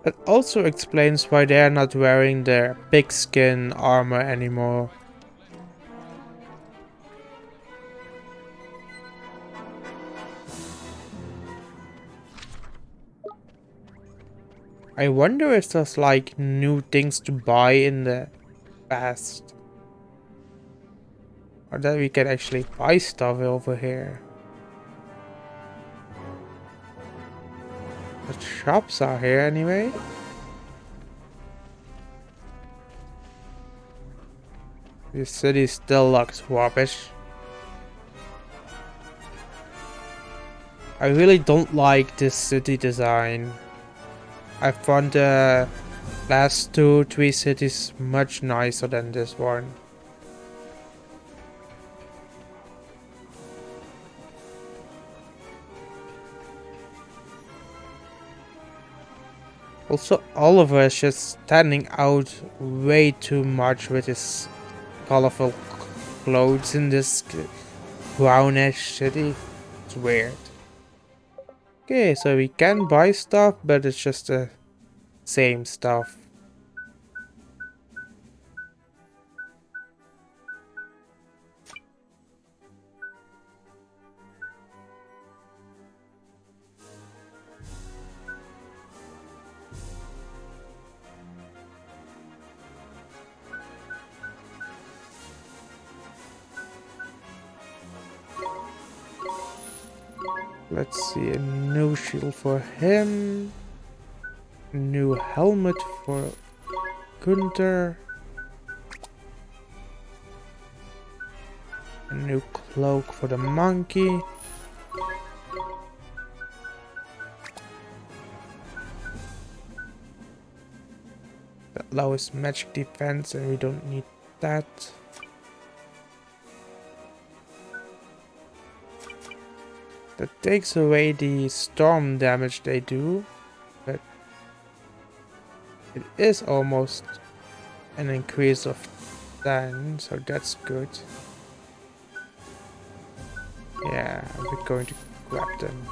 It also explains why they're not wearing their pigskin armor anymore. I wonder if there's like new things to buy in the past. Or that we can actually buy stuff over here. The shops are here anyway. This city still looks rubbish. I really don't like this city design. I found the last 2-3 cities much nicer than this one. Also, Oliver is just standing out way too much with his colorful clothes in this brownish city. It's weird. Okay, so we can buy stuff, but it's just the same stuff. Let's see, a new shield for him. New helmet for Gunther. A new cloak for the monkey. That lowers magic defense and we don't need that. That takes away the storm damage they do, but it is almost an increase of 10, so that's good. Yeah, we're going to grab them.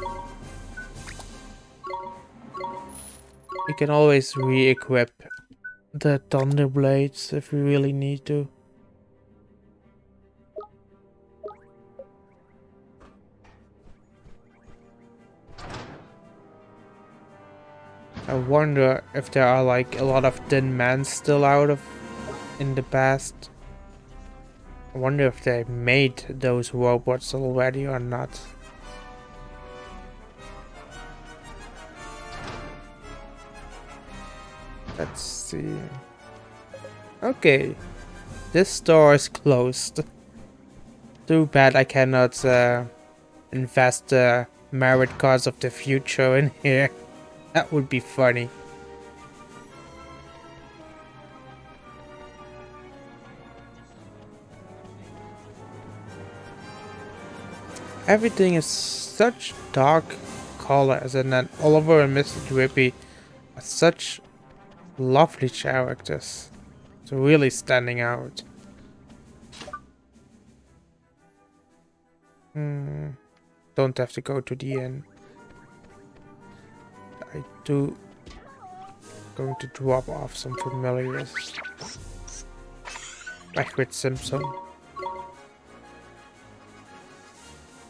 We can always re-equip the Thunder Blades if we really need to. I wonder if there are like a lot of Thin Men still out of in the past. I wonder if they made those robots already or not. Let's see. Okay, this store is closed. Too bad I cannot invest the merit cards of the future in here. That would be funny. Everything is such dark colors, and then Oliver and Mr. Drippy are such lovely characters. It's really standing out. Don't have to go to the inn. I do going to drop off some familiars. Back with Simpson.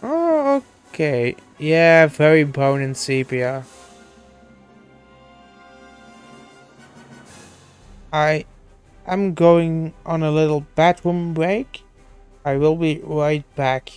Oh, okay. Yeah, very brown and sepia. I am going on a little bathroom break. I will be right back.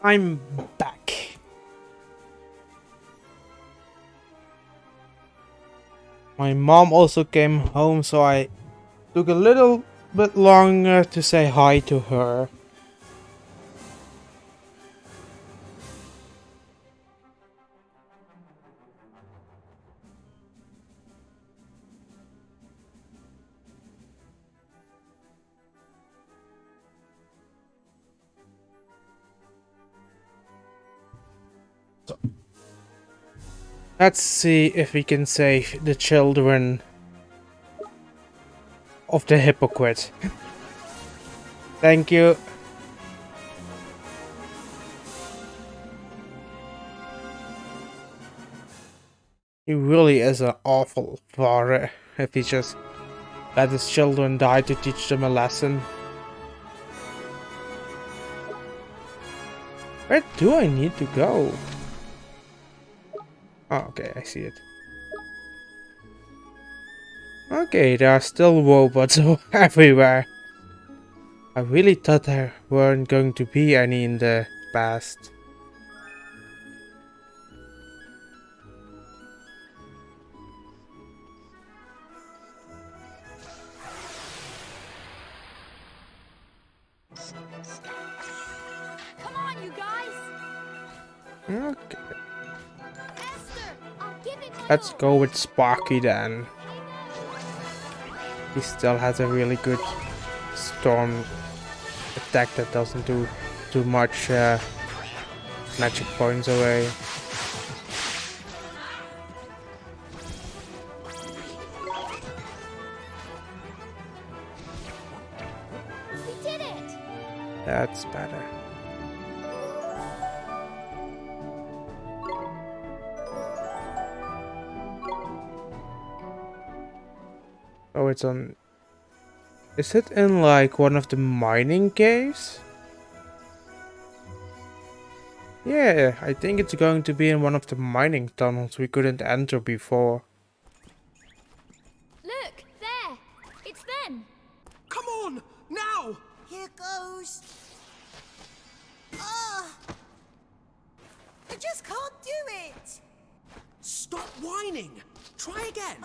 I'm back. My mom also came home, so I took a little bit longer to say hi to her. So, let's see if we can save the children of the hypocrite. Thank you. He really is an awful father if he just let his children die to teach them a lesson. Where do I need to go? Oh, okay, I see it. Okay, there are still robots everywhere. I really thought there weren't going to be any in the past. Come on, you guys! Okay, Esther, I'll give it let's all. go with Sparky then. He still has a really good storm attack that doesn't do too much magic points away. We did it! That's better. Oh, it's on. Is it in like one of the mining caves? Yeah, I think it's going to be in one of the mining tunnels we couldn't enter before. Look, there! It's them! Come on, now! Here goes. Ah! I just can't do it. Stop whining! Try again!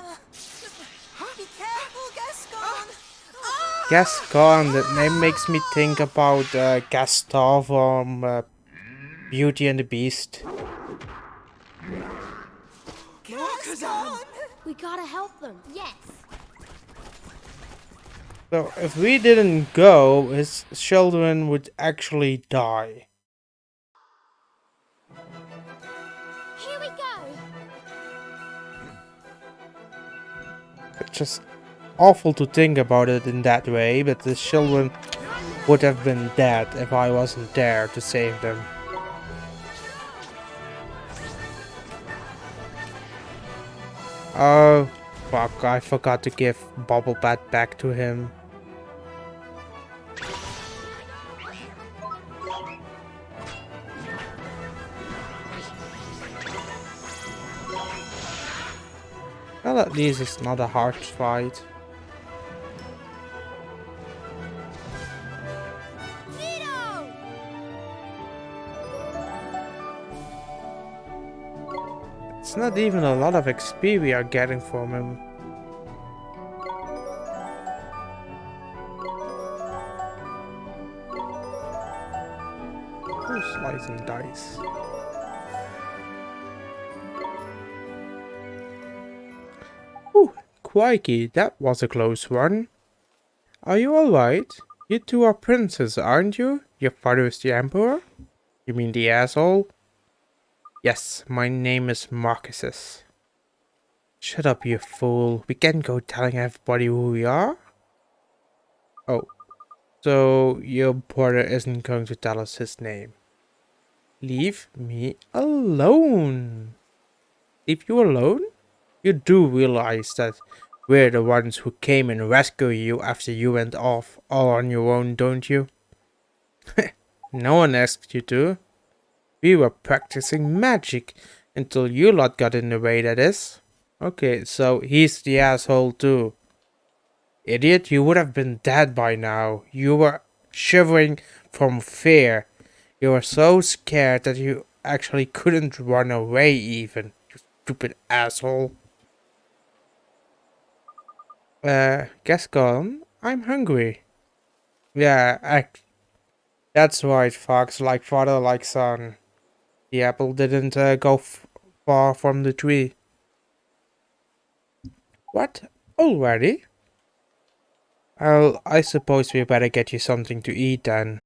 Be careful, Gascon. Ah! Gascon, that name makes me think about Gaston from Beauty and the Beast. Gascon! We gotta help them. Yes. So if we didn't go, his children would actually die. Here we go! It's just awful to think about it in that way, but the children would have been dead if I wasn't there to save them. Oh, fuck, I forgot to give Bubble Bat back to him. Well, at least it's not a hard fight. Nino! It's not even a lot of XP we are getting from him. Who's slicing dice? Ooh, crikey, that was a close one. Are you alright? You two are princes, aren't you? Your father is the emperor? You mean the asshole? Yes, my name is Marcus. Shut up, you fool. We can't go telling everybody who we are. Oh, so your brother isn't going to tell us his name. Leave me alone. Leave you alone? You do realize that we're the ones who came and rescued you after you went off all on your own, don't you? No one asked you to. We were practicing magic until you lot got in the way, that is. Okay, so he's the asshole too. Idiot, you would have been dead by now. You were shivering from fear. You were so scared that you actually couldn't run away even. You stupid asshole. Gascon, I'm hungry. Yeah, that's right, Fox. Like father, like son. The apple didn't go far from the tree. What? Already? Well, I suppose we better get you something to eat then.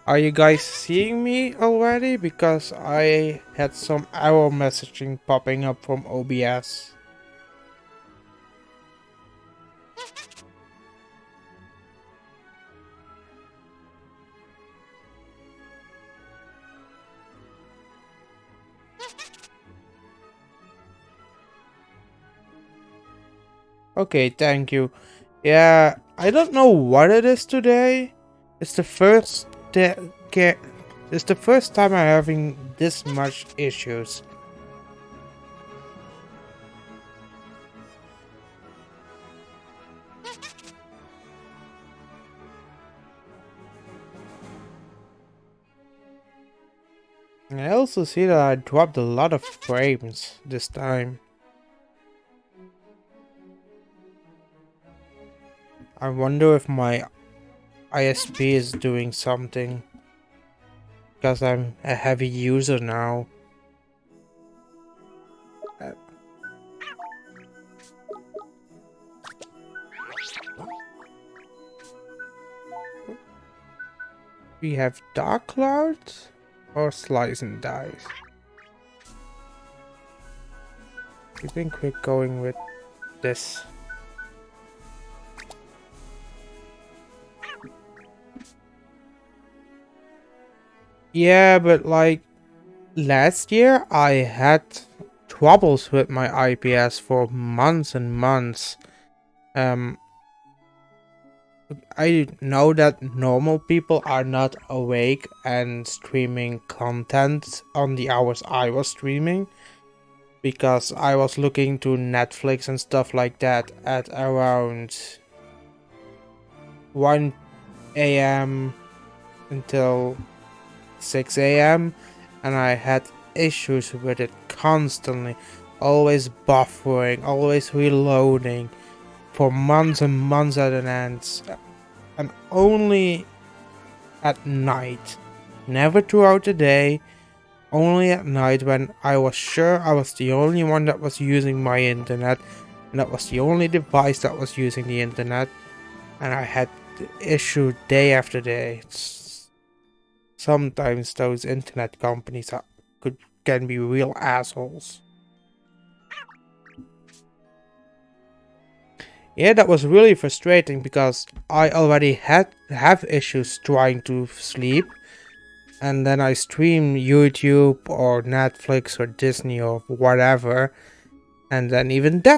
Are you guys seeing me already? Because I had some error messaging popping up from OBS. Okay, thank you. Yeah, I don't know what it is today. It's the first it's the first time I'm having this much issues. And I also see that I dropped a lot of frames this time. I wonder if my ISP is doing something, because I'm a heavy user now. Uh, We have Dark Clouds or Slice and Dice. I think we're going with this. Yeah, but like last year I had troubles with my IPS for months and months. Um, I know that normal people are not awake and streaming content on the hours I was streaming, because I was looking to Netflix and stuff like that at around 1 a.m. until 6 a.m. and I had issues with it constantly, always buffering, always reloading for months and months at an end, and only at night, never throughout the day, only at night when I was sure I was the only one that was using my internet and that was the only device that was using the internet, and I had the issue day after day. Sometimes those internet companies can be real assholes. Yeah, that was really frustrating because I already have issues trying to sleep, and then I stream YouTube or Netflix or Disney or whatever, and then even that